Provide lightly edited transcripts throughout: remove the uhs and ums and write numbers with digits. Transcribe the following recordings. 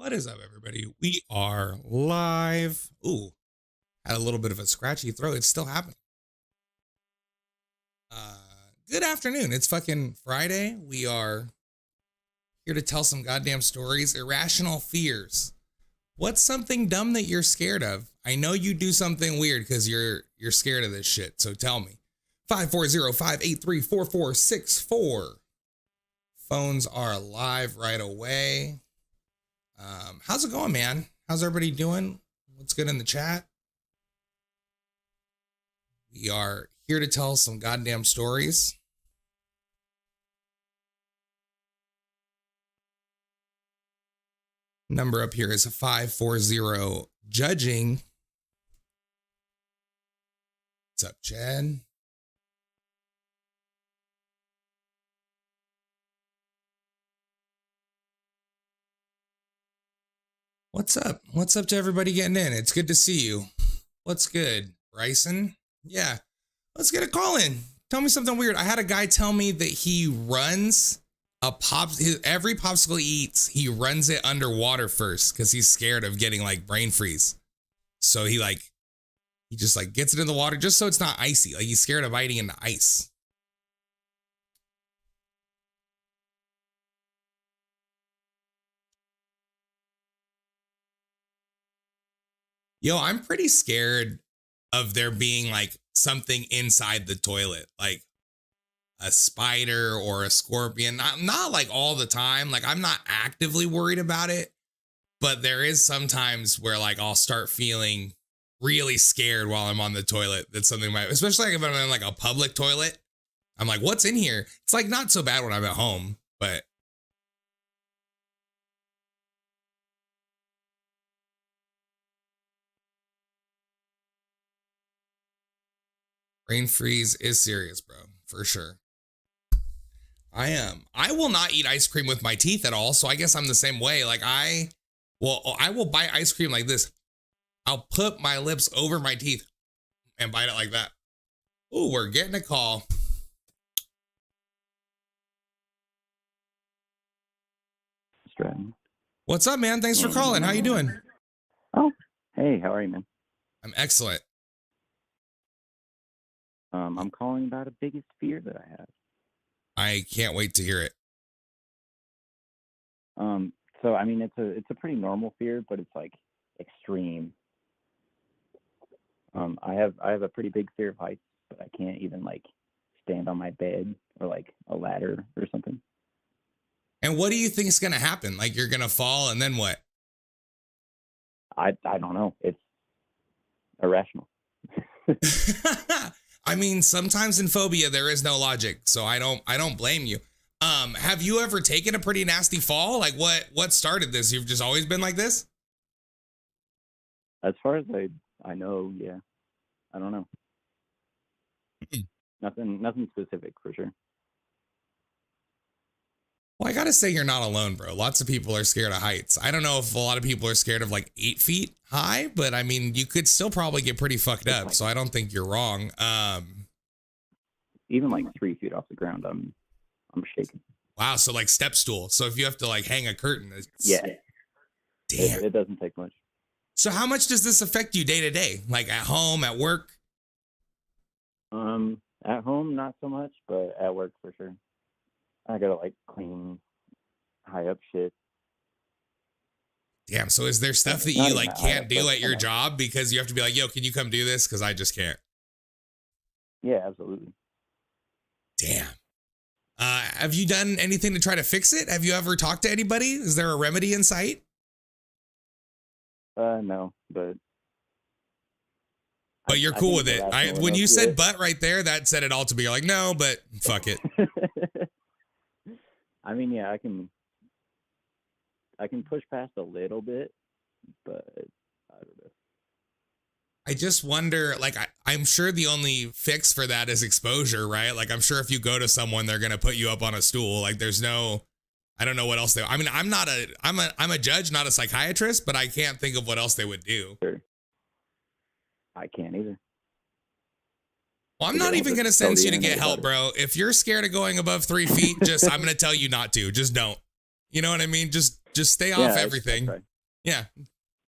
What is up, everybody? We are live. Ooh, had a little bit of a scratchy throat. It's still happening. Good afternoon. It's fucking Friday. We are here to tell some goddamn stories. Irrational fears. What's something dumb that you're scared of? I know you do something weird because you're scared of this shit. So tell me. 540-583-4464. Phones are live right away. How's it going, man? How's everybody doing? What's good in the chat? We are here to tell some goddamn stories. Number up here is a 540 judging. What's up, Chad? What's up? What's up to everybody getting in? It's good to see you. What's good? Bryson? Yeah. Let's get a call in. Tell me something weird. I had a guy tell me that he runs every popsicle he eats, he runs it underwater first because he's scared of getting like brain freeze. So he just like gets it in the water just so it's not icy. Like he's scared of biting into ice. Yo, I'm pretty scared of there being like something inside the toilet, like a spider or a scorpion. Not like all the time. Like I'm not actively worried about it, but there is sometimes where like I'll start feeling really scared while I'm on the toilet that something might, especially like if I'm in like a public toilet. I'm like, what's in here? It's like not so bad when I'm at home, but brain freeze is serious, bro, for sure. I will not eat ice cream with my teeth at all. So I guess I'm the same way. Like I will bite ice cream like this. I'll put my lips over my teeth and bite it like that. Ooh, we're getting a call. Stratton. What's up, man? Thanks for calling. How you doing? Oh, hey, how are you, man? I'm excellent. I'm calling about a biggest fear that I have. I can't wait to hear it. So I mean, it's a pretty normal fear, but it's like extreme. I have a pretty big fear of heights, but I can't even like stand on my bed or like a ladder or something. And what do you think is gonna happen? Like you're gonna fall and then what? I don't know. It's irrational. I mean, sometimes in phobia there is no logic, so I don't blame you. Have you ever taken a pretty nasty fall? Like what started this? You've just always been like this? As far as I know, yeah. I don't know. Nothing specific for sure. Well, I gotta say you're not alone, bro. Lots of people are scared of heights. I don't know if a lot of people are scared of like 8 feet high, but I mean, you could still probably get pretty fucked up. So I don't think you're wrong. Even like 3 feet off the ground, I'm shaking. Wow. So like step stool. So if you have to like hang a curtain. Yeah. Damn. It doesn't take much. So how much does this affect you day to day? Like at home, at work? At home, not so much, but at work for sure. I gotta like clean high up shit. Damn. So is there stuff that you like can't do at your job because you have to be like, yo, can you come do this? Cause I just can't. Yeah, absolutely. Damn. Have you done anything to try to fix it? Have you ever talked to anybody? Is there a remedy in sight? No, but you're cool with it. When you said but right there, that said it all to me. You're like, no, but fuck it. I mean, yeah, I can push past a little bit, but I don't know. I just wonder, like, I'm sure the only fix for that is exposure, right? Like, I'm sure if you go to someone, they're going to put you up on a stool. Like, there's no, I don't know what else I mean, I'm a judge, not a psychiatrist, but I can't think of what else they would do. Sure. I can't either. Well, I'm not even going to send you to get help, bro. If you're scared of going above 3 feet, I'm going to tell you not to. Just don't. You know what I mean? Just stay off everything. Yeah.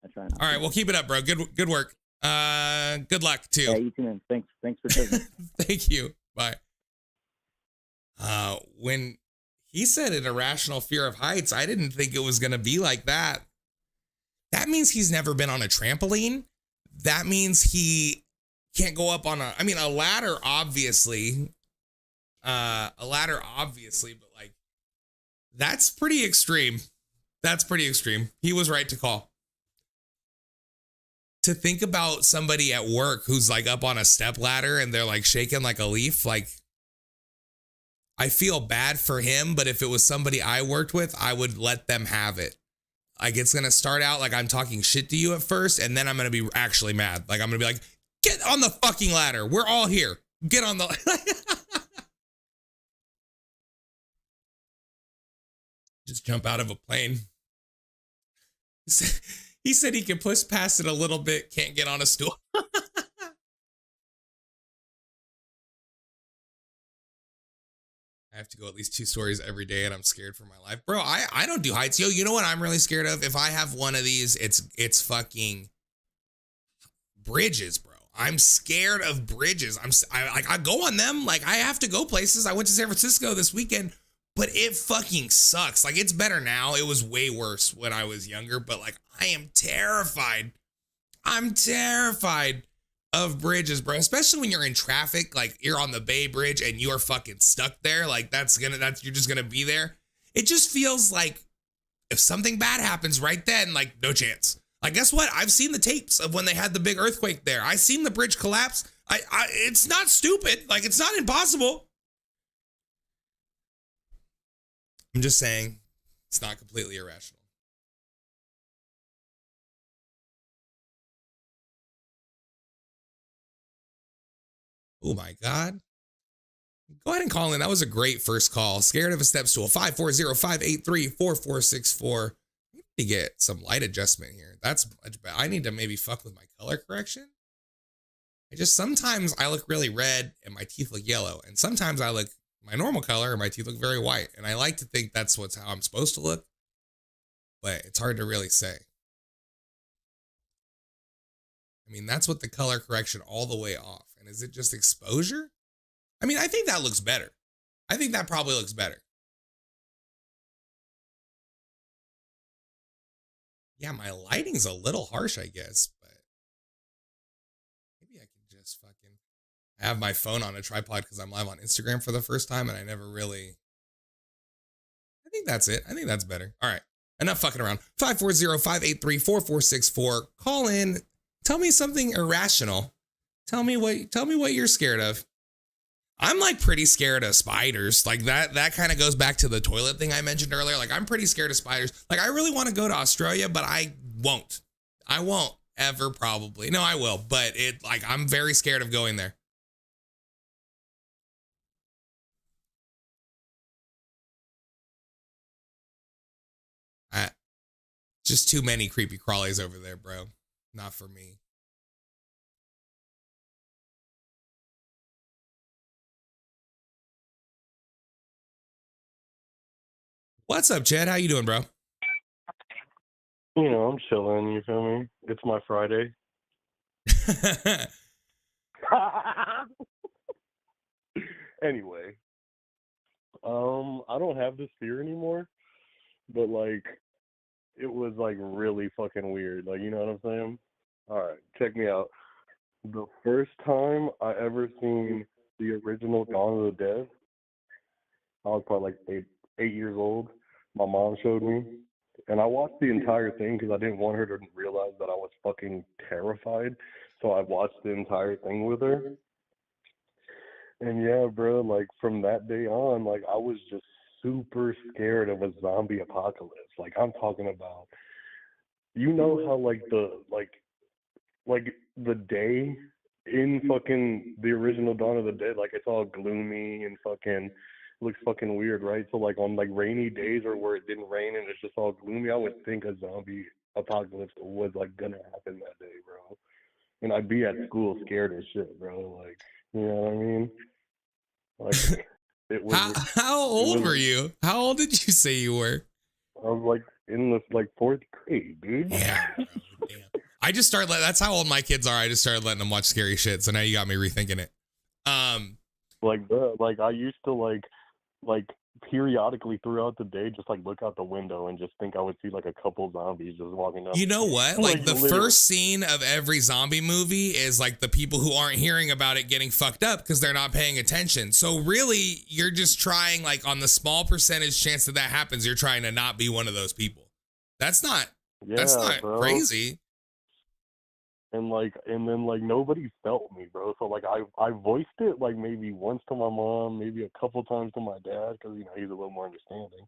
I try not. All right, well, keep it up, bro. Good work. Good luck too. Yeah, you too, man. Thanks for taking. Thank you. Bye. When he said an irrational fear of heights, I didn't think it was gonna be like that. That means he's never been on a trampoline. That means he can't go up on a ladder, obviously. But like, that's pretty extreme. That's pretty extreme. He was right to call. To think about somebody at work who's like up on a step ladder and they're like shaking like a leaf, like, I feel bad for him, but if it was somebody I worked with, I would let them have it. Like, it's going to start out like I'm talking shit to you at first, and then I'm going to be actually mad. Like, I'm going to be like, get on the fucking ladder. We're all here. Get on the... Just jump out of a plane. He said he can push past it a little bit, can't get on a stool. I have to go at least 2 stories every day and I'm scared for my life. Bro, I don't do heights. Yo, you know what I'm really scared of? If I have one of these, it's fucking bridges, bro. I'm scared of bridges. I go on them. Like, I have to go places. I went to San Francisco this weekend, but it fucking sucks. Like, it's better now. It was way worse when I was younger, but like, I am terrified. I'm terrified of bridges, bro. Especially when you're in traffic, like you're on the Bay Bridge and you're fucking stuck there. Like, you're just gonna be there. It just feels like if something bad happens right then, like, no chance. Like, guess what? I've seen the tapes of when they had the big earthquake there. I seen the bridge collapse. It's not stupid. Like, it's not impossible. I'm just saying it's not completely irrational. Oh my God. Go ahead and call in. That was a great first call. Scared of a step stool. 540-583-4464. I need to get some light adjustment here. That's much better. I need to maybe fuck with my color correction. Sometimes I look really red and my teeth look yellow. And sometimes I look my normal color and my teeth look very white. And I like to think that's how I'm supposed to look. But it's hard to really say. I mean, that's what the color correction all the way off. And is it just exposure? I mean, I think that looks better. I think that probably looks better. Yeah, my lighting's a little harsh, I guess, but maybe I can just fucking have my phone on a tripod because I'm live on Instagram for the first time and I never really... I think that's it. I think that's better. All right. Enough fucking around. 540-583-4464. Call in. Tell me something irrational. Tell me what you're scared of. I'm like pretty scared of spiders. Like that kind of goes back to the toilet thing I mentioned earlier. Like, I'm pretty scared of spiders. Like, I really want to go to Australia, but I won't. I won't ever, probably. No, I will, but I'm very scared of going there. Just too many creepy crawlies over there, bro. Not for me. What's up, Chad? How you doing, bro? You know, I'm chilling, you feel me? It's my Friday. Anyway, I don't have this fear anymore, but like, it was like really fucking weird. Like, you know what I'm saying? All right, check me out. The first time I ever seen the original Dawn of the Dead, I was probably like 8 years old. My mom showed me, and I watched the entire thing because I didn't want her to realize that I was fucking terrified. So I watched the entire thing with her. And yeah, bro, like from that day on, like I was just super scared of a zombie apocalypse. Like, I'm talking about, you know how like the day in fucking the original Dawn of the Dead, like it's all gloomy and fucking looks fucking weird, right? So like on like rainy days or where it didn't rain and it's just all gloomy, I would think a zombie apocalypse was like gonna happen that day, bro. And I'd be at school scared as shit, bro. Like, you know what I mean? Like, it was. How old were you? How old did you say you were? I was like in the like 4th grade, dude. Yeah, bro. Damn. I just started. That's how old my kids are. I just started letting them watch scary shit. So now you got me rethinking it. Like, bro, like I used to like periodically throughout the day just like look out the window and just think I would see like a couple zombies just walking down. You know what? Like the literally. first scene of every zombie movie is like the people who aren't hearing about it getting fucked up because they're not paying attention. So really, you're just trying, like, on the small percentage chance that that happens, you're trying to not be one of those people. That's not Bro. crazy. And then nobody felt me, bro. So like I voiced it like maybe once to my mom, maybe a couple times to my dad, because he's a little more understanding.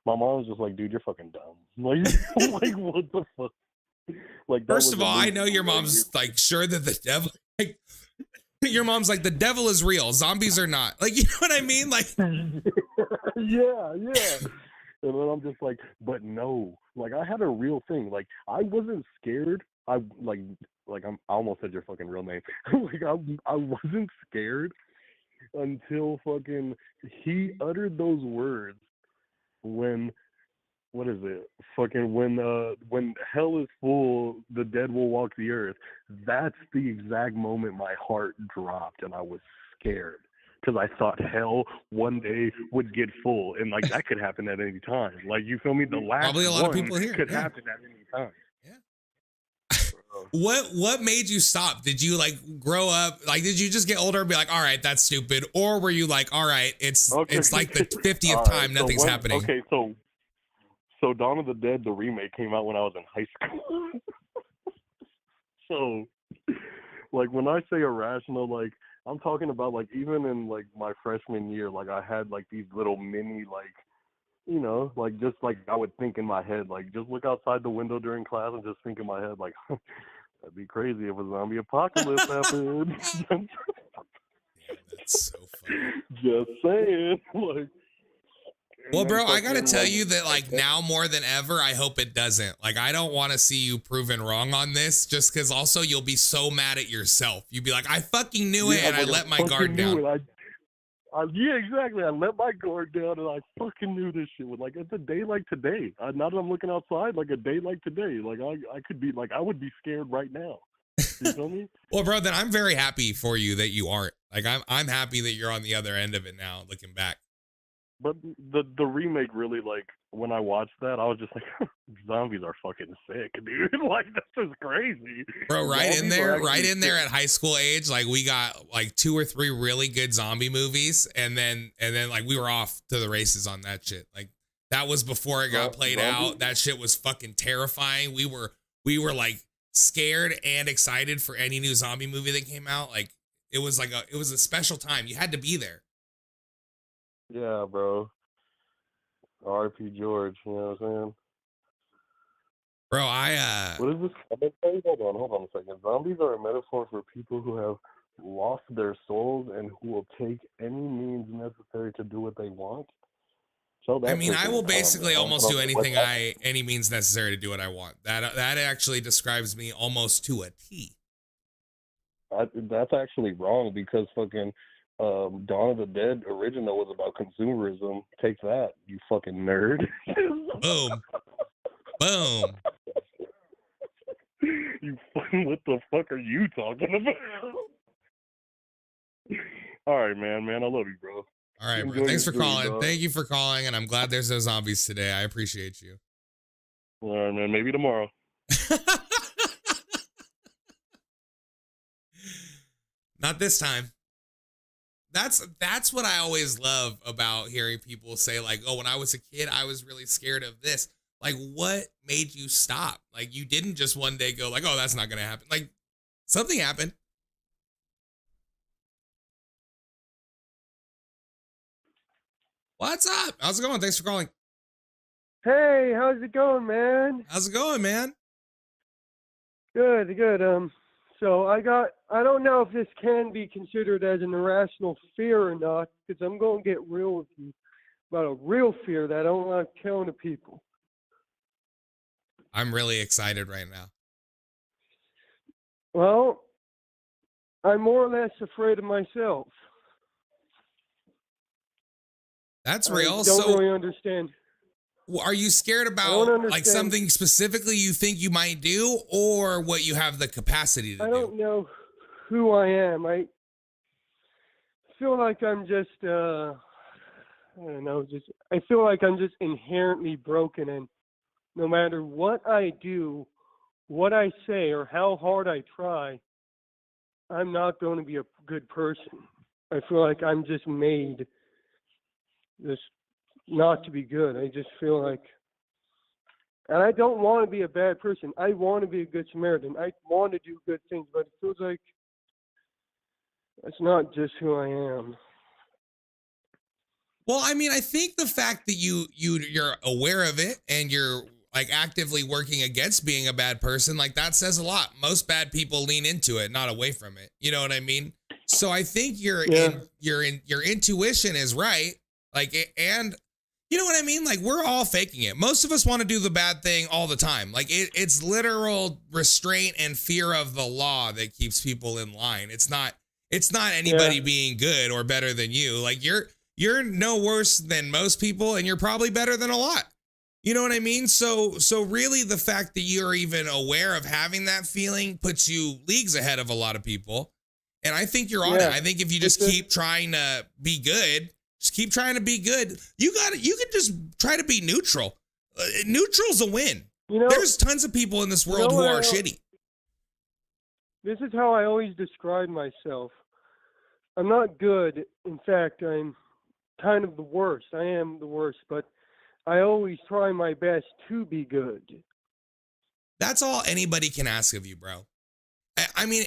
My mom was just like, dude, you're fucking dumb. Like, like what the fuck? Like, First of all, I know your mom's like sure that the devil. Like, your mom's like, the devil is real, zombies are not. Like, you know what I mean? Like, yeah. And then I'm just like, but no, like I had a real thing. Like I wasn't scared. I almost said your fucking real name. Like I wasn't scared until fucking he uttered those words when what is it? Fucking when hell is full, the dead will walk the earth. That's the exact moment my heart dropped and I was scared. Because I thought hell one day would get full, and like that could happen at any time. Like, you feel me? The last probably a lot of people here could happen at any time. What made you stop? Did you like grow up? Like, did you just get older and be like, all right, that's stupid? Or were you like, all right, it's like the 50th time nothing's happening? Okay, so Dawn of the Dead, the remake, came out when I was in high school. So, like, when I say irrational, like, I'm talking about, like, even in, like, my freshman year, like, I had, like, these little mini, like, like, just, like, I would think in my head, like, just look outside the window during class and just think in my head, like, that'd be crazy if a zombie apocalypse happened. That's so funny. Just saying. Like, well, bro, I gotta tell you that, like, now more than ever, I hope it doesn't. Like, I don't want to see you proven wrong on this, just because also you'll be so mad at yourself. You'd be like, I fucking knew it, and I let my guard down. Yeah, exactly. I let my guard down, and I fucking knew this shit would, like, it's a day like today. Now that I'm looking outside, like, a day like today, like, I could be, like, I would be scared right now. You feel me? Well, bro, then I'm very happy for you that you aren't. Like, I'm happy that you're on the other end of it now, looking back. But the remake really, like, when I watched that, I was just like, zombies are fucking sick, dude. Like, this is crazy. Bro, right in there at high school age, like, we got like 2 or 3 really good zombie movies, and then like we were off to the races on that shit. Like, that was before it got played out. That shit was fucking terrifying. We were like scared and excited for any new zombie movie that came out. Like, it was a special time. You had to be there. Yeah, bro. R.P. George, you know what I'm saying? Bro, What is this comment say? Hold on a second. Zombies are a metaphor for people who have lost their souls and who will take any means necessary to do what they want. I mean, I will basically almost do anything any means necessary to do what I want. That actually describes me almost to a T. That's actually wrong, because fucking Dawn of the Dead original was about consumerism. Take that, you fucking nerd. Boom. Boom. You fucking, what the fuck are you talking about? All right, man, I love you, bro. All right, bro. Thanks for calling. Bro. Thank you for calling, and I'm glad there's no zombies today. I appreciate you. All right, man. Maybe tomorrow. Not this time. That's what I always love about hearing people say, like, oh, when I was a kid, I was really scared of this. Like, what made you stop? Like, you didn't just one day go like, oh, that's not going to happen. Like, something happened. What's up? How's it going? Thanks for calling. Hey, how's it going, man? How's it going, man? Good. So I don't know if this can be considered as an irrational fear or not, because I'm going to get real with you about a real fear that I don't like telling to people. I'm really excited right now. Well, I'm more or less afraid of myself. That's real. I don't really understand. Are you scared don't about like understand. something specifically you think you might do, or what you have the capacity to I do? don't know who I am. I feel like I'm just I don't know, I feel like I'm just inherently broken, and no matter what I do, what I say, or how hard I try, I'm not going to be a good person. I feel like I'm just made just not to be good. I just feel like, and I don't want to be a bad person. I want to be a good Samaritan. I want to do good things, but it feels like that's not just who I am. Well, I mean, I think the fact that you're aware of it and you're like actively working against being a bad person, like that says a lot. Most bad people lean into it, not away from it. You know what I mean? So I think your intuition is right. Like, and you know what I mean? Like, we're all faking it. Most of us want to do the bad thing all the time. Like, it's literal restraint and fear of the law that keeps people in line. It's not anybody being good or better than you. Like, you're no worse than most people, and you're probably better than a lot. You know what I mean? So really, the fact that you're even aware of having that feeling puts you leagues ahead of a lot of people. And I think you're on it. I think if you just keep trying to be good, just keep trying to be good. You can just try to be neutral. Neutral's a win. You know, there's tons of people in this world who are shitty. This is how I always describe myself. I'm not good. In fact, I'm kind of the worst. I am the worst, but I always try my best to be good. That's all anybody can ask of you, bro. I mean,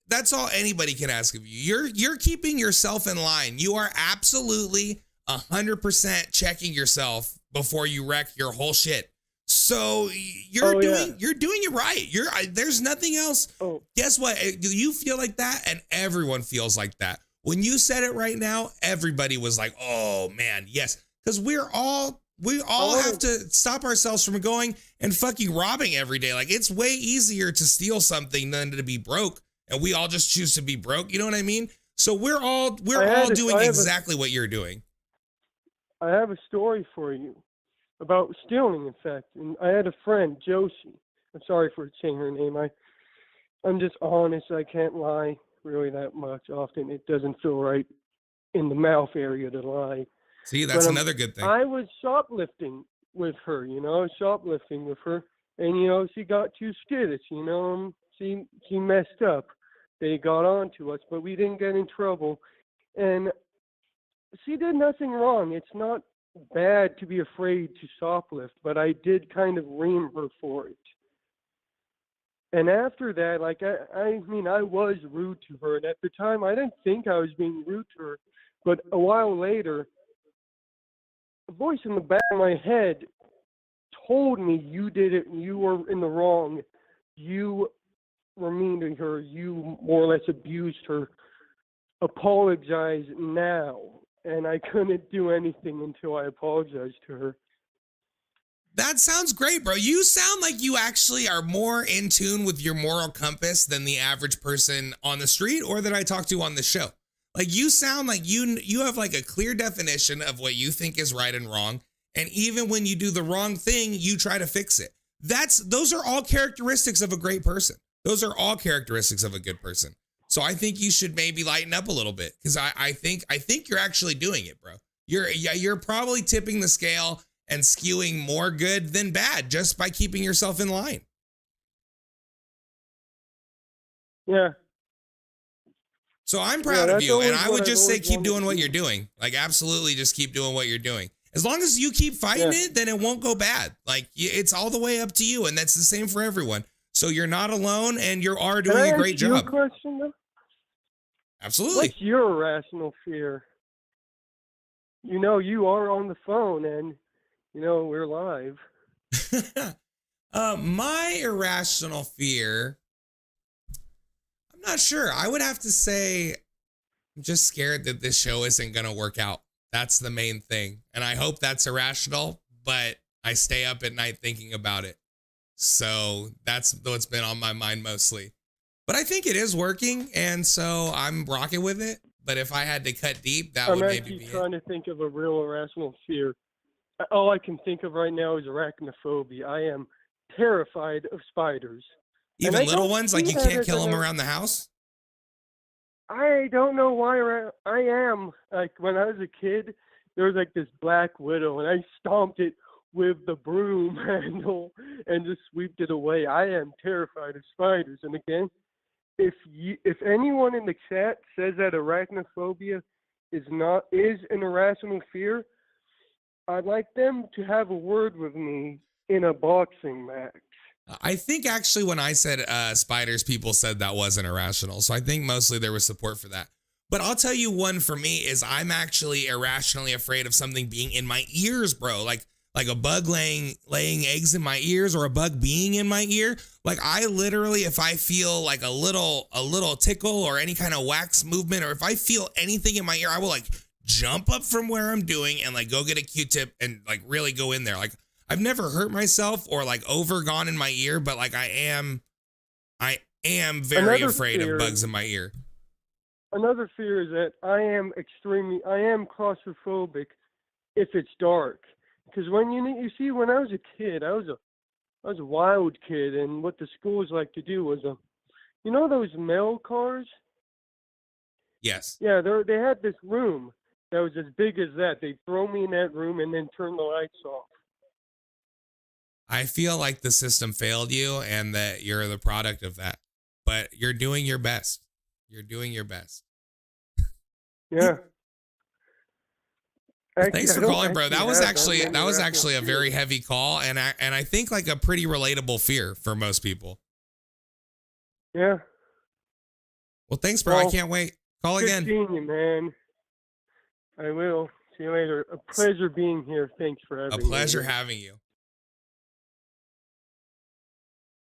that's all anybody can ask of you. You're keeping yourself in line. You are absolutely 100% checking yourself before you wreck your whole shit. So you're doing it right. There's nothing else. Guess what? You feel like that, and everyone feels like that. When you said it right now, everybody was like, "Oh man, yes," because we all have to stop ourselves from going and fucking robbing every day. Like, it's way easier to steal something than to be broke, and we all just choose to be broke. You know what I mean? So we're all doing exactly what you're doing. I have a story for you about stealing, in fact. And I had a friend, Josie. I'm sorry for saying her name. I'm just honest. I can't lie really that much often. It doesn't feel right in the mouth area to lie. See, that's another good thing. I was shoplifting with her, and, she got too skittish, she messed up. They got on to us, but we didn't get in trouble. And she did nothing wrong. It's not bad to be afraid to shoplift, but I did kind of ream her for it. And after that, I was rude to her. And at the time, I didn't think I was being rude to her. But a while later, a voice in the back of my head told me, "You did it. You were in the wrong. You were mean to her. You more or less abused her. Apologize now." And I couldn't do anything until I apologized to her. That sounds great, bro. You sound like you actually are more in tune with your moral compass than the average person on the street or that I talk to on the show. Like, you sound like you have like a clear definition of what you think is right and wrong. And even when you do the wrong thing, you try to fix it. Those are all characteristics of a great person. Those are all characteristics of a good person. So I think you should maybe lighten up a little bit, because I think you're actually doing it, bro. You're probably tipping the scale and skewing more good than bad just by keeping yourself in line. Yeah. So I'm proud of you, and I would just say keep doing what you're doing. Like, absolutely just keep doing what you're doing. As long as you keep fighting it, then it won't go bad. Like, it's all the way up to you, and that's the same for everyone. So you're not alone, and you are doing a great job. Can I ask you a question, though? Absolutely. What's your irrational fear? You are on the phone, and, we're live. My irrational fear, I'm not sure. I would have to say I'm just scared that this show isn't going to work out. That's the main thing. And I hope that's irrational, but I stay up at night thinking about it. So that's what's been on my mind mostly. But I think it is working, and so I'm rocking with it. But if I had to cut deep, that would maybe be it. I'm actually trying to think of a real irrational fear. all I can think of right now is arachnophobia. I am terrified of spiders. And Even I little don't ones, see like you that can't as kill them an around the house? I don't know why I am. Like, when I was a kid, there was like this black widow, and I stomped it with the broom handle and just swept it away. I am terrified of spiders. And again, if anyone in the chat says that arachnophobia is an irrational fear, I'd like them to have a word with me in a boxing match. I think actually when I said spiders, people said that wasn't irrational. So I think mostly there was support for that. But I'll tell you one for me is I'm actually irrationally afraid of something being in my ears, bro. Like a bug laying eggs in my ears or a bug being in my ear. Like I literally, if I feel like a little tickle or any kind of wax movement, or if I feel anything in my ear, I will like jump up from where I'm doing and like go get a Q-tip and like really go in there. Like I've never hurt myself or like gone in my ear, but like I am very afraid of bugs in my ear. Another fear is that I am claustrophobic if it's dark. Because when when I was a kid, I was a wild kid, and what the schools like to do was, those mail cars? Yes. Yeah, they had this room that was as big as that. They'd throw me in that room and then turn the lights off. I feel like the system failed you and that you're the product of that, but you're doing your best. You're doing your best. Yeah. Thanks for calling, bro. That was actually a very heavy call, and I think like a pretty relatable fear for most people. Yeah. Well, thanks, bro. I can't wait. Call again. Good seeing you, man. I will. See you later. A pleasure being here. Thanks for having me. A pleasure having you.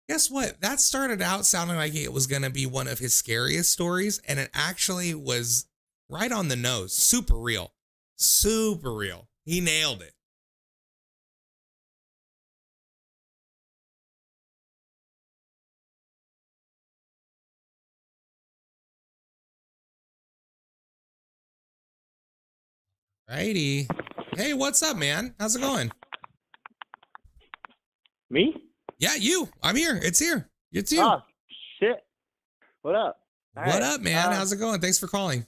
Guess what? That started out sounding like it was going to be one of his scariest stories, and it actually was right on the nose. Super real. Super real. He nailed it. Righty. Hey, what's up, man? How's it going? Me? Yeah, you. I'm here. It's here. It's you. Oh, shit. What up? What up, man? How's it going? Thanks for calling.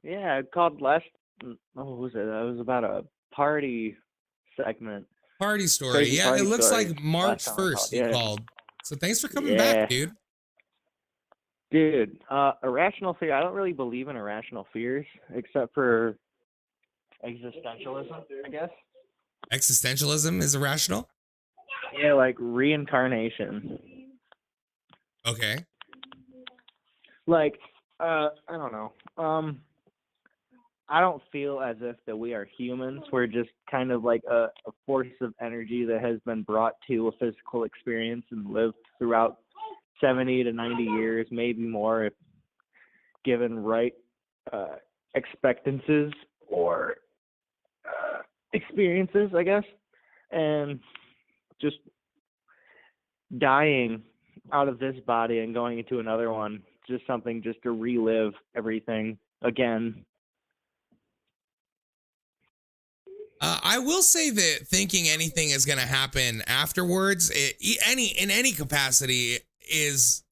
Yeah, I called what was it? It was about a party segment. Party story. Crazy yeah, party it looks story. like March Last time I 1st called, you called. So thanks for coming back, dude. Dude, irrational fear. I don't really believe in irrational fears, except for existentialism, I guess. Existentialism is irrational? Yeah, like reincarnation. Okay. Like, I don't know. I don't feel as if that we are humans. We're just kind of like a force of energy that has been brought to a physical experience and lived throughout 70 to 90 years, maybe more, if given right expectancies or experiences, I guess. And just dying out of this body and going into another one, just something just to relive everything again. I will say that thinking anything is going to happen afterwards, in any capacity, is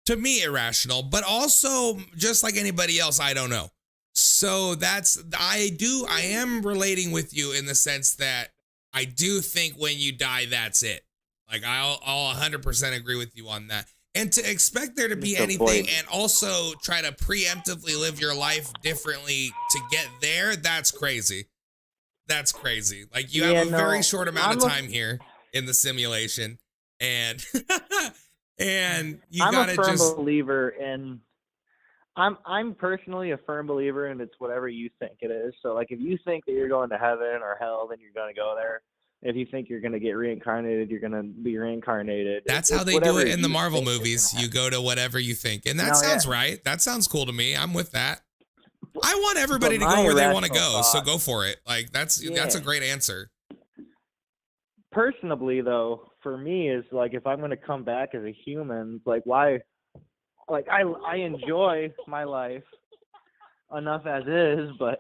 to me irrational. But also, just like anybody else, I don't know. So I am relating with you in the sense that I do think when you die, that's it. Like I'll 100% agree with you on that. And to expect there to be anything and also try to preemptively live your life differently to get there, that's crazy. That's crazy. Like you have a very short amount of time here in the simulation, and and you gotta just. I'm a firm believer in. I'm personally a firm believer in it's whatever you think it is. So like if you think that you're going to heaven or hell, then you're gonna go there. If you think you're gonna get reincarnated, you're gonna be reincarnated. That's how they do it in the Marvel movies. You go to whatever you think, and that sounds right. That sounds cool to me. I'm with that. I want everybody to go where they want to go, so go for it. Like that's a great answer. Personally, though, for me is like if I'm going to come back as a human, like why? Like I enjoy my life enough as is, but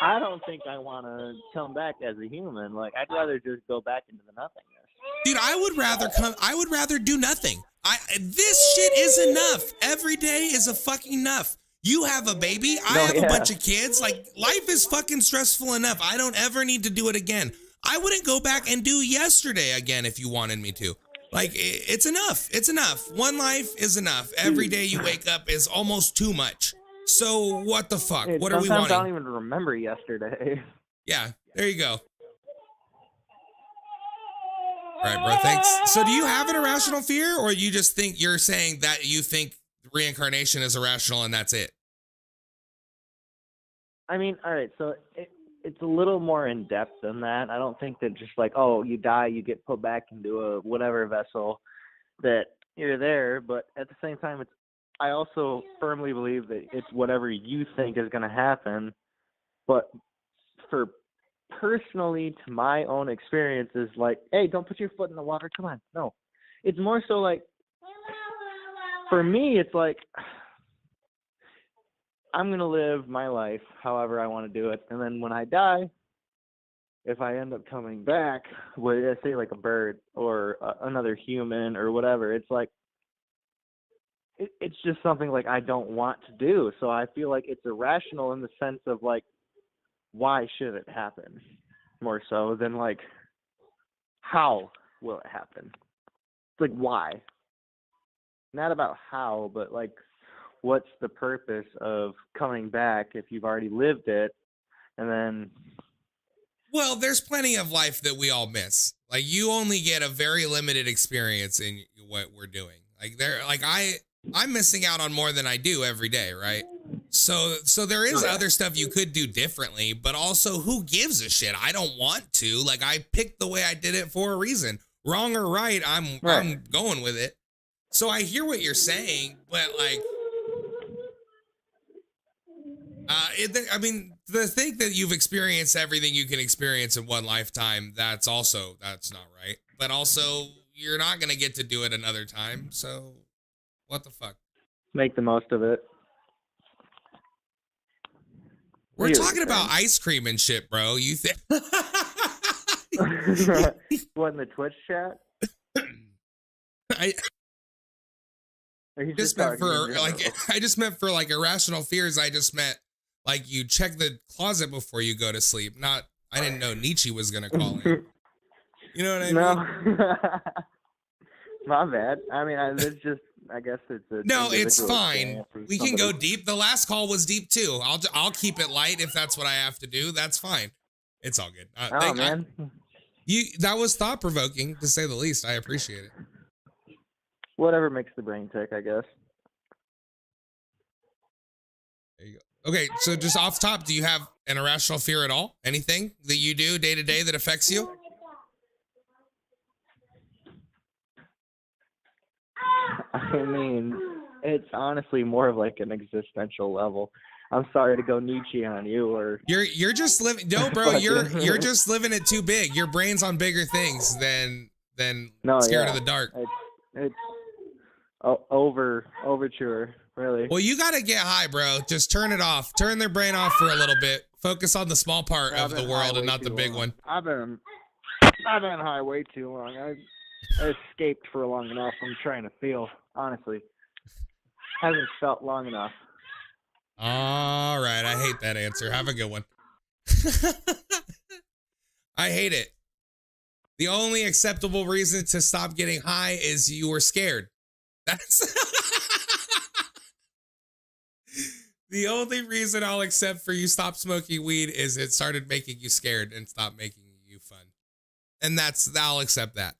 I don't think I want to come back as a human. Like, I'd rather just go back into the nothingness. Dude, I would rather do nothing. This shit is enough. Every day is a fucking enough. You have a baby. I have a bunch of kids. Like, life is fucking stressful enough. I don't ever need to do it again. I wouldn't go back and do yesterday again if you wanted me to. Like, it's enough. It's enough. One life is enough. Every day you wake up is almost too much. So what the fuck? Dude, what are we wanting? Sometimes I don't even remember yesterday. Yeah, there you go. All right, bro, thanks. So do you have an irrational fear, or you just think you're saying that you think reincarnation is irrational and that's it? I mean, all right, so it's a little more in depth than that. I don't think that just like, oh, you die, you get put back into a whatever vessel, that you're there. But at the same time, I also firmly believe that it's whatever you think is going to happen. But for personally, to my own experiences, like, hey, don't put your foot in the water. Come on. No. It's more so like, for me, it's like, I'm going to live my life however I want to do it. And then when I die, if I end up coming back, let's say like a bird or another human or whatever, it's like, it's just something like I don't want to do. So I feel like it's irrational in the sense of like, why should it happen? More so than like, how will it happen? It's like, why? Not about how, but like, what's the purpose of coming back if you've already lived it? And then, well, there's plenty of life that we all miss. Like, you only get a very limited experience in what we're doing. Like I'm missing out on more than I do every day, right? So there is other stuff you could do differently, but also, who gives a shit? I don't want to. Like, I picked the way I did it for a reason. Wrong or right, I'm going with it. So I hear what you're saying, but like, I mean, the thing that you've experienced everything you can experience in one lifetime, that's not right. But also, you're not going to get to do it another time. So what the fuck? Make the most of it. We're talking about ice cream and shit, bro. You think? What, in the Twitch chat? I just meant for like, I just meant for like irrational fears. I just meant like you check the closet before you go to sleep. Not, I didn't know Nietzsche was gonna call in. You know what I mean? No. My bad. I mean, it's just, I guess it's a no, it's fine. We can go deep. The last call was deep too. I'll keep it light if that's what I have to do. That's fine. It's all good. Man. That was thought provoking to say the least. I appreciate it. Whatever makes the brain tick, I guess. There you go. Okay, so just off top, do you have an irrational fear at all? Anything that you do day to day that affects you? I mean, it's honestly more of like an existential level. I'm sorry to go Nietzsche on you, or you're just living. No, bro, you're just living it too big. Your brain's on bigger things than scared of the dark. It's overture, really. Well, you gotta get high, bro. Just turn it off. Turn their brain off for a little bit. Focus on the small part of the world and not the big one. I've been high way too long. I escaped for long enough. I'm trying to feel, honestly. Haven't felt long enough. All right, I hate that answer. Have a good one. I hate it. The only acceptable reason to stop getting high is you were scared. That's the only reason I'll accept for you stop smoking weed is it started making you scared and stopped making you fun. And I'll accept that.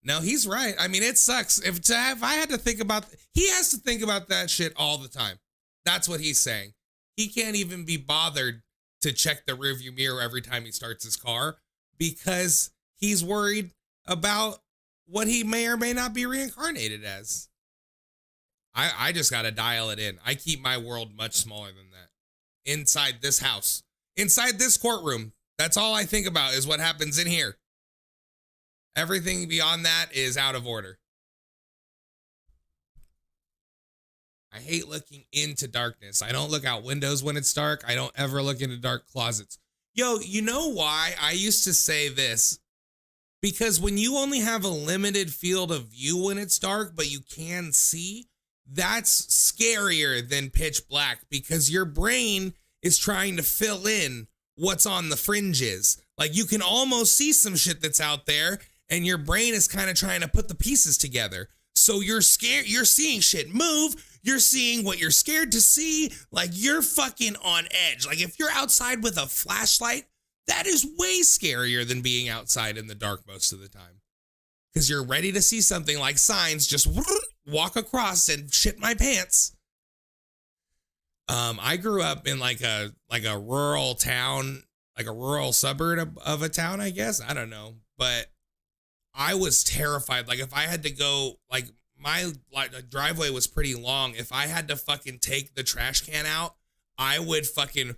No, he's right. I mean, it sucks. If I had to think about, he has to think about that shit all the time. That's what he's saying. He can't even be bothered to check the rearview mirror every time he starts his car because he's worried about what he may or may not be reincarnated as. I just got to dial it in. I keep my world much smaller than that. Inside this house, inside this courtroom, that's all I think about is what happens in here. Everything beyond that is out of order. I hate looking into darkness. I don't look out windows when it's dark. I don't ever look into dark closets. Yo, you know why I used to say this? Because when you only have a limited field of view when it's dark, but you can see, that's scarier than pitch black because your brain is trying to fill in what's on the fringes. Like you can almost see some shit that's out there and your brain is kind of trying to put the pieces together. So you're scared, you're seeing shit move, you're seeing what you're scared to see, like you're fucking on edge. Like if you're outside with a flashlight, that is way scarier than being outside in the dark most of the time. Because you're ready to see something like signs, just walk across and shit my pants. I grew up in like a rural town, like a rural suburb of a town, I guess. I don't know. But I was terrified. Like if I had to go, like my driveway was pretty long. If I had to fucking take the trash can out, I would fucking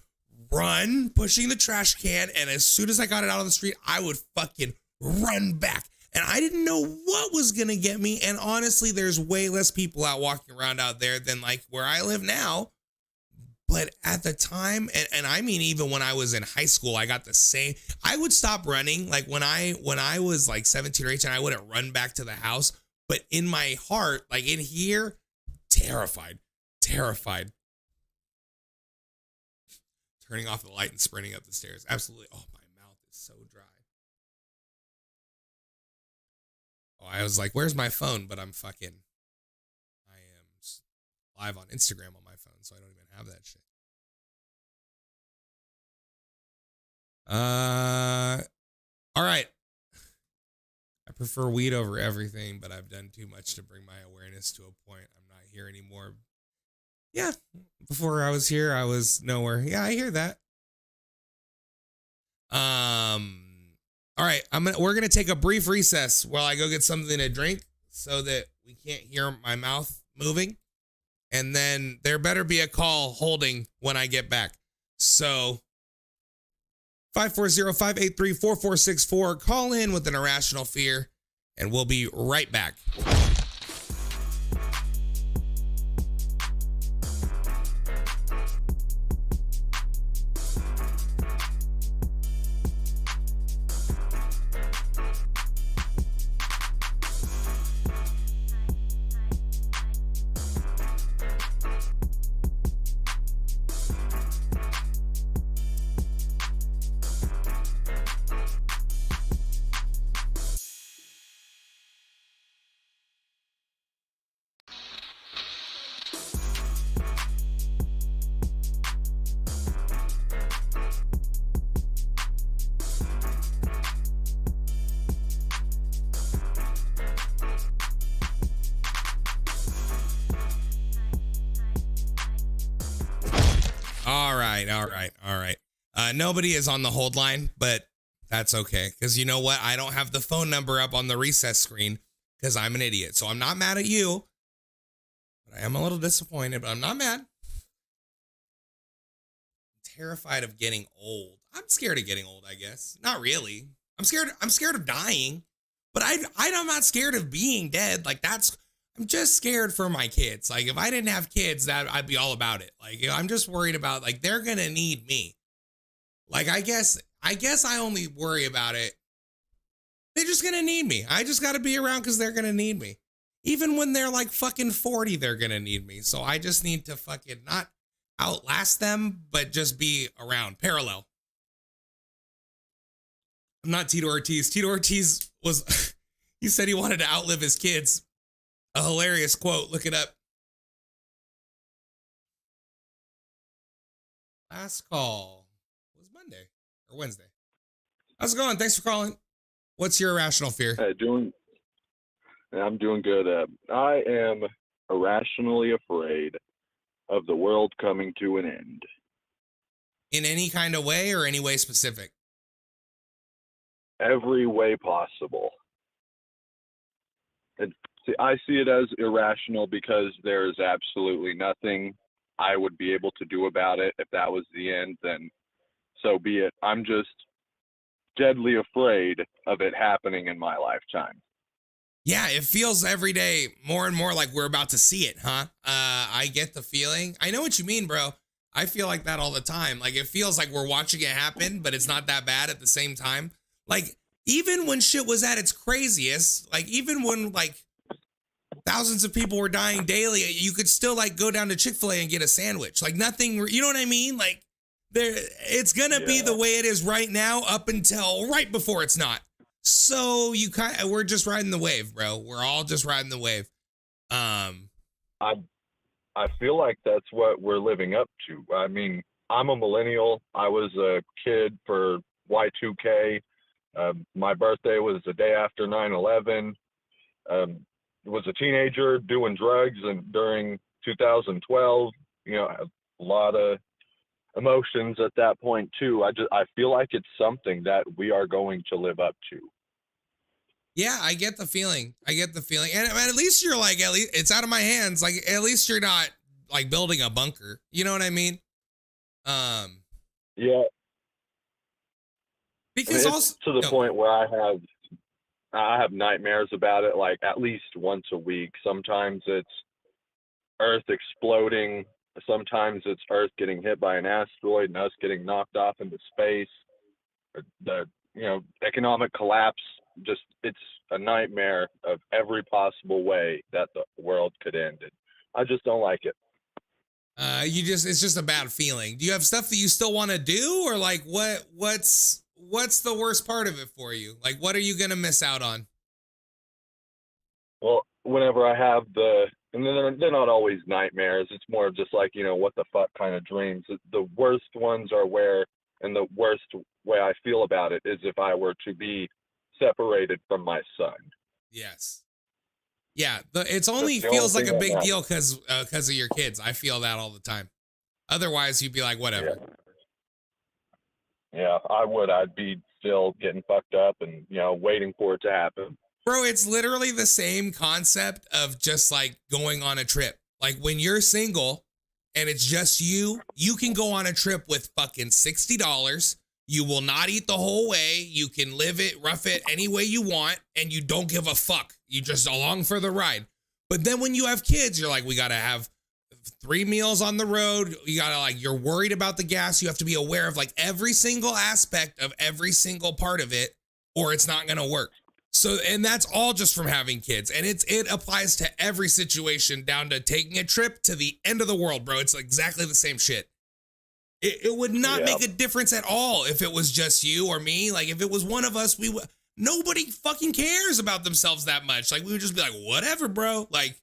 run pushing the trash can. And as soon as I got it out on the street, I would fucking run back. And I didn't know what was going to get me. And honestly, there's way less people out walking around out there than like where I live now. But at the time, and I mean, even when I was in high school, I got the same. I would stop running. Like when I was like 17 or 18, I wouldn't run back to the house. But in my heart, like in here, terrified. Turning off the light and sprinting up the stairs. Absolutely. Oh, my mouth is so dry. Oh, I was like, where's my phone? But I am live on Instagram on my phone, so I don't even have that shit. All right. I prefer weed over everything, but I've done too much to bring my awareness to a point. I'm not here anymore. Yeah, before I was here, I was nowhere. Yeah, I hear that. All right, we're gonna take a brief recess while I go get something to drink so that we can't hear my mouth moving. And then there better be a call holding when I get back. So 540-583-4464. Call in with an irrational fear, and we'll be right back. All right. Nobody is on the hold line, but that's okay. Because you know what? I don't have the phone number up on the recess screen because I'm an idiot. So I'm not mad at you. But I am a little disappointed, but I'm not mad. I'm terrified of getting old. I'm scared of getting old, I guess. Not really. I'm scared of dying. But I'm not scared of being dead. Like I'm just scared for my kids. Like if I didn't have kids, I'd be all about it. Like I'm just worried about like they're gonna need me. Like I guess I only worry about it. They're just gonna need me. I just gotta be around because they're gonna need me. Even when they're like fucking 40, they're gonna need me. So I just need to fucking not outlast them, but just be around, parallel. I'm not Tito Ortiz. Tito Ortiz was, he said he wanted to outlive his kids. A hilarious quote. Look it up. Last call was Monday or Wednesday. How's it going? Thanks for calling. What's your irrational fear? I'm doing good. I am irrationally afraid of the world coming to an end. In any kind of way or any way specific? Every way possible. I see it as irrational because there's absolutely nothing I would be able to do about it. If that was the end, then so be it. I'm just deadly afraid of it happening in my lifetime. Yeah, it feels every day more and more like we're about to see it, huh? I get the feeling. I know what you mean, bro. I feel like that all the time. Like it feels like we're watching it happen, but it's not that bad at the same time. Like even when shit was at its craziest, like even when like thousands of people were dying daily, you could still like go down to Chick-fil-A and get a sandwich. Like nothing, you know what I mean? Like there, it's gonna be the way it is right now up until right before it's not. So we're just riding the wave, bro. We're all just riding the wave. I I feel like that's what we're living up to. I mean, I'm a millennial. I was a kid for Y2K. My birthday was the day after 9/11. Was a teenager doing drugs, and during 2012, a lot of emotions at that point too. I feel like it's something that we are going to live up to. Yeah, I get the feeling. And at least you're like, at least it's out of my hands. Like, at least you're not like building a bunker. You know what I mean? Yeah, Because it's also to the point where I have nightmares about it, like at least once a week. Sometimes it's Earth exploding. Sometimes it's Earth getting hit by an asteroid and us getting knocked off into space. The economic collapse. Just it's a nightmare of every possible way that the world could end. And I just don't like it. it's just a bad feeling. Do you have stuff that you still want to do, or like what's the worst part of it for you? Like, what are you gonna miss out on? Well, whenever I have and they're not always nightmares. It's more of just like, what the fuck kind of dreams. The worst ones are and the worst way I feel about it is if I were to be separated from my son. Yes. Yeah, it's That's only the only feels like thing a that big matters. deal because of your kids. I feel that all the time. Otherwise, you'd be like, whatever. Yeah, I would. I'd be still getting fucked up and, waiting for it to happen. Bro, it's literally the same concept of just like going on a trip. Like when you're single and it's just you can go on a trip with fucking $60. You will not eat the whole way. You can live it, rough it any way you want, and you don't give a fuck. You just along for the ride. But then when you have kids, you're like, we gotta have 3 meals on the road. You gotta you're worried about the gas. You have to be aware of like every single aspect of every single part of it, or it's not gonna work. So, and that's all just from having kids. And it applies to every situation down to taking a trip to the end of the world, bro. It's exactly the same shit. It would not make a difference at all if it was just you or me. Like if it was one of us, nobody fucking cares about themselves that much. Like we would just be like, whatever, bro. Like,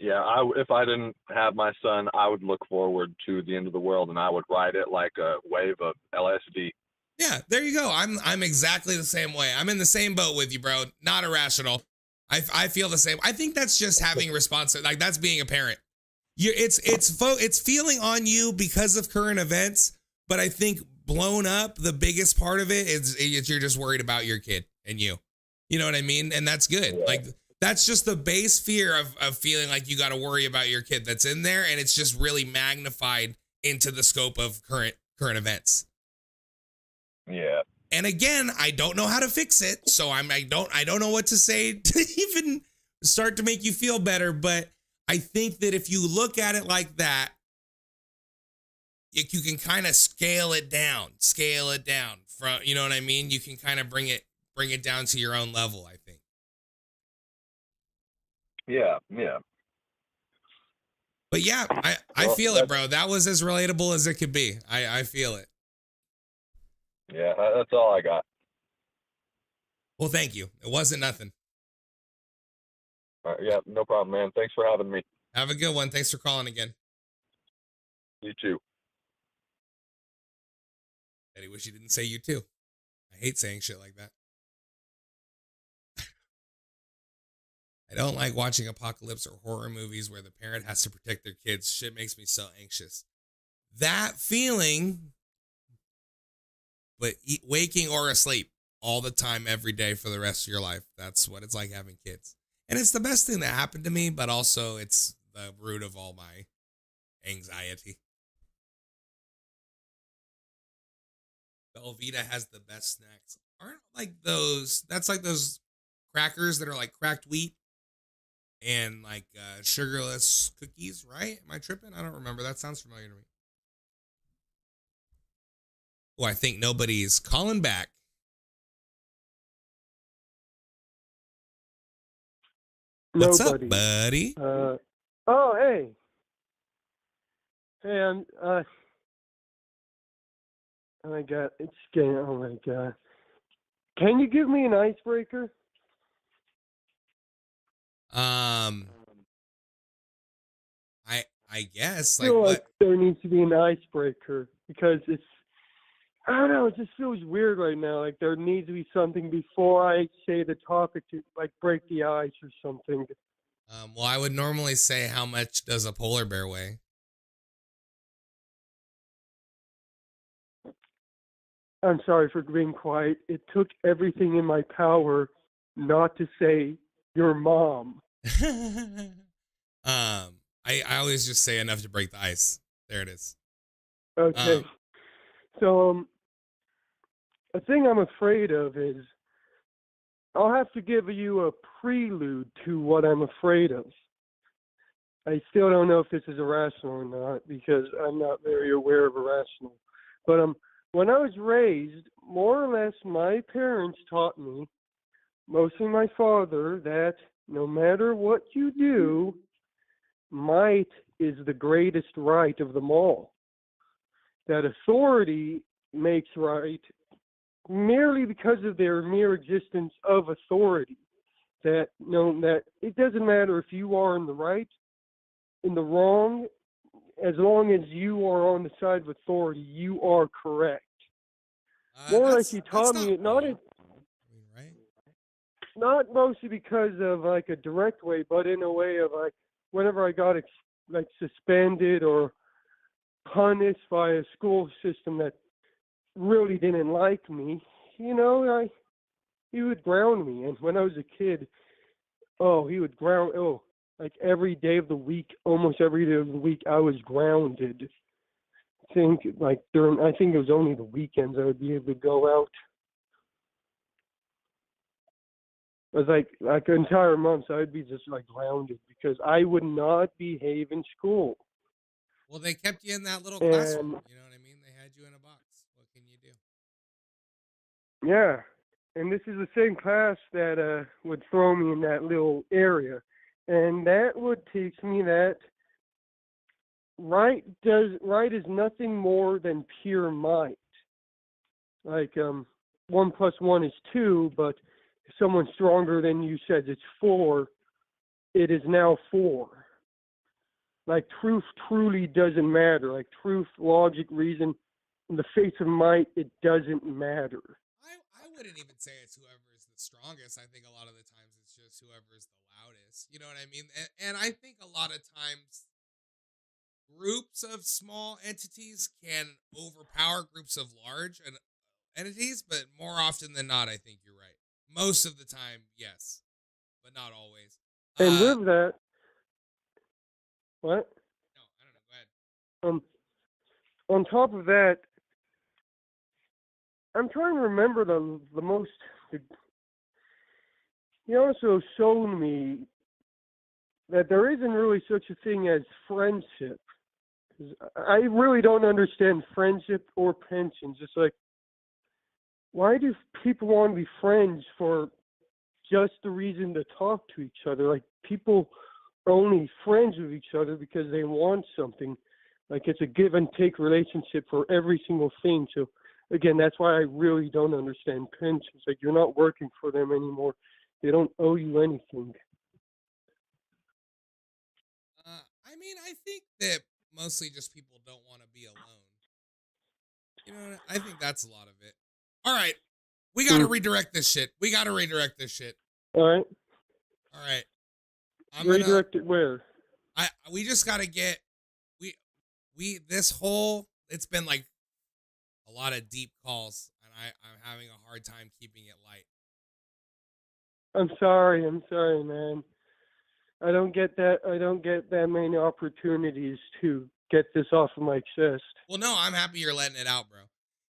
yeah, if I didn't have my son, I would look forward to the end of the world and I would ride it like a wave of LSD. Yeah, there you go. I'm exactly the same way. I'm in the same boat with you, bro. Not irrational. I feel the same. I think that's just having like that's being a parent. It's feeling on you because of current events, but I think blown up, the biggest part of it is you're just worried about your kid and you. You know what I mean? And that's good. Yeah. Like that's just the base fear of feeling like you got to worry about your kid that's in there, and it's just really magnified into the scope of current events. Yeah. And again, I don't know how to fix it, so I don't know what to say to even start to make you feel better, but I think that if you look at it like that, you can kind of scale it down from, you know what I mean? You can kind of bring it down to your own level, I think. Yeah. But yeah, I feel it, bro. That was as relatable as it could be. I feel it. Yeah, that's all I got. Well, thank you. It wasn't nothing. Yeah, no problem, man. Thanks for having me. Have a good one. Thanks for calling again. You too. I wish you didn't say you too. I hate saying shit like that. I don't like watching apocalypse or horror movies where the parent has to protect their kids. Shit makes me so anxious. That feeling, but waking or asleep all the time, every day for the rest of your life. That's what it's like having kids. And it's the best thing that happened to me, but also it's the root of all my anxiety. Velveeta has the best snacks. aren't like those. That's like those crackers that are like cracked wheat and like sugarless cookies, right? Am I tripping? I don't remember. That sounds familiar to me. Oh, I think nobody's calling back. What's Nobody. up, buddy? Oh, hey. Hey, oh my God, it's getting, oh my God. Can you give me an icebreaker? I guess I like feel what? like there needs to be an icebreaker because it's, I don't know, it just feels weird right now. Like there needs to be something before I say the topic to like break the ice or something. Well, I would normally say how much does a polar bear weigh? I'm sorry for being quiet. It took everything in my power not to say your mom. I always just say enough to break the ice. There it is. Okay. So a thing I'm afraid of is I'll have to give you a prelude to what I'm afraid of. I still don't know if this is irrational or not because I'm not very aware of irrational. But when I was raised, more or less my parents taught me, mostly my father, that no matter what you do, might is the greatest right of them all. That authority makes right merely because of their mere existence of authority. That that it doesn't matter if you are in the right, in the wrong, as long as you are on the side of authority, you are correct. More or less, he taught me it not right? Not mostly because of like a direct way, but in a way of like whenever I got like suspended or punished by a school system that really didn't like me, he would ground me. And when I was a kid, he would ground. Like every day of the week, almost every day of the week, I was grounded. I think it was only the weekends I would be able to go out. It was like entire months I would be just like grounded because I would not behave in school. Well, they kept you in that little classroom. You know what I mean? They had you in a box. What can you do? Yeah, and this is the same class that would throw me in that little area, and that would teach me that right is nothing more than pure might. Like 1 plus 1 is 2, but if someone stronger than you says it's 4, it is now 4. Like truth truly doesn't matter. Like truth, logic, reason, in the face of might, it doesn't matter. I wouldn't even say it's whoever is the strongest. I think a lot of the times it's just whoever is the loudest. You know what I mean? And I think a lot of times groups of small entities can overpower groups of large entities, but more often than not, I think you're right. Most of the time, yes, but not always. And with that, what? No, I don't know. Go ahead. On top of that, I'm trying to remember the most. He also shown me that there isn't really such a thing as friendship. I really don't understand friendship or pensions. It's like, why do people want to be friends for just the reason to talk to each other? Like, people are only friends with each other because they want something. Like, it's a give and take relationship for every single thing. So, again, that's why I really don't understand pensions. Like, you're not working for them anymore. They don't owe you anything. I mean, I think that mostly just people don't want to be alone. You know, I think that's a lot of it. All right. We got to redirect this shit. All right. All right. Redirect it where? We just got to get, this whole, it's been like a lot of deep calls and I'm having a hard time keeping it light. I'm sorry, man. I don't get that many opportunities to get this off of my chest. Well, no, I'm happy you're letting it out, bro.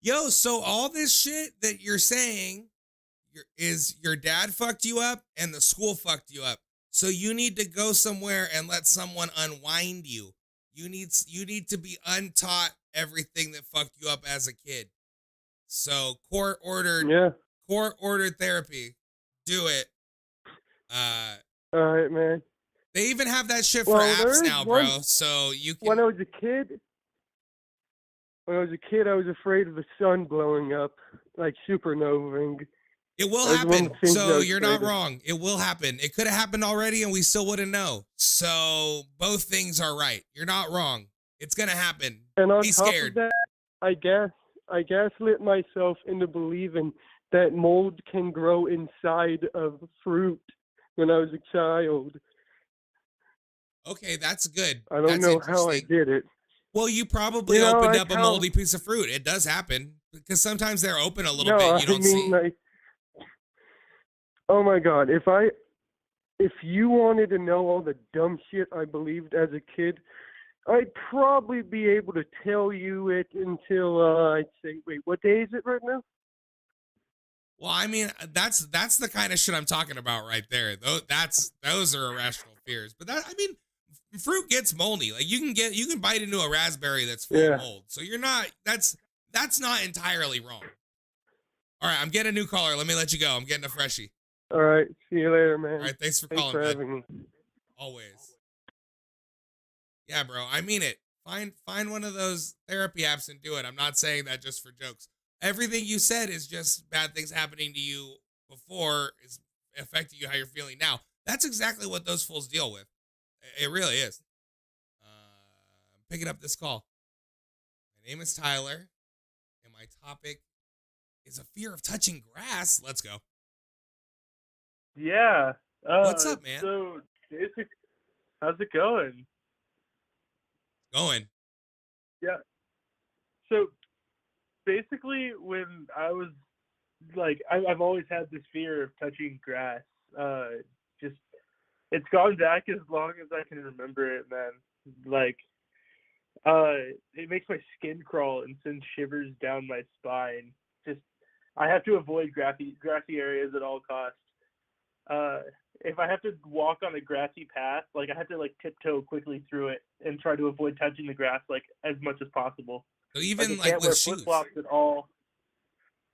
Yo, so all this shit that you're saying your dad fucked you up and the school fucked you up. So you need to go somewhere and let someone unwind you. You need to be untaught everything that fucked you up as a kid. So court ordered therapy. Do it. All right, man. They even have that shit for apps now, bro. So you can. When I was a kid, I was afraid of the sun blowing up, like supernovaing. It will happen. So you're not wrong. It will happen. It could have happened already and we still wouldn't know. So both things are right. You're not wrong. It's going to happen. And on Be top scared. of that, I gaslit myself into believing that mold can grow inside of fruit when I was a child. Okay, that's good. I don't know how I did it. Well, you probably opened up a moldy piece of fruit. It does happen because sometimes they're open a little bit. You don't see. Like, oh my God! If you wanted to know all the dumb shit I believed as a kid, I'd probably be able to tell you it until I'd say, wait, what day is it right now? Well, I mean, that's the kind of shit I'm talking about right there. Those are irrational fears. But fruit gets moldy. Like you can bite into a raspberry that's full of mold. So you're not. That's not entirely wrong. All right, I'm getting a new caller. Let me let you go. I'm getting a freshie. All right, see you later, man. All right, thanks for calling. Thanks for having me. Always. Yeah, bro. I mean it. Find one of those therapy apps and do it. I'm not saying that just for jokes. Everything you said is just bad things happening to you before is affecting you how you're feeling now. That's exactly what those fools deal with. It really is. I'm picking up this call. My name is Tyler, and my topic is a fear of touching grass. Let's go. Yeah. What's up, man? So, how's it going? Going. Yeah. So, basically, when I was like, I've always had this fear of touching grass. Just, it's gone back as long as I can remember it, man. Like, it makes my skin crawl and sends shivers down my spine. Just, I have to avoid grassy areas at all costs. If I have to walk on a grassy path, like I have to like tiptoe quickly through it and try to avoid touching the grass like as much as possible. So even I can't wear flip-flops at all.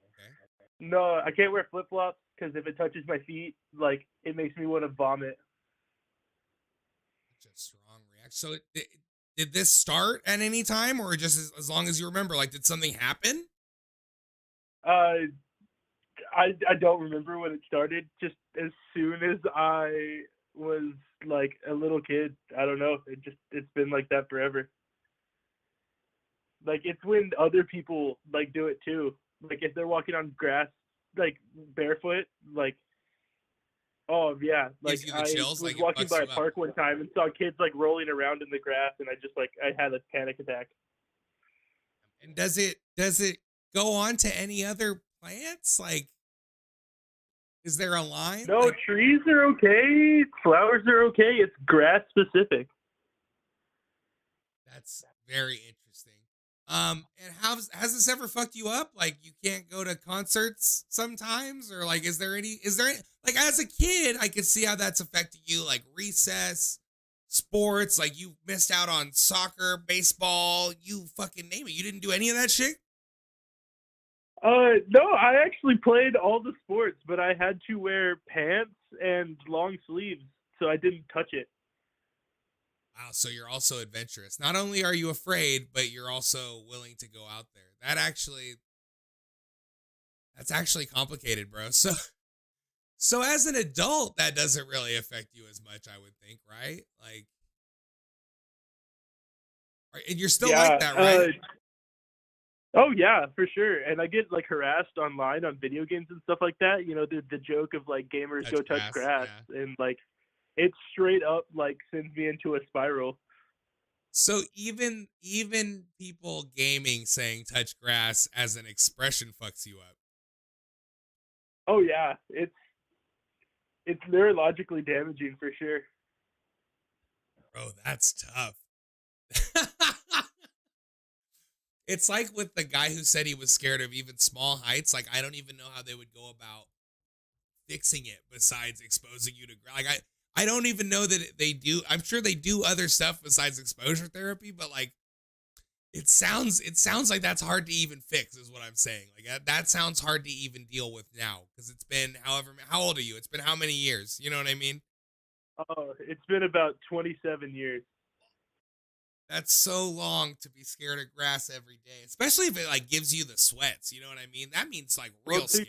Okay. No, I can't wear flip-flops because if it touches my feet, like it makes me want to vomit. Such a strong reaction. So did this start at any time, or just as long as you remember? Like, did something happen? I don't remember when it started. Just as soon as I was like a little kid, I don't know. It's been like that forever. Like it's when other people like do it too. Like if they're walking on grass, like barefoot, like oh yeah. Like I was like walking by a park one time and saw kids like rolling around in the grass, and I had a panic attack. And does it go on to any other plants? Like, is there a line? No, like, trees are okay. Flowers are okay. It's grass specific. That's very interesting. And has this ever fucked you up? Like you can't go to concerts sometimes, or like, is there any, like as a kid, I could see how that's affected you, like recess, sports, like you missed out on soccer, baseball, you fucking name it. You didn't do any of that shit? No, I actually played all the sports, but I had to wear pants and long sleeves, so I didn't touch it. Wow, so you're also adventurous. Not only are you afraid, but you're also willing to go out there. That's actually complicated, bro. So as an adult, that doesn't really affect you as much, I would think, right? Like, and you're still like that, right? Oh yeah, for sure. And I get like harassed online on video games and stuff like that. You know, the joke of like gamers go touch grass, yeah. And like it straight up like sends me into a spiral. So even people gaming saying touch grass as an expression fucks you up. Oh yeah, it's neurologically damaging for sure. Bro, that's tough. It's like with the guy who said he was scared of even small heights. Like, I don't even know how they would go about fixing it besides exposing you to like I don't even know that they do. I'm sure they do other stuff besides exposure therapy, but like it sounds like that's hard to even fix is what I'm saying. Like that sounds hard to even deal with now because it's been how old are you? It's been how many years? You know what I mean? Oh, it's been about 27 years. That's so long to be scared of grass every day, especially if it like gives you the sweats. You know what I mean? That means like real scared.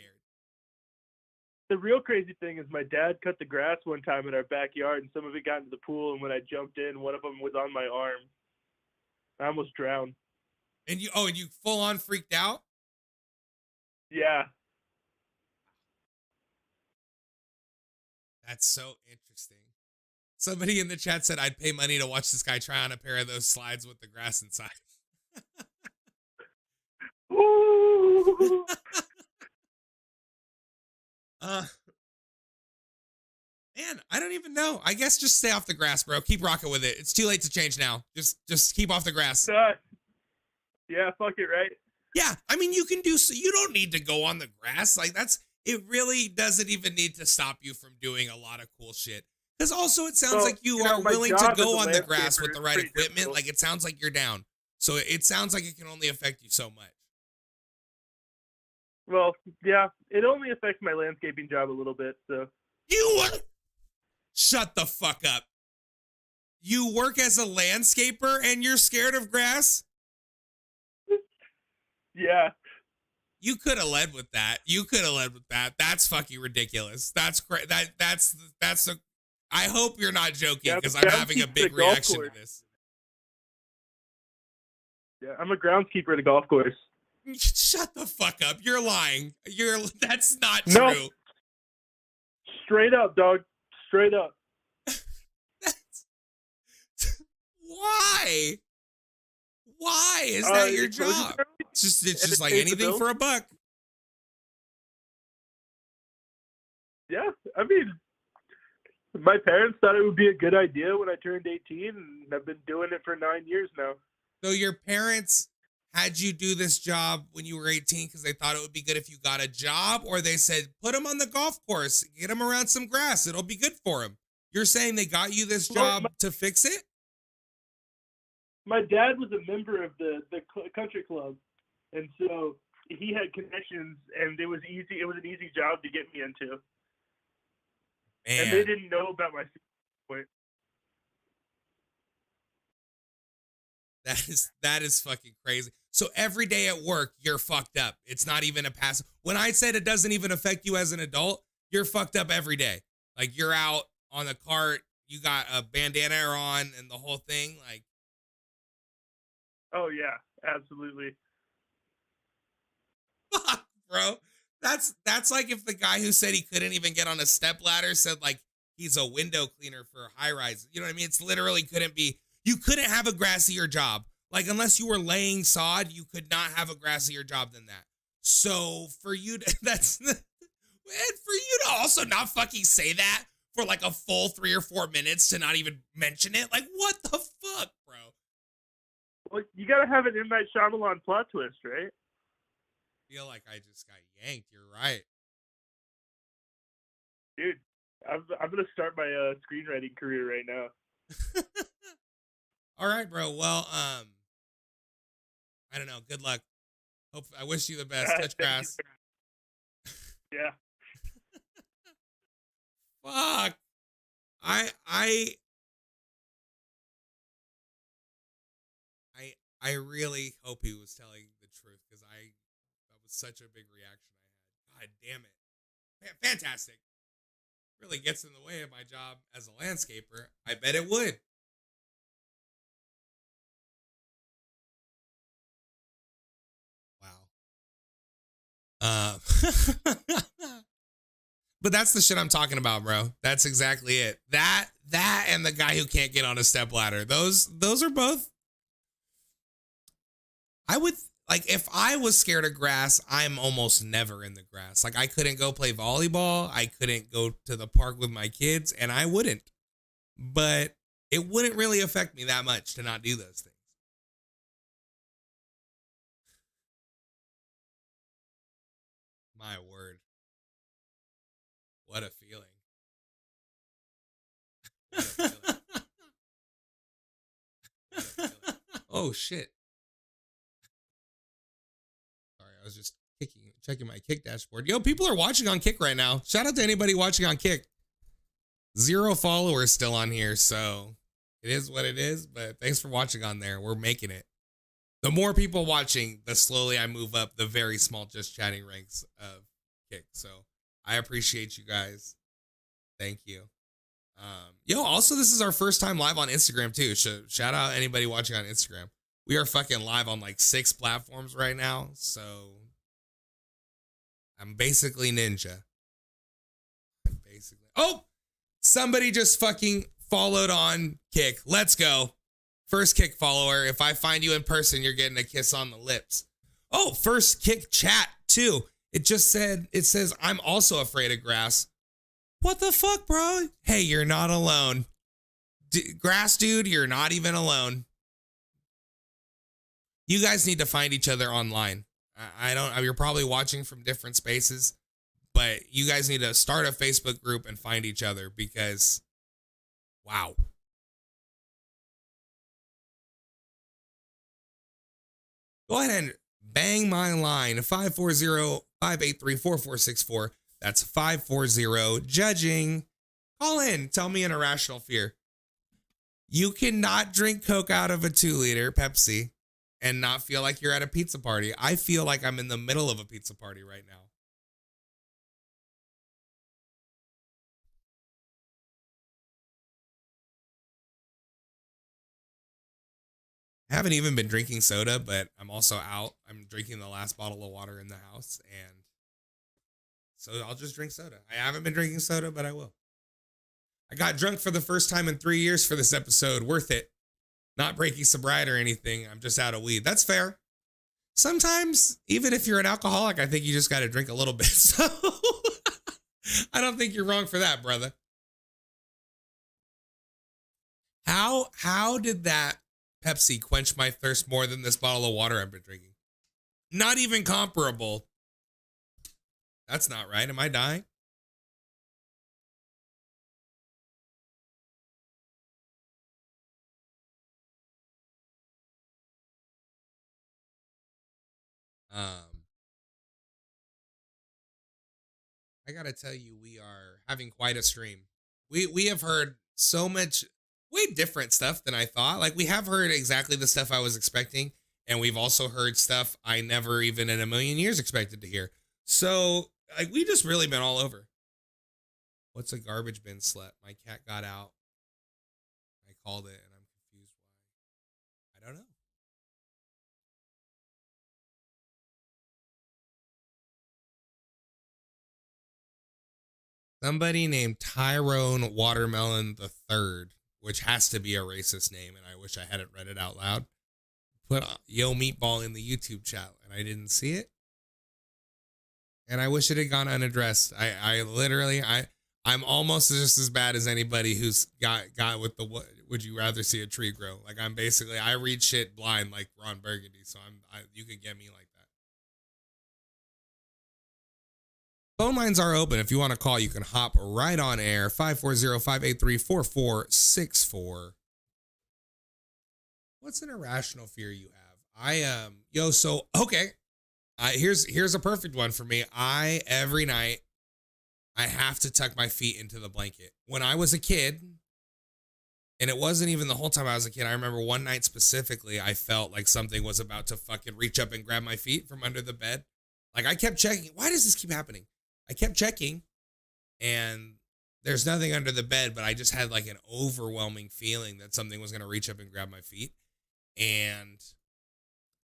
The real crazy thing is my dad cut the grass one time in our backyard, and some of it got into the pool. And when I jumped in, one of them was on my arm. I almost drowned. And you full on freaked out? Yeah. That's so interesting. Somebody in the chat said I'd pay money to watch this guy try on a pair of those slides with the grass inside. Ooh. Man, I don't even know. I guess just stay off the grass, bro. Keep rocking with it. It's too late to change now. Just keep off the grass. Yeah, fuck it, right? Yeah, I mean, you can do so. You don't need to go on the grass. Like it really doesn't even need to stop you from doing a lot of cool shit. Because also it sounds like you are willing to go on the grass with the right equipment. Difficult. Like it sounds like you're down. So it sounds like it can only affect you so much. Well, yeah, it only affects my landscaping job a little bit, so. Shut the fuck up. You work as a landscaper and you're scared of grass? Yeah. You could have led with that. That's fucking ridiculous. That's that's a. I hope you're not joking because I'm having a big reaction to this. Yeah, I'm a groundskeeper at a golf course. Shut the fuck up. You're lying. That's not true. No. Straight up, dog. Straight up. Why? Why is that your job? It's just like anything for a buck. Yeah, I mean, my parents thought it would be a good idea when I turned 18, and I've been doing it for 9 years now. So your parents had you do this job when you were 18 because they thought it would be good if you got a job, or they said, put him on the golf course, get him around some grass, it'll be good for him. You're saying they got you this job to fix it? My dad was a member of the country club, and so he had connections, and it was easy. It was an easy job to get me into. Man. And they didn't know about my point. That is fucking crazy. So every day at work, you're fucked up. It's not even a pass. When I said it doesn't even affect you as an adult, you're fucked up every day. Like you're out on the cart, you got a bandana on and the whole thing. Like, oh yeah, absolutely. Fuck, bro. That's like if the guy who said he couldn't even get on a stepladder said like he's a window cleaner for a high rise. You know what I mean? It's literally you couldn't have a grassier job. Like unless you were laying sod, you could not have a grassier job than that. So for you to and for you to also not fucking say that for like a full 3 or 4 minutes to not even mention it, like what the fuck, bro? Well, you gotta have an M. Night Shyamalan plot twist, right? I feel like I just got yanked. You're right, dude. I'm gonna start my screenwriting career right now. All right, bro. Well, I don't know. Good luck. I wish you the best. Touch grass. Yeah. Fuck. I really hope he was telling the truth because that was such a big reaction I had. God damn it. Fantastic. Really gets in the way of my job as a landscaper. I bet it would. Wow. But that's the shit I'm talking about, bro. That's exactly it. That and the guy who can't get on a stepladder. Those are both. I would like if I was scared of grass, I'm almost never in the grass. Like I couldn't go play volleyball. I couldn't go to the park with my kids, and I wouldn't. But it wouldn't really affect me that much to not do those things. My word. What a feeling. What a feeling. What a feeling. Oh shit. Sorry, I was just checking my Kick dashboard. Yo, people are watching on Kick right now. Shout out to anybody watching on Kick. 0 followers still on here, so it is what it is, but thanks for watching on there. We're making it. The more people watching, the slowly I move up the very small just chatting ranks of Kick. So I appreciate you guys. Thank you. Yo, also this is our first time live on Instagram too. Shout out anybody watching on Instagram. We are fucking live on like 6 platforms right now, so I'm basically ninja. Oh, somebody just fucking followed on Kick. Let's go. First Kick follower. If I find you in person, you're getting a kiss on the lips. Oh, first Kick chat too. It says, I'm also afraid of grass. What the fuck, bro? Hey, you're not alone. Grass dude, you're not even alone. You guys need to find each other online. You're probably watching from different spaces, but you guys need to start a Facebook group and find each other because, wow. Go ahead and bang my line, 540-583-4464. That's 540-JUDGING. Call in. Tell me an irrational fear. You cannot drink Coke out of a 2-liter Pepsi and not feel like you're at a pizza party. I feel like I'm in the middle of a pizza party right now. I haven't even been drinking soda, but I'm also out. I'm drinking the last bottle of water in the house, and so I'll just drink soda. I haven't been drinking soda, but I will. I got drunk for the first time in 3 years for this episode. Worth it. Not breaking sobriety or anything. I'm just out of weed. That's fair. Sometimes, even if you're an alcoholic, I think you just got to drink a little bit. So I don't think you're wrong for that, brother. How did that Pepsi quench my thirst more than this bottle of water I've been drinking? Not even comparable. That's not right. Am I dying? I gotta tell you, we are having quite a stream. We have heard so much way different stuff than I thought. Like, we have heard exactly the stuff I was expecting, and we've also heard stuff I never even in a million years expected to hear. So, like, we just really been all over. What's a garbage bin slut? My cat got out. I called it, and I'm confused why. I don't know. Somebody named Tyrone Watermelon III, which has to be a racist name, and I wish I hadn't read it out loud, put Yo Meatball in the YouTube chat, and I didn't see it. And I wish it had gone unaddressed. I'm almost just as bad as anybody who's got with the would you rather see a tree grow? Like, I'm basically, I read shit blind like Ron Burgundy, so you can get me like that. Phone lines are open. If you want to call, you can hop right on air. 540-583-4464. What's an irrational fear you have? Here's a perfect one for me. Every night, I have to tuck my feet into the blanket. When I was a kid, and it wasn't even the whole time I was a kid, I remember one night specifically, I felt like something was about to fucking reach up and grab my feet from under the bed. Like, I kept checking. Why does this keep happening? I kept checking, and there's nothing under the bed, but I just had like an overwhelming feeling that something was going to reach up and grab my feet. And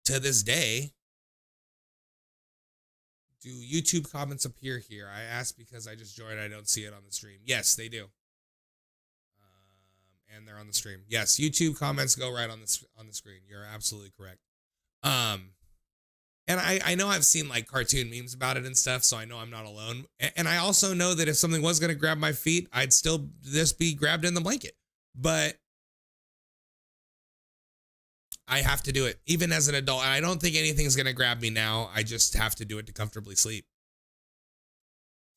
to this day, do YouTube comments appear here? I asked because I just joined. I don't see it on the stream. Yes, they do. And they're on the stream. Yes, YouTube comments go right on the screen. You're absolutely correct. And I know I've seen like cartoon memes about it and stuff, so I know I'm not alone. And I also know that if something was going to grab my feet, I'd still just be grabbed in the blanket. But I have to do it, even as an adult. And I don't think anything's going to grab me now. I just have to do it to comfortably sleep.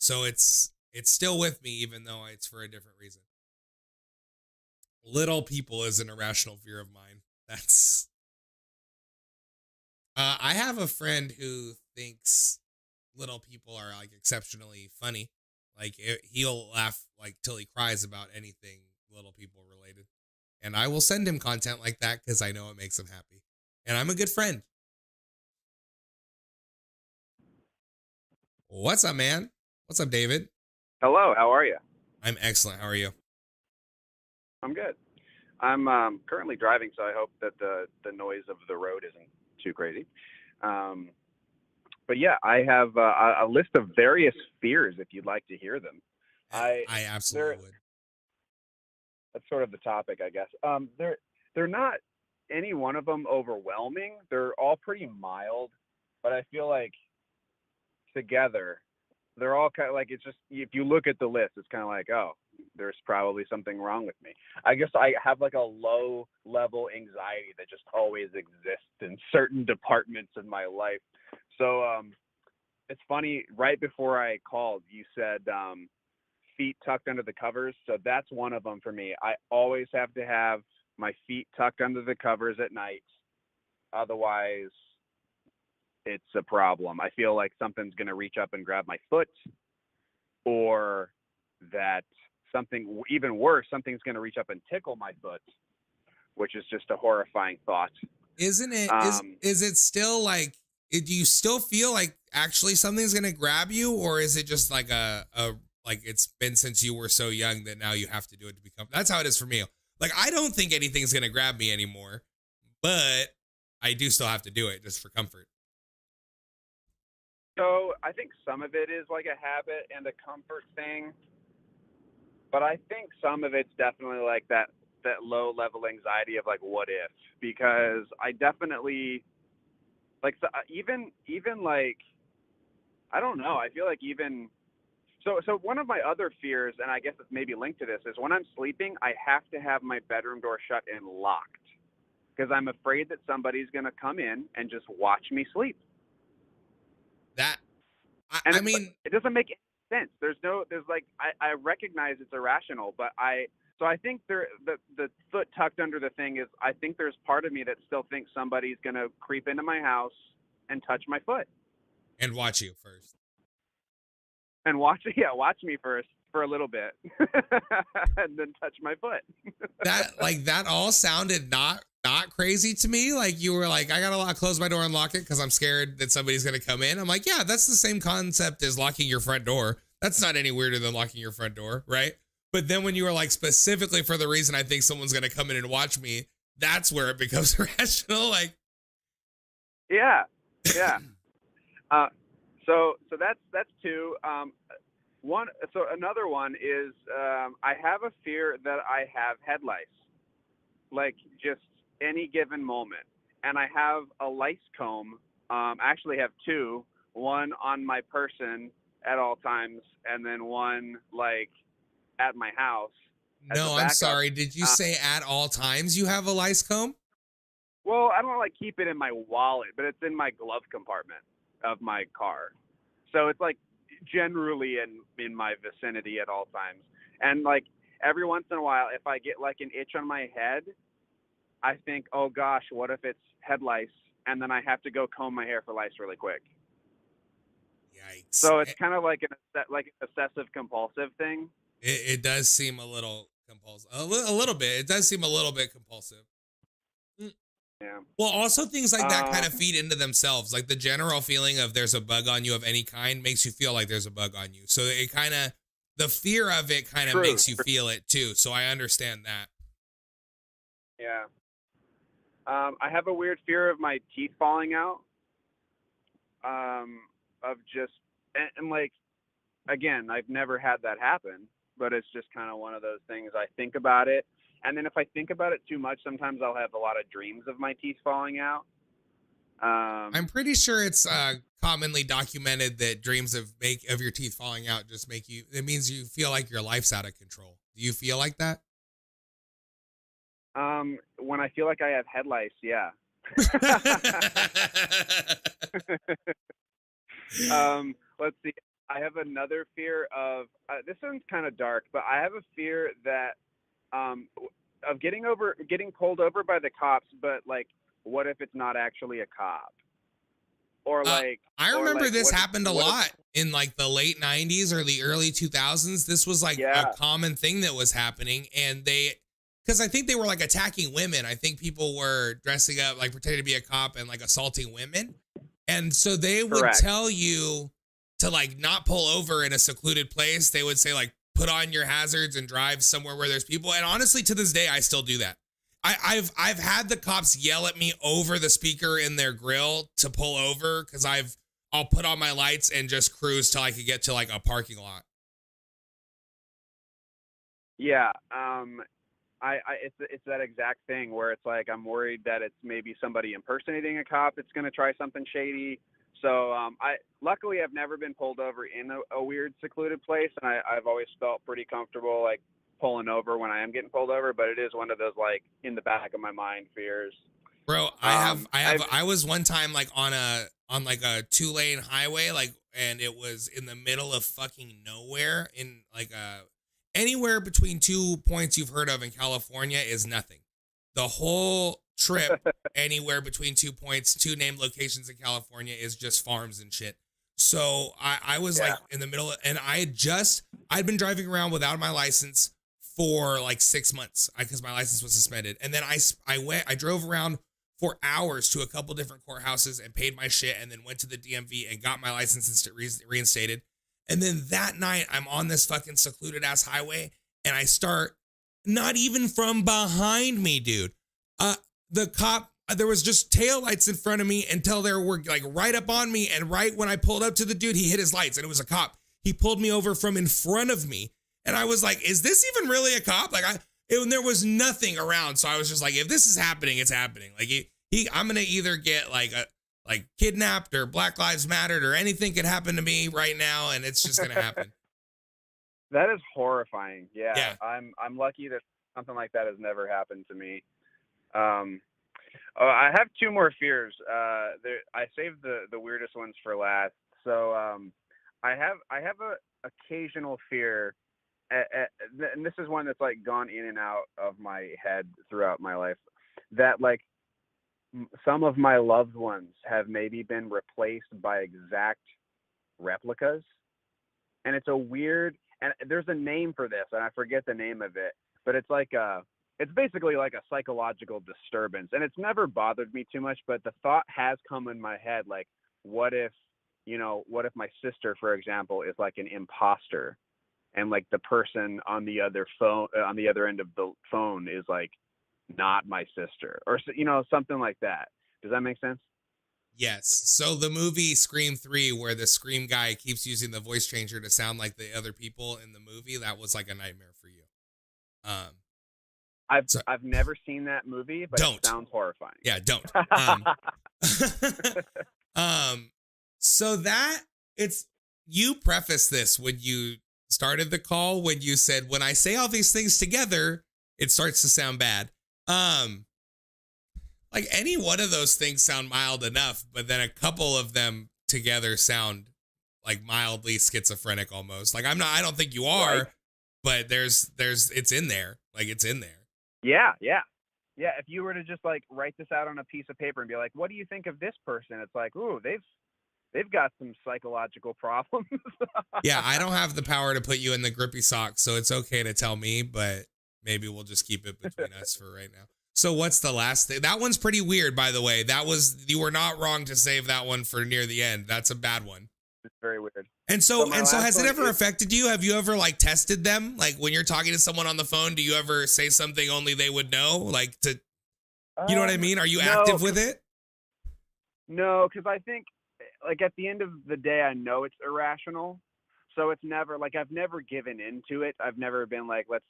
So it's It's still with me, even though it's for a different reason. Little people is an irrational fear of mine. That's. I have a friend who thinks little people are like exceptionally funny. Like he'll laugh like till he cries about anything little people related. And I will send him content like that because I know it makes him happy. And I'm a good friend. What's up, man? What's up, David? Hello, how are you? I'm excellent. How are you? I'm good. I'm currently driving, so I hope that the noise of the road isn't too crazy. But yeah, I have a list of various fears if you'd like to hear them. I absolutely would. That's sort of the topic, I guess. They're not any one of them overwhelming. They're all pretty mild, but I feel like together they're all kind of like, it's just, if you look at the list, it's kind of like, oh, there's probably something wrong with me. I guess I have like a low level anxiety that just always exists in certain departments of my life. So it's funny, right before I called, you said feet tucked under the covers. So that's one of them for me. I always have to have my feet tucked under the covers at night. Otherwise, it's a problem. I feel like something's going to reach up and grab my foot, or that something even worse, something's going to reach up and tickle my foot, which is just a horrifying thought. Isn't it? Is it still like, do you still feel like actually something's going to grab you, or is it just like a like it's been since you were so young that now you have to do it to become? That's how it is for me. Like, I don't think anything's going to grab me anymore, but I do still have to do it just for comfort. So I think some of it is like a habit and a comfort thing, but I think some of it's definitely like that low level anxiety of like, what if? Because I definitely like, so even like, I don't know. I feel like even so one of my other fears, and I guess it's maybe linked to this, is when I'm sleeping, I have to have my bedroom door shut and locked because I'm afraid that somebody's going to come in and just watch me sleep. That, And I mean, it doesn't make any sense. There's like, I recognize it's irrational, but I think the foot tucked under the thing is, I think there's part of me that still thinks somebody's going to creep into my house and touch my foot. And watch you first. And watch me first for a little bit and then touch my foot. that all sounded not crazy to me. Like you were like, I gotta close my door and lock it because I'm scared that somebody's gonna come in. I'm like, yeah, that's the same concept as locking your front door. That's not any weirder than locking your front door, right? But then when you were like, specifically for the reason I think someone's gonna come in and watch me, that's where it becomes irrational. Like, yeah. So that's two. So another one is I have a fear that I have head lice, like just any given moment, and I have a lice comb. Actually have two, one on my person at all times, and then one like at my house. No, I'm sorry. Did you say at all times you have a lice comb? Well, I don't like keep it in my wallet, but it's in my glove compartment of my car. So it's like generally in my vicinity at all times. And like every once in a while, if I get like an itch on my head, I think, oh gosh, what if it's head lice? And then I have to go comb my hair for lice really quick. Yikes. So it's kind of like an obsessive compulsive thing. It does seem a little compulsive. A little bit. It does seem a little bit compulsive. Yeah. Well, also things like that kind of feed into themselves. Like the general feeling of there's a bug on you of any kind makes you feel like there's a bug on you. So it kind of, the fear of it kind of makes you feel it too. So I understand that. Yeah. I have a weird fear of my teeth falling out. Of just, and like, again, I've never had that happen, but it's just kind of one of those things. I think about it. And then if I think about it too much, sometimes I'll have a lot of dreams of my teeth falling out. I'm pretty sure it's commonly documented that dreams of your teeth falling out just make you, it means you feel like your life's out of control. Do you feel like that? When I feel like I have head lice, yeah. Let's see. have another fear of this one's kind of dark, but I have a fear that of getting pulled over by the cops, but like, what if it's not actually a cop? Or like, I remember this what happened a lot in like the late 90s or the early 2000s. This was like a common thing that was happening, and because I think they were like attacking women. I think people were dressing up, like pretending to be a cop and like assaulting women. And so they would tell you to like not pull over in a secluded place. They would say like, put on your hazards and drive somewhere where there's people. And honestly, to this day, I still do that. I've had the cops yell at me over the speaker in their grill to pull over because I'll put on my lights and just cruise till I could get to like a parking lot. Yeah, it's that exact thing where it's like I'm worried that it's maybe somebody impersonating a cop that's going to try something shady. So luckily I've never been pulled over in a weird secluded place, and I've always felt pretty comfortable like pulling over when I am getting pulled over. But it is one of those like in the back of my mind fears. Bro, I was one time like on a 2-lane highway, like, and it was in the middle of fucking nowhere in like anywhere between 2 points you've heard of in California is nothing. The whole trip anywhere between 2 points, 2 named locations in California is just farms and shit. So I was like in the middle and I'd been driving around without my license for like 6 months because my license was suspended. And then I drove around for hours to a couple different courthouses and paid my shit and then went to the DMV and got my license reinstated. And then that night I'm on this fucking secluded ass highway and I start not even from behind me, dude. The cop, there was just taillights in front of me until there were like right up on me. And right when I pulled up to the dude, he hit his lights and it was a cop. He pulled me over from in front of me. And I was like, is this even really a cop? Like there was nothing around. So I was just like, if this is happening, it's happening. Like I'm going to either get like kidnapped or Black Lives Mattered or anything could happen to me right now. And it's just going to happen. That is horrifying. Yeah. I'm lucky that something like that has never happened to me. I have 2 more fears. I saved the weirdest ones for last. So I have a occasional fear, and this is one that's like gone in and out of my head throughout my life, that like some of my loved ones have maybe been replaced by exact replicas, and it's a weird, and there's a name for this, and I forget the name of it, but it's like it's basically like a psychological disturbance, and it's never bothered me too much, but the thought has come in my head, like, what if my sister, for example, is like an imposter, and like the person on the other end of the phone is like not my sister, or something like that. Does that make sense? Yes. So the movie Scream 3, where the Scream guy keeps using the voice changer to sound like the other people in the movie, that was like a nightmare for you. I've never seen that movie, but it sounds horrifying. Yeah, don't. So you prefaced this when you started the call, when you said, when I say all these things together, it starts to sound bad. Like any one of those things sound mild enough, but then a couple of them together sound like mildly schizophrenic almost. Like I don't think you are, right. But it's in there. Like it's in there. Yeah. If you were to just like write this out on a piece of paper and be like, what do you think of this person? It's like, ooh, they've got some psychological problems. Yeah, I don't have the power to put you in the grippy socks, so it's okay to tell me, but maybe we'll just keep it between us for right now. So what's the last thing? That one's pretty weird, by the way. You were not wrong to save that one for near the end. That's a bad one. It's very weird. And so has it ever affected you? Have you ever like tested them? Like when you're talking to someone on the phone, do you ever say something only they would know? Like you know what I mean? Are you active with it? No, because I think like at the end of the day, I know it's irrational. So it's never like I've never given into it. I've never been like, let's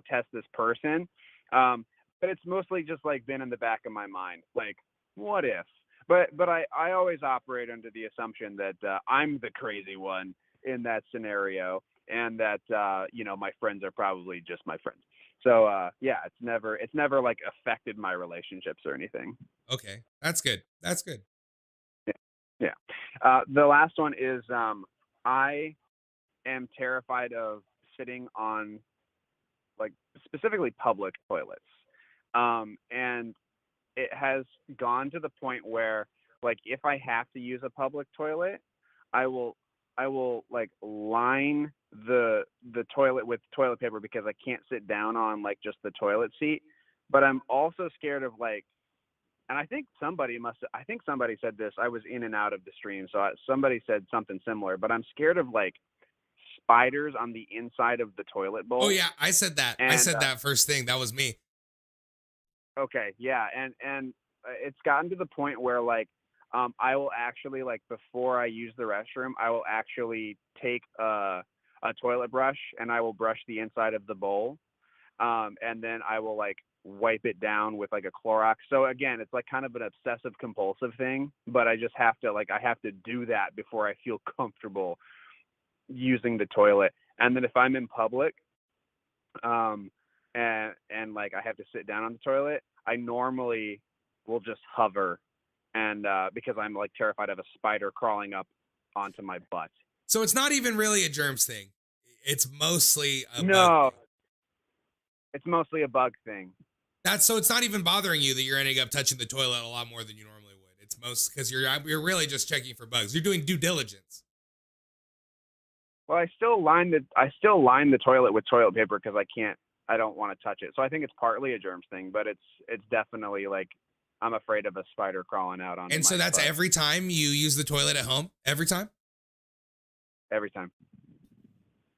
test this person. But it's mostly just like been in the back of my mind, like what if? But I always operate under the assumption that I'm the crazy one in that scenario, and that my friends are probably just my friends. So it's never like affected my relationships or anything. Okay, that's good. Yeah. The last one is I am terrified of sitting on, like, specifically public toilets. And it has gone to the point where, like, if I have to use a public toilet, I will like line the toilet with toilet paper because I can't sit down on like just the toilet seat. But I'm also scared of, like, and I think somebody said this. I was in and out of the stream, so somebody said something similar. But I'm scared of, like, spiders on the inside of the toilet bowl. Oh yeah, I said that. And, I said that first thing. That was me. Okay, yeah, and it's gotten to the point where, like, I will actually, like, before I use the restroom, I will actually take a toilet brush and I will brush the inside of the bowl, and then I will, like, wipe it down with, like, a Clorox. So again, it's like kind of an obsessive compulsive thing, but I just have to, like, I have to do that before I feel comfortable using the toilet. And then if I'm in public, and like I have to sit down on the toilet, I normally will just hover, and because I'm, like, terrified of a spider crawling up onto my butt. So it's not even really a germs thing. It's mostly a bug No, thing. it's mostly a bug thing. So it's not even bothering you that you're ending up touching the toilet a lot more than you normally would. It's most because you're really just checking for bugs. You're doing due diligence. Well, I still line the toilet with toilet paper because I don't want to touch it. So I think it's partly a germs thing, but it's definitely, like, I'm afraid of a spider crawling out on. And so that's every time you use the toilet at home? Every time? Every time.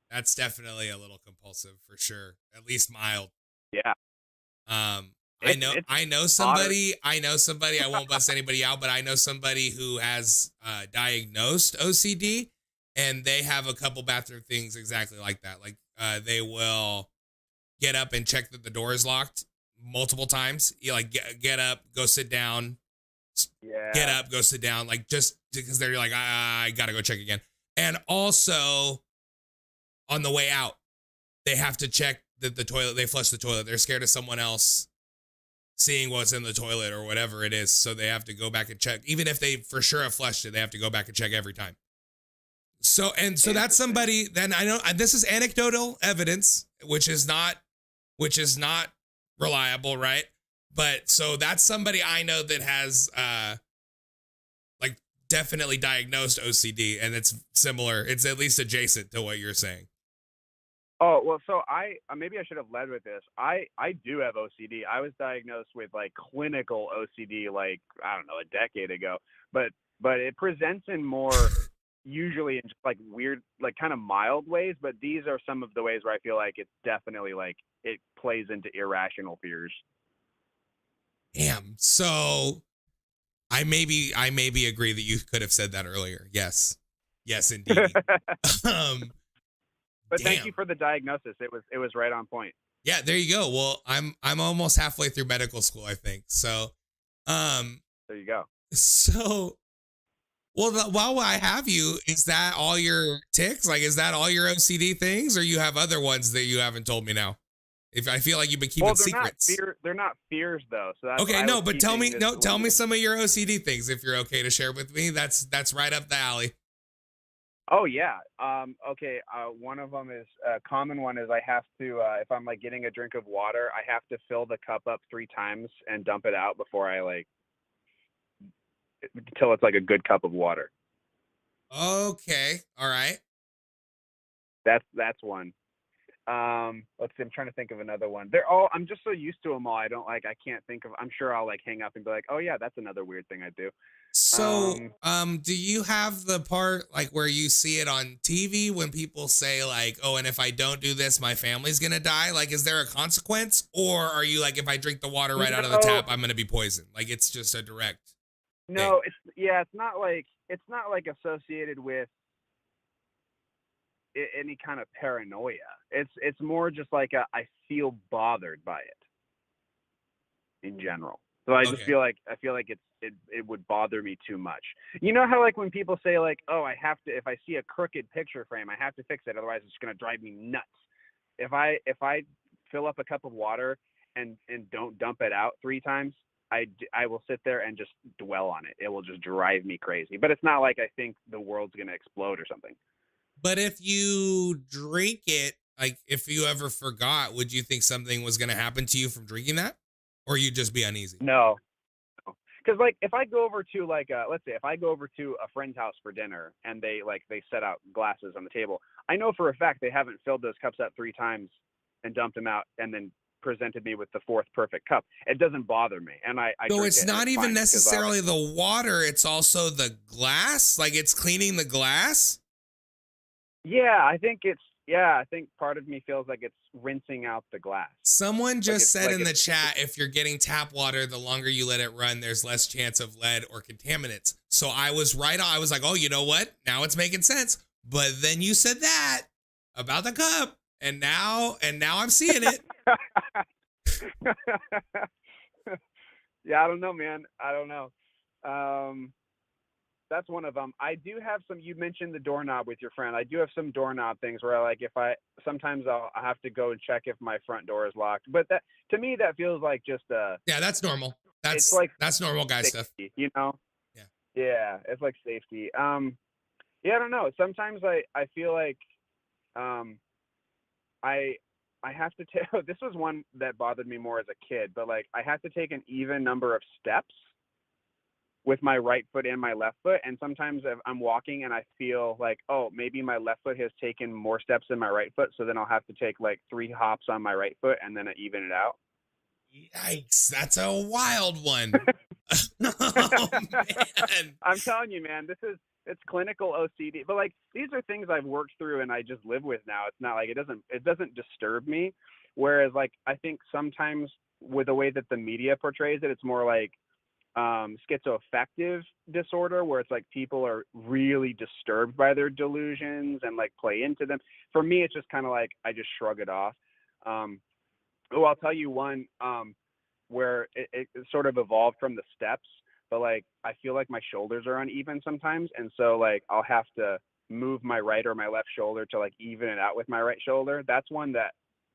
That's definitely a little compulsive for sure. At least mild. Yeah. I know somebody, I won't bust anybody out, but I know somebody who has diagnosed OCD, and they have a couple bathroom things exactly like that. Like they will get up and check that the door is locked multiple times. You like get up, go sit down. Yeah. Get up, go sit down. Like just because they're like, I gotta go check again. And also on the way out, they have to check that the toilet, they flush the toilet. They're scared of someone else seeing what's in the toilet or whatever it is. So they have to go back and check. Even if they for sure have flushed it, they have to go back and check every time. So that's somebody, then I know this is anecdotal evidence, which is not reliable, right? But so that's somebody I know that has like definitely diagnosed OCD, and it's similar. It's at least adjacent to what you're saying. Oh, well, so maybe I should have led with this. I do have OCD. I was diagnosed with, like, clinical OCD, like, I don't know, a decade ago. But it presents in more usually in just, like, weird, like, kind of mild ways. But these are some of the ways where I feel like it's definitely, like, it plays into irrational fears. Damn. So I maybe agree that you could have said that earlier. Yes, indeed. But damn. Thank you for the diagnosis. It was right on point. Yeah, there you go. Well, I'm almost halfway through medical school, I think. So, there you go. So, well, while I have you, is that all your tics? Like, is that all your OCD things, or you have other ones that you haven't told me now? If I feel like you've been keeping secrets. They're not fears though. So that's okay. No, but tell me some of your OCD things if you're okay to share with me. That's right up the alley. Oh yeah. Okay. One of them is a common one is I have to if I'm like getting a drink of water, I have to fill the cup up 3 times and dump it out before I like until it's like a good cup of water. Okay. All right. That's one. Let's see. I'm trying to think of another one. I'm just so used to them all. I can't think of. I'm sure I'll like hang up and be like, oh yeah, that's another weird thing I do. So, do you have the part like where you see it on TV when people say like, oh, and if I don't do this, my family's going to die? Like, is there a consequence? Or are you like, if I drink the water right out of the tap, I'm going to be poisoned? Like, it's just a direct. No, thing. It's not like associated with any kind of paranoia. It's more just like I feel bothered by it in general. So I just feel like it would bother me too much. You know how like when people say like, oh, I have to, if I see a crooked picture frame, I have to fix it, otherwise it's gonna drive me nuts. If I fill up a cup of water and don't dump it out 3 times, I will sit there and just dwell on it. It will just drive me crazy. But it's not like I think the world's gonna explode or something. But if you drink it, like if you ever forgot, would you think something was going to happen to you from drinking that? Or you'd just be uneasy? No. Because like if I go over to like let's say if I go over to a friend's house for dinner and they set out glasses on the table, I know for a fact they haven't filled those cups up 3 times and dumped them out and then presented me with the 4th perfect cup. It doesn't bother me, and I So drink it's it, not and even fine, necessarily the water, it's also the glass? Like it's cleaning the glass? I think part of me feels like it's rinsing out the glass. Someone just said in the chat, if you're getting tap water, the longer you let it run, there's less chance of lead or contaminants. So I was right on. I was like, oh, you know what? Now it's making sense. But then you said that about the cup, and now I'm seeing it. Yeah, I don't know, man. I don't know. That's one of them. I do have some. You mentioned the doorknob with your friend. I do have some doorknob things where sometimes I'll have to go and check if my front door is locked. But that, to me, that feels like just yeah, that's normal. It's like that's normal guy safety, stuff. you know? Yeah, it's like safety. Yeah, I don't know. Sometimes I feel like I have to take. This was one that bothered me more as a kid, but like I have to take an even number of steps with my right foot and my left foot. And sometimes if I'm walking and I feel like, oh, maybe my left foot has taken more steps than my right foot. So then I'll have to take like 3 hops on my right foot and then I even it out. Yikes, that's a wild one. Oh, man. I'm telling you, man, it's clinical OCD, but like these are things I've worked through and I just live with now. It's not like it doesn't disturb me. Whereas like, I think sometimes with the way that the media portrays it, it's more like schizoaffective disorder, where it's like people are really disturbed by their delusions and like play into them. For me, it's just kind of like I just shrug it off. I'll tell you one where it sort of evolved from the steps, but like I feel like my shoulders are uneven sometimes, and so like I'll have to move my right or my left shoulder to like even it out with my right shoulder. That's one that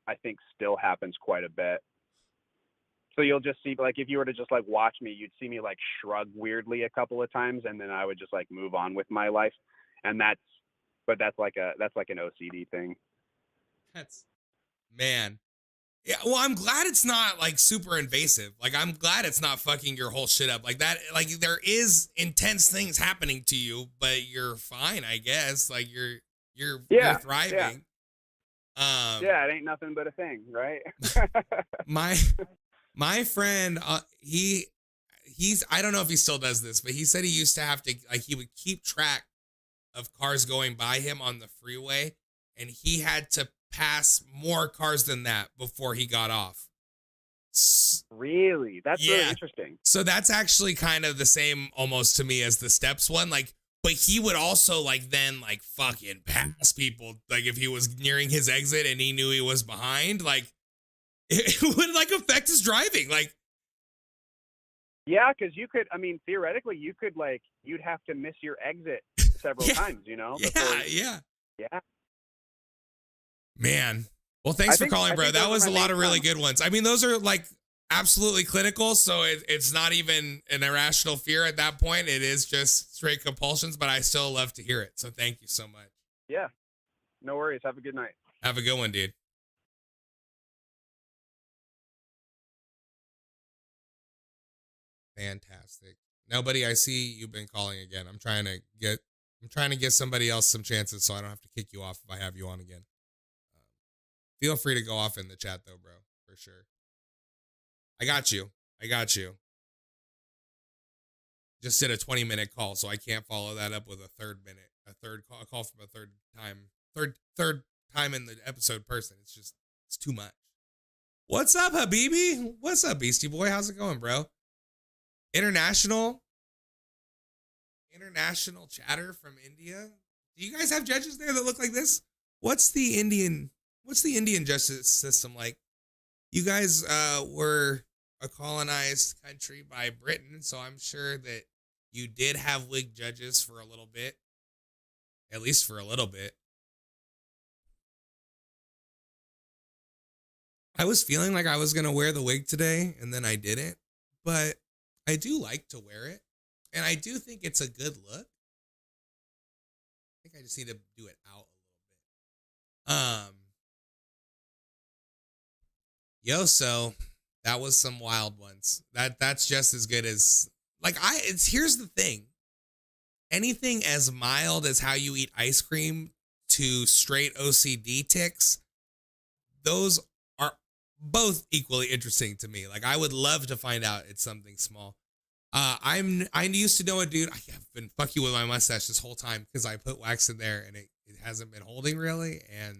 I think still happens quite a bit. So you'll just see, like, if you were to just like watch me, you'd see me like shrug weirdly a couple of times, and then I would just like move on with my life. And that's like an OCD thing. Man. Yeah, well, I'm glad it's not like super invasive. Like I'm glad it's not fucking your whole shit up like that. Like there is intense things happening to you, but you're fine, I guess. Like you're thriving. Yeah, it ain't nothing but a thing, right? My friend, he's I don't know if he still does this, but he said he used to have to, like, he would keep track of cars going by him on the freeway, and he had to pass more cars than that before he got off. Really? That's really interesting. So that's actually kind of the same almost to me as the steps one, like, but he would also like then like fucking pass people, like if he was nearing his exit and he knew he was behind, like it would like affect his driving. Like, yeah, because you could, I mean, theoretically, you could like, you'd have to miss your exit several times, you know? Yeah. Yeah. Man. Well, thanks for calling, bro. That was a lot of really good ones. I mean, those are like absolutely clinical. So it's not even an irrational fear at that point. It is just straight compulsions, but I still love to hear it. So thank you so much. Yeah. No worries. Have a good night. Have a good one, dude. Fantastic. Nobody, I see you've been calling again. I'm trying to get somebody else some chances so I don't have to kick you off if I have you on again. Feel free to go off in the chat though, bro, for sure. I got you. Just did a 20-minute call, so I can't follow that up with a third call from a third time in the episode person. It's too much. What's up, Habibi? What's up, Beastie Boy? How's it going, bro? International chatter from India. Do you guys have judges there that look like this? What's the Indian justice system like? You guys were a colonized country by Britain, so I'm sure that you did have wig judges for a little bit. At least for a little bit. I was feeling like I was going to wear the wig today, and then I didn't. But I do like to wear it, and I do think it's a good look. I think I just need to do it out a Um, so that was some wild ones. That's just as good as here's the thing. Anything as mild as how you eat ice cream to straight OCD tics, those are both equally interesting to me. Like, I would love to find out it's something small. I used to know a dude. I have been fucking with my mustache this whole time because I put wax in there and it hasn't been holding really, and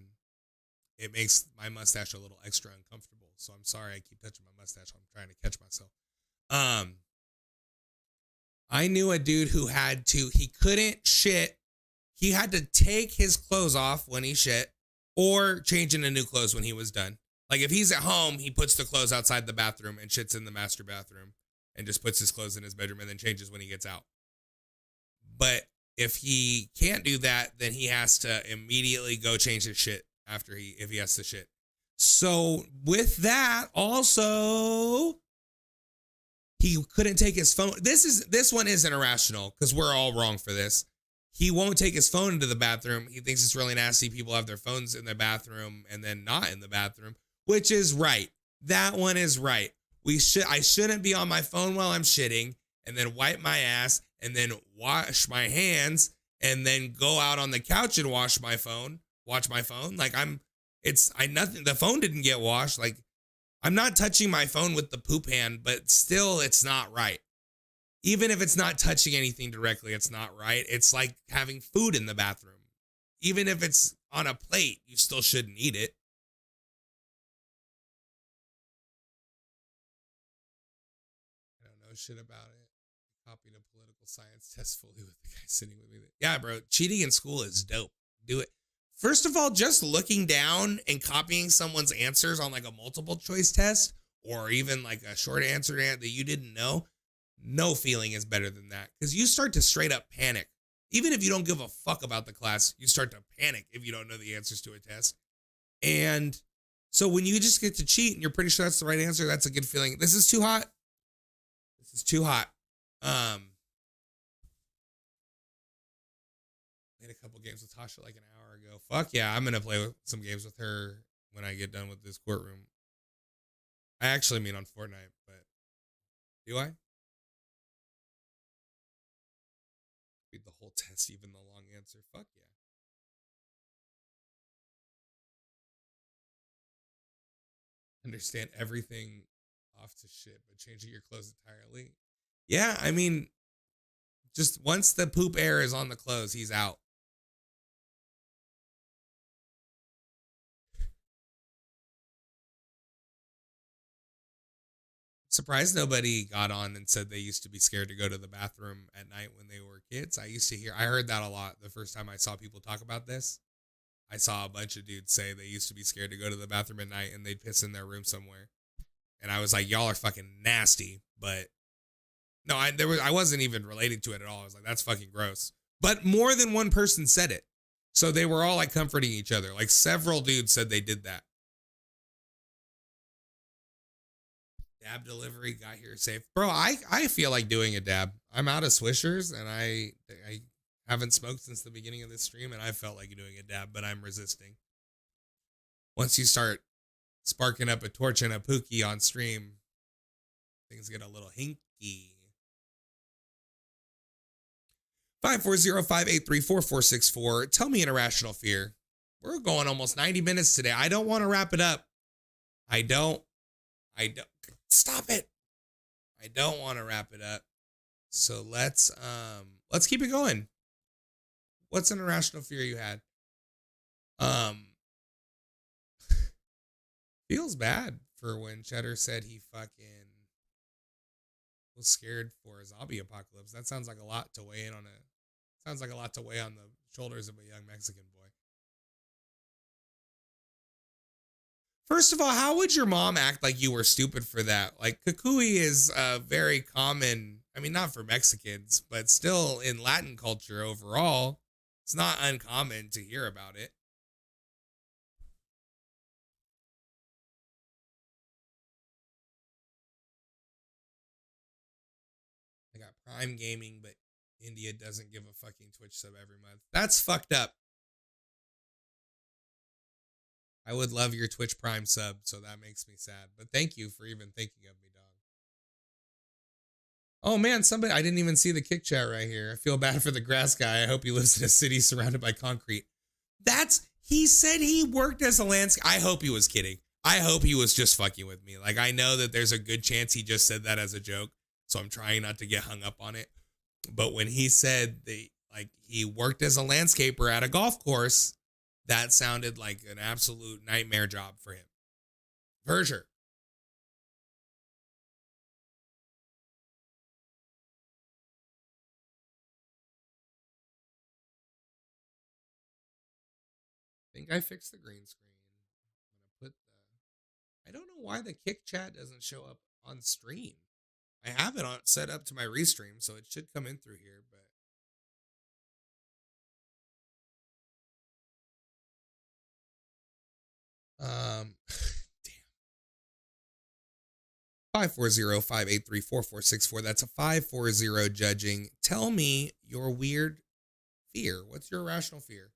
it makes my mustache a little extra uncomfortable. So I'm sorry I keep touching my mustache. I'm trying to catch myself. I knew a dude who he couldn't shit. He had to take his clothes off when he shit or change into new clothes when he was done. Like, if he's at home, he puts the clothes outside the bathroom and shits in the master bathroom and just puts his clothes in his bedroom and then changes when he gets out. But if he can't do that, then he has to immediately go change his shit if he has to shit. So with that, also, he couldn't take his phone. This one isn't irrational because we're all wrong for this. He won't take his phone into the bathroom. He thinks it's really nasty. People have their phones in their bathroom and then not in the bathroom, which is right. That one is right. I shouldn't be on my phone while I'm shitting and then wipe my ass and then wash my hands and then go out on the couch and watch my phone. Like, the phone didn't get washed. Like, I'm not touching my phone with the poop hand, but still it's not right. Even if it's not touching anything directly, it's not right. It's like having food in the bathroom. Even if it's on a plate, you still shouldn't eat it. I don't know shit about it. Copied a political science test fully with the guy sitting with me. Yeah, bro, cheating in school is dope. Do it. First of all, just looking down and copying someone's answers on like a multiple choice test or even like a short answer that you didn't know, no feeling is better than that, because you start to straight up panic. Even if you don't give a fuck about the class, you start to panic if you don't know the answers to a test. And so when you just get to cheat and you're pretty sure that's the right answer, that's a good feeling. This is too hot. This is too hot. Played a couple games with Tasha like an hour ago. Fuck yeah, I'm gonna play some games with her when I get done with this courtroom. I actually mean on Fortnite, but do I? Read the whole test, even the long answer. Fuck yeah. Understand everything off to shit, but changing your clothes entirely. Yeah, I mean, just once the poop air is on the clothes, he's out. Surprised nobody got on and said they used to be scared to go to the bathroom at night when they were kids. I heard that a lot the first time I saw people talk about this. I saw a bunch of dudes say they used to be scared to go to the bathroom at night and they'd piss in their room somewhere. And I was like, y'all are fucking nasty. But no, I wasn't even relating to it at all. I was like, that's fucking gross. But more than one person said it. So they were all like comforting each other. Like, several dudes said they did that. Dab delivery got here safe. Bro, I feel like doing a dab. I'm out of Swishers and I haven't smoked since the beginning of this stream and I felt like doing a dab, but I'm resisting. Once you start sparking up a torch and a pookie on stream, things get a little hinky. 540-583-4464. Tell me an irrational fear. We're going almost 90 minutes today. I don't want to wrap it up. I don't. Stop it. I don't want to wrap it up. So let's keep it going. What's an irrational fear you had? Feels bad for when Cheddar said he fucking was scared for a zombie apocalypse. That sounds like a lot to weigh on the shoulders of a young Mexican boy. First of all, how would your mom act like you were stupid for that? Like, kukui is very common. I mean, not for Mexicans, but still in Latin culture overall, it's not uncommon to hear about it. I got Prime Gaming, but India doesn't give a fucking Twitch sub every month. That's fucked up. I would love your Twitch Prime sub, so that makes me sad. But thank you for even thinking of me, dog. Oh man, somebody, I didn't even see the kick chat right here. I feel bad for the grass guy. I hope he lives in a city surrounded by concrete. He said he worked as a landscape. I hope he was kidding. I hope he was just fucking with me. Like, I know that there's a good chance he just said that as a joke, so I'm trying not to get hung up on it. But when he said he worked as a landscaper at a golf course, that sounded like an absolute nightmare job for him. For sure. I think I fixed the green screen. I'm gonna I don't know why the kick chat doesn't show up on stream. I have it set up to my restream, so it should come in through here, but damn. 540-583-4464. That's a 540 judging. Tell me your weird fear. What's your irrational fear?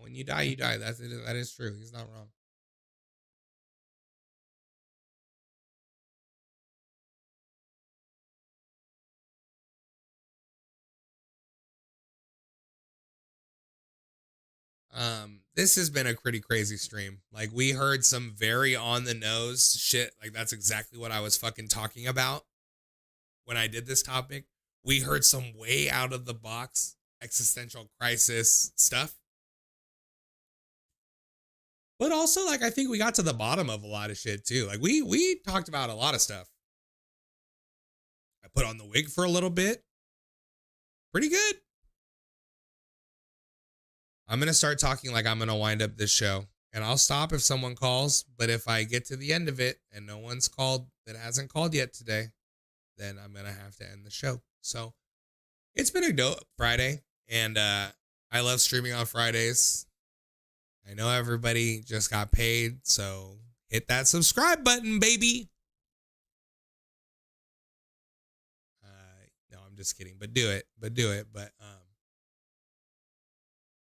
When you die, you die. That is true. He's not wrong. This has been a pretty crazy stream. Like, we heard some very on the nose shit. Like, that's exactly what I was fucking talking about when I did this topic. We heard some way out of the box existential crisis stuff. But also, like, I think we got to the bottom of a lot of shit too. Like, we talked about a lot of stuff. I put on the wig for a little bit. Pretty good. I'm going to start talking like I'm going to wind up this show. And I'll stop if someone calls. But if I get to the end of it and no one's called that hasn't called yet today, then I'm going to have to end the show. So it's been a dope Friday. And I love streaming on Fridays. I know everybody just got paid, so hit that subscribe button, baby. No, I'm just kidding. But do it. But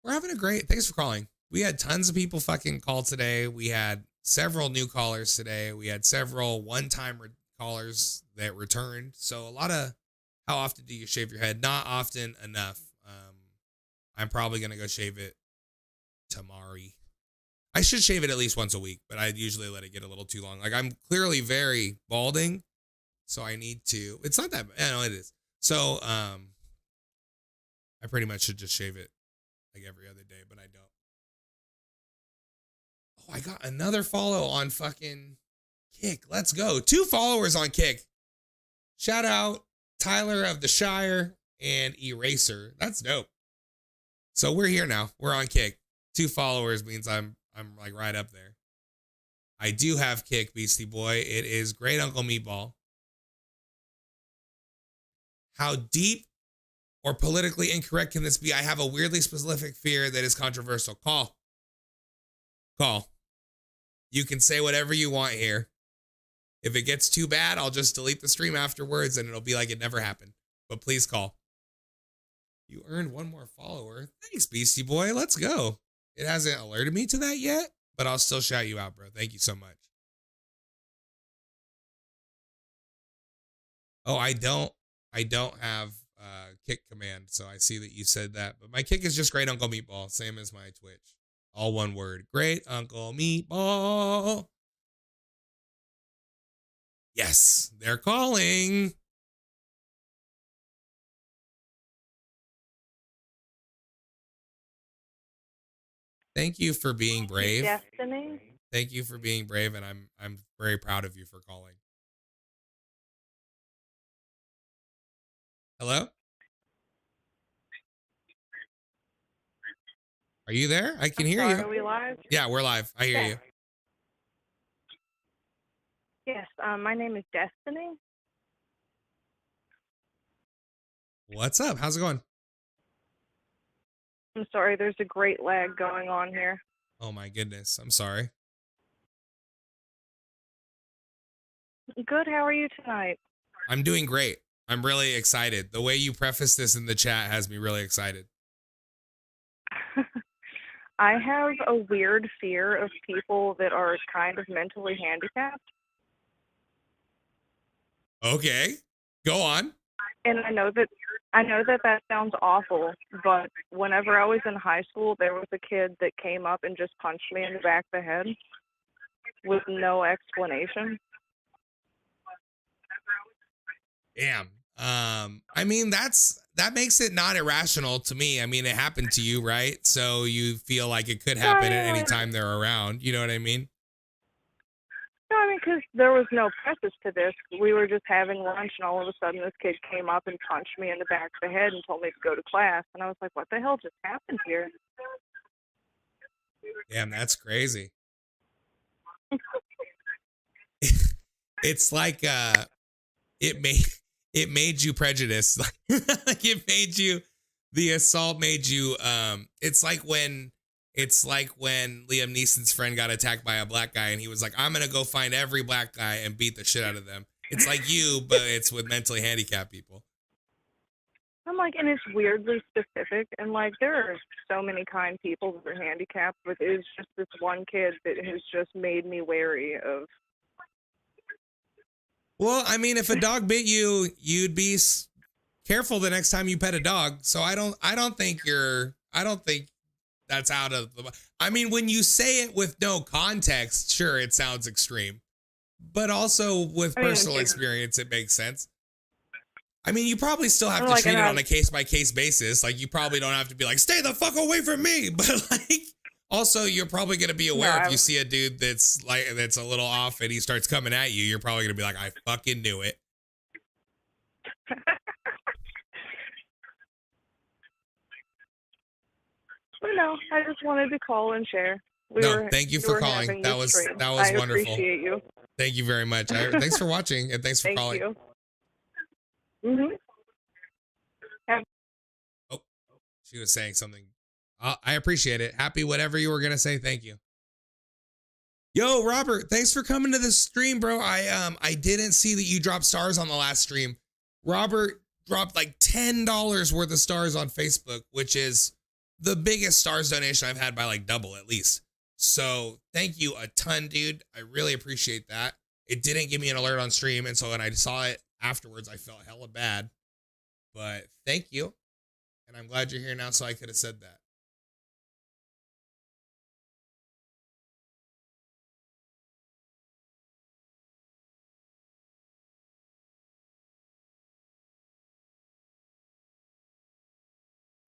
we're having a great. Thanks for calling. We had tons of people fucking call today. We had several new callers today. We had several one-time callers that returned. So a lot of. How often do you shave your head? Not often enough. I'm probably gonna go shave it tomorrow. I should shave it at least once a week, but I usually let it get a little too long. Like, I'm clearly very balding, so I need to. It's not that bad. No, it is. So I pretty much should just shave it like every other day, but I don't. Oh, I got another follow on fucking Kick. Let's go. 2 followers on Kick. Shout out Tyler of the Shire and Eraser. That's dope. So we're here now. We're on Kick. 2 followers means I'm like right up there. I do have Kick, Beastie Boy. It is Great Uncle Meatball. How deep or politically incorrect can this be? I have a weirdly specific fear that is controversial. Call. You can say whatever you want here. If it gets too bad, I'll just delete the stream afterwards and it'll be like it never happened. But please call. You earned 1 more follower. Thanks, Beastie Boy. Let's go. It hasn't alerted me to that yet, but I'll still shout you out, bro. Thank you so much. Oh, I don't have Kick command, so I see that you said that. But my Kick is just Great Uncle Meatball, same as my Twitch. All one word. Great Uncle Meatball. Yes, they're calling. Thank you for being brave. Destiny. Thank you for being brave, and I'm very proud of you for calling. Hello? Are you there? I can hear you. Are we live? Yeah, we're live. I hear you. Yes, my name is Destiny. What's up? How's it going? I'm sorry, there's a great lag going on here. Oh my goodness. I'm sorry. Good. How are you tonight? I'm doing great. I'm really excited. The way you preface this in the chat has me really excited. I have a weird fear of people that are kind of mentally handicapped. Okay, go on. And I know that sounds awful, but whenever I was in high school, there was a kid that came up and just punched me in the back of the head with no explanation. Damn. I mean, that makes it not irrational to me. I mean, it happened to you, right? So you feel like it could happen at any time they're around. You know what I mean? No, I mean, because there was no preface to this. We were just having lunch, and all of a sudden this kid came up and punched me in the back of the head and told me to go to class. And I was like, what the hell just happened here? Damn, that's crazy. It's like it made you prejudiced. Like the assault made you it's like when Liam Neeson's friend got attacked by a black guy and he was like, I'm gonna go find every black guy and beat the shit out of them. It's like you, but it's with mentally handicapped people. I'm like, and it's weirdly specific, and like there are so many kind people that are handicapped, but it's just this one kid that has just made me wary of. Well, I mean, if a dog bit you, you'd be careful the next time you pet a dog. So I don't think that's out of the. I mean, when you say it with no context, sure, it sounds extreme, but also with personal experience, it makes sense. I mean, you probably still have to treat it on a case-by-case basis. Like, you probably don't have to be like, stay the fuck away from me. But, like, also, you're probably going to be aware if you see a dude that's a little off and he starts coming at you, you're probably going to be like, I fucking knew it. No, I just wanted to call and share. Thank you for calling. That was wonderful. I appreciate you. Thank you very much. Thanks for watching and thanks for calling. Thank you. Mm-hmm. Oh, she was saying something. I appreciate it. Happy whatever you were gonna say. Thank you. Yo, Robert, thanks for coming to the stream, bro. I didn't see that you dropped stars on the last stream. Robert dropped like $10 worth of stars on Facebook, which is the biggest stars donation I've had by like double at least. So thank you a ton, dude. I really appreciate that. It didn't give me an alert on stream, and so when I saw it afterwards, I felt hella bad. But thank you. And I'm glad you're here now, so I could have said that.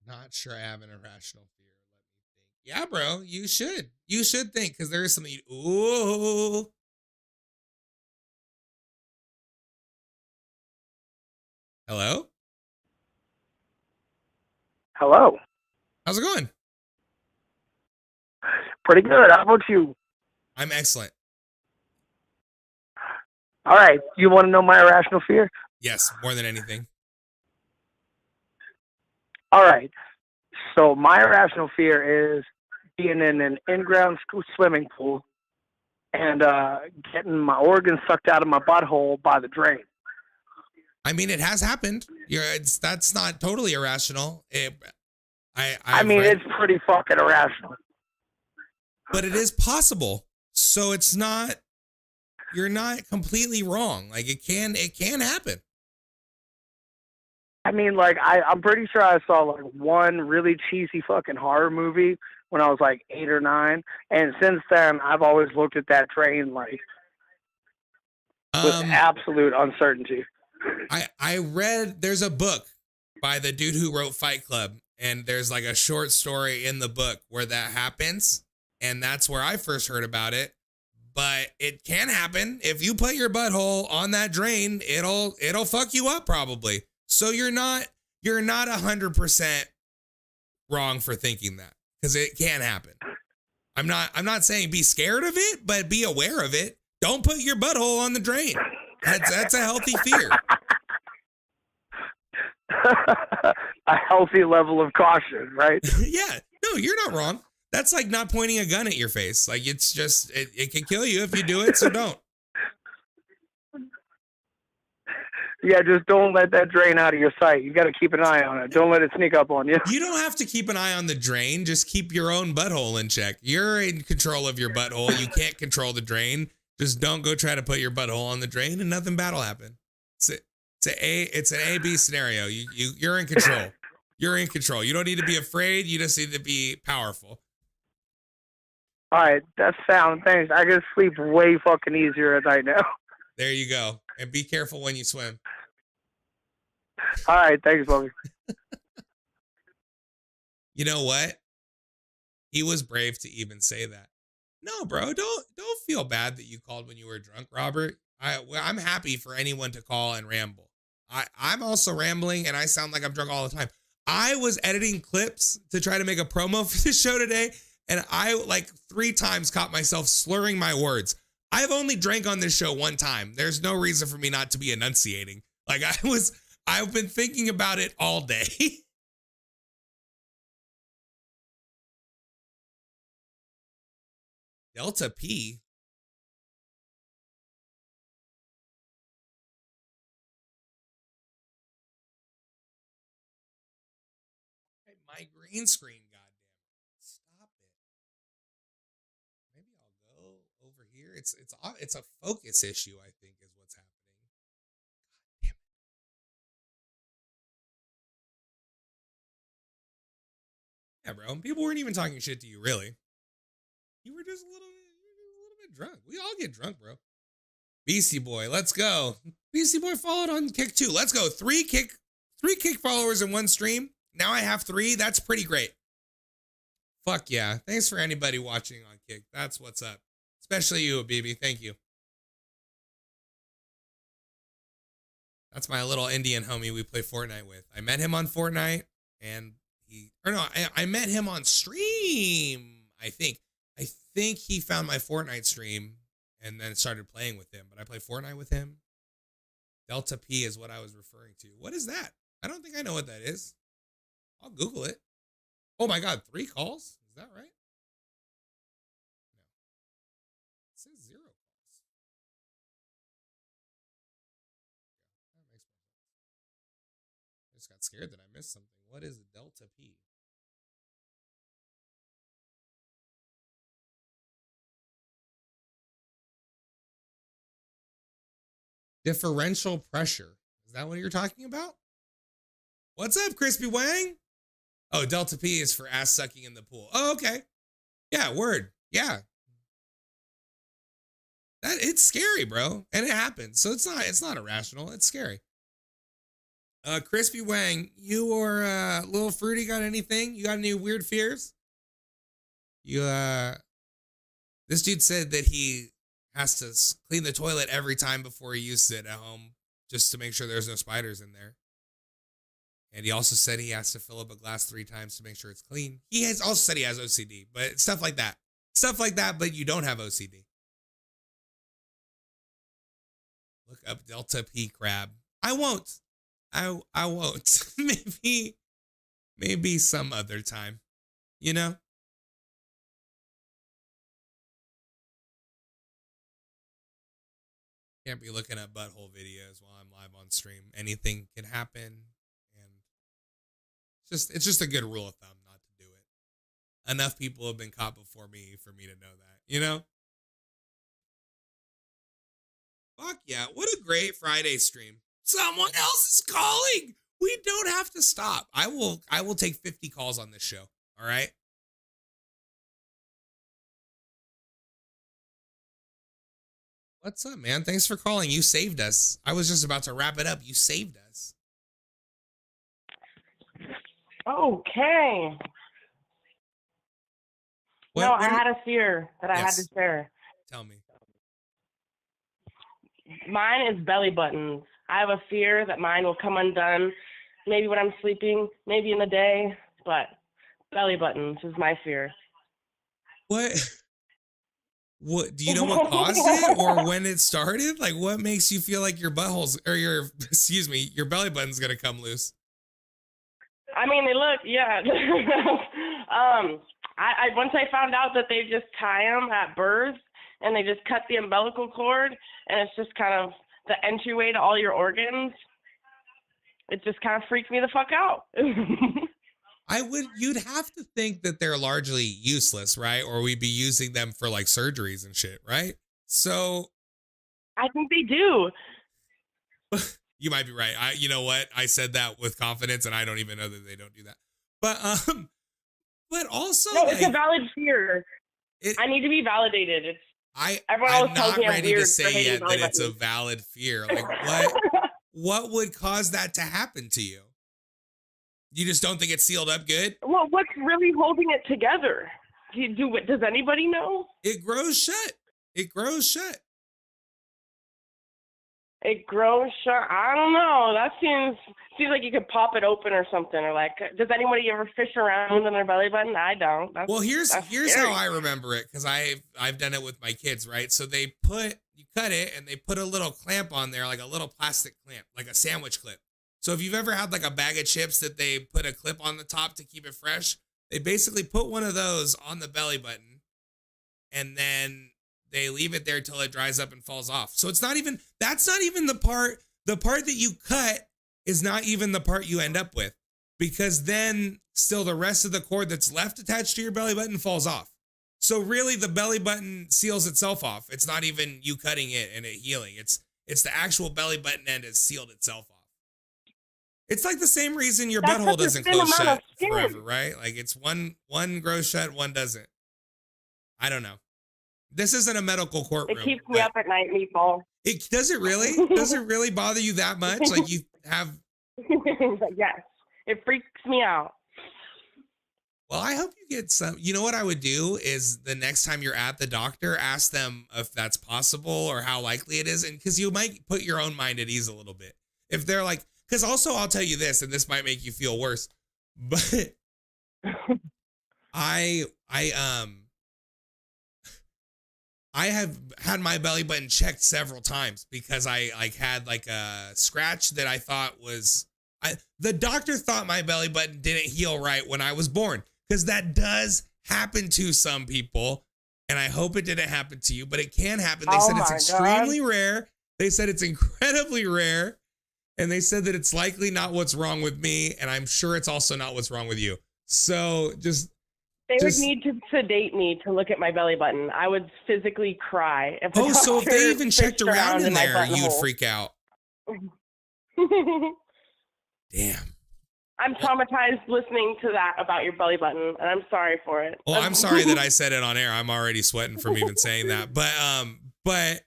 Not sure I have an irrational fear. Let me think. Yeah, bro, you should. You should think, because there is something. Ooh. Hello? Hello. How's it going? Pretty good. How about you? I'm excellent. All right. You want to know my irrational fear? Yes, more than anything. All right. So my irrational fear is being in an in-ground swimming pool and getting my organs sucked out of my butthole by the drain. I mean, it has happened. That's not totally irrational. It's pretty fucking irrational. But it is possible. So it's not. You're not completely wrong. Like it can happen. I mean, like I'm pretty sure I saw like one really cheesy fucking horror movie when I was like 8 or 9, and since then I've always looked at that drain like with absolute uncertainty. I read, there's a book by the dude who wrote Fight Club, and there's like a short story in the book where that happens, and that's where I first heard about it. But it can happen. If you put your butthole on that drain, it'll fuck you up probably. So you're not 100% wrong for thinking that, because it can happen. I'm not saying be scared of it, but be aware of it. Don't put your butthole on the drain. That's a healthy fear. A healthy level of caution, right? Yeah. No, you're not wrong. That's like not pointing a gun at your face. Like it's just, it can kill you if you do it, so don't. Yeah, just don't let that drain out of your sight. You got to keep an eye on it. Don't let it sneak up on you. You don't have to keep an eye on the drain. Just keep your own butthole in check. You're in control of your butthole. You can't control the drain. Just don't go try to put your butthole on the drain, and nothing bad will happen. It's an A/B scenario. You're in control. You're in control. You don't need to be afraid. You just need to be powerful. All right, that's sound. Thanks. I can sleep way fucking easier at night now. There you go. And be careful when you swim. All right, thanks, Bobby. You know what? He was brave to even say that. No, bro, don't feel bad that you called when you were drunk, Robert. I'm happy for anyone to call and ramble. I'm also rambling, and I sound like I'm drunk all the time. I was editing clips to try to make a promo for the show today, and I like 3 times caught myself slurring my words. I've only drank on this show 1 time. There's no reason for me not to be enunciating. Like I've been thinking about it all day. Delta P. My green screen, goddamn. Stop it. Maybe I'll go over here. It's a focus issue, I think, is what's happening. God damn it. Yeah, bro. People weren't even talking shit to you, really. You were just a little bit drunk. We all get drunk, bro. Beastie Boy, let's go. Beastie Boy followed on Kick too. Let's go. 3 Kick followers in 1 stream. Now I have 3. That's pretty great. Fuck yeah. Thanks for anybody watching on Kick. That's what's up. Especially you, BB. Thank you. That's my little Indian homie we play Fortnite with. I met him on Fortnite, and I met him on stream, I think. I think he found my Fortnite stream and then started playing with him. But I play Fortnite with him. Delta P is what I was referring to. What is that? I don't think I know what that is. I'll Google it. Oh my God, 3 calls? Is that right? No. It says 0 calls. Yeah, that makes more sense. I just got scared that I missed something. What is Delta P? Differential pressure. Is that what you're talking about? What's up, Crispy Wang? Oh, Delta P is for ass sucking in the pool. Oh, okay. Yeah, word. Yeah. It's scary, bro. And it happens. So it's not irrational. It's scary. Crispy Wang, you or Little Fruity got anything? You got any weird fears? This dude said that he has to clean the toilet every time before he uses it at home just to make sure there's no spiders in there. And he also said he has to fill up a glass 3 times to make sure it's clean. He has also said he has OCD, but stuff like that. Stuff like that, but you don't have OCD. Look up Delta P crab. I won't. I won't. Maybe some other time. You know? Can't be looking at butthole videos while I'm live on stream. Anything can happen. It's just a good rule of thumb not to do it. Enough people have been caught before me for me to know that, you know? Fuck yeah, what a great Friday stream. Someone else is calling. We don't have to stop. I will take 50 calls on this show, all right? What's up, man? Thanks for calling. You saved us. I was just about to wrap it up. You saved us. Okay. I had a fear that I had to share. Tell me. Mine is belly buttons. I have a fear that mine will come undone, maybe when I'm sleeping, maybe in the day, but belly buttons is my fear. What do you know what caused it or when it started? Like, what makes you feel like your buttholes or your belly button's gonna come loose? I mean, they look, yeah. I once I found out that they just tie them at birth and they just cut the umbilical cord and it's just kind of the entryway to all your organs. it just kind of freaked me the fuck out. You'd have to think that they're largely useless, right? Or we'd be using them for like surgeries and shit, right? So I think they do. you might be right. You know what? I said that with confidence, and I don't even know that they don't do that. But also, no, it's a valid fear. I need to be validated. Everyone always I'm tells not me I'm ready weird to for say hating yet that belly it's a buttons. valid fear. Like what would cause that to happen to you? You just don't think it's sealed up good? Well, what's really holding it together? Does anybody know? It grows shut. It grows shut. It grows shut. I don't know. That seems like you could pop it open or something. Or like, does anybody ever fish around in their belly button? I don't. Well, here's scary. how I remember it, because I've done it with my kids, right? So you cut it and they put a little clamp on there, like a little plastic clamp, like a sandwich clip. So if you've ever had like a bag of chips that they put a clip on the top to keep it fresh, they basically put one of those on the belly button, and then they leave it there till it dries up and falls off. So that's not even the part that you cut is not even the part you end up with, because then still the rest of the cord that's left attached to your belly button falls off. So really the belly button seals itself off. It's not even you cutting it and it healing. It's the actual belly button end has sealed itself off. It's like the same reason your butthole doesn't close shut forever, right? Like it's one grows shut, one doesn't. I don't know. This isn't a medical courtroom. It keeps me up at night, Meatball. Does it really? Does it really bother you that much? Like you have... Yes. It freaks me out. Well, I hope you get some... You know what I would do is the next time you're at the doctor, ask them if that's possible or how likely it is. And because you might put your own mind at ease a little bit. If they're like... Because also I'll tell you this, and this might make you feel worse, but I have had my belly button checked several times because I had like a scratch that I thought was, the doctor thought my belly button didn't heal right when I was born, because that does happen to some people, and I hope it didn't happen to you, but it can happen. They said it's extremely rare. They said it's incredibly rare, and they said that it's likely not what's wrong with me, and I'm sure it's also not what's wrong with you. So They would need to sedate me to look at my belly button. I would physically cry. So if they even checked around in there, you'd freak out. Damn. I'm traumatized listening to that about your belly button, and I'm sorry for it. Well, I'm sorry that I said it on air. I'm already sweating from even saying that. But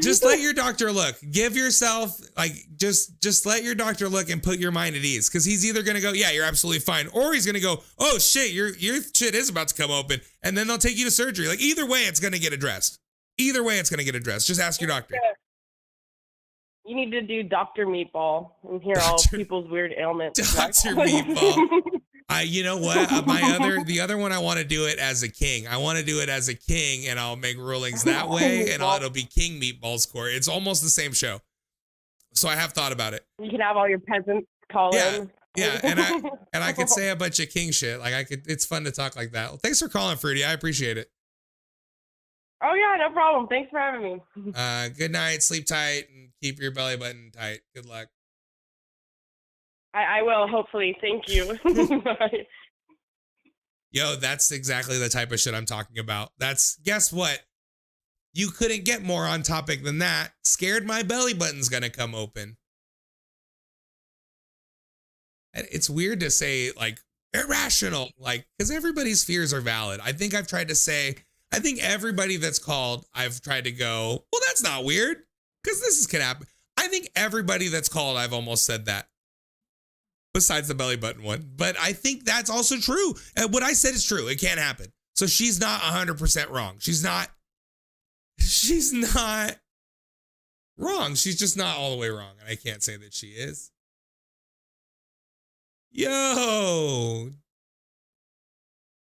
just let your doctor look. Give yourself, like, just let your doctor look and put your mind at ease. Because he's either going to go, yeah, you're absolutely fine. Or he's going to go, oh, shit, your shit is about to come open. And then they'll take you to surgery. Like, either way, it's going to get addressed. Just ask your doctor. You need to do Dr. Meatball and hear all people's weird ailments. Dr. Meatball. You know what? The other one, I want to do it as a king. I want to do it as a king, and I'll make rulings that way, and it'll be King Meatball's Court. It's almost the same show. So I have thought about it. You can have all your peasants call in. Yeah, and I could say a bunch of king shit. Like it's fun to talk like that. Well, thanks for calling, Fruity. I appreciate it. Oh yeah, no problem. Thanks for having me. Good night. Sleep tight and keep your belly button tight. Good luck. I will, hopefully. Thank you. Yo, that's exactly the type of shit I'm talking about. Guess what? You couldn't get more on topic than that. Scared my belly button's gonna come open. And it's weird to say, like, irrational, like, because everybody's fears are valid. I think everybody that's called, I've tried to go, well, that's not weird, because this can happen. I think everybody that's called, I've almost said that. Besides the belly button one. But I think that's also true. And what I said is true. It can't happen. So she's not 100% wrong. She's not wrong. She's just not all the way wrong. And I can't say that she is. Yo.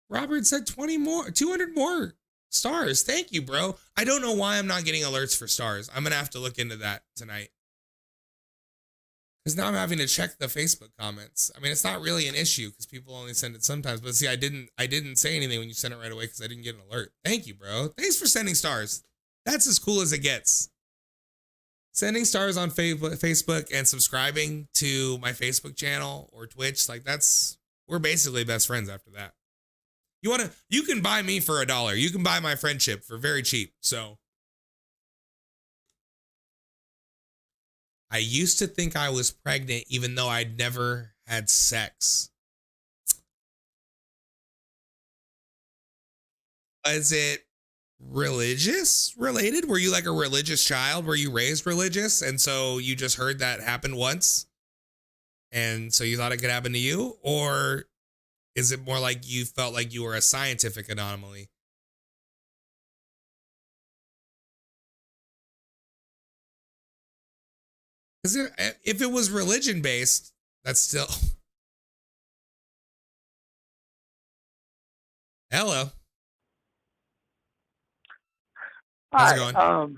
Robert said 200 more stars. Thank you, bro. I don't know why I'm not getting alerts for stars. I'm going to have to look into that tonight. Because now I'm having to check the Facebook comments. I mean, it's not really an issue because people only send it sometimes. But see, I didn't say anything when you sent it right away because I didn't get an alert. Thank you, bro. Thanks for sending stars. That's as cool as it gets. sending stars on Facebook and subscribing to my Facebook channel or Twitch, like we're basically best friends after that. You can buy me for $1. You can buy my friendship for very cheap. So I used to think I was pregnant even though I'd never had sex. Is it religious related? Were you like a religious child? Were you raised religious? And so you just heard that happen once? And so you thought it could happen to you? Or is it more like you felt like you were a scientific anomaly? Because if it was religion based, that's still. Hello. How's it going?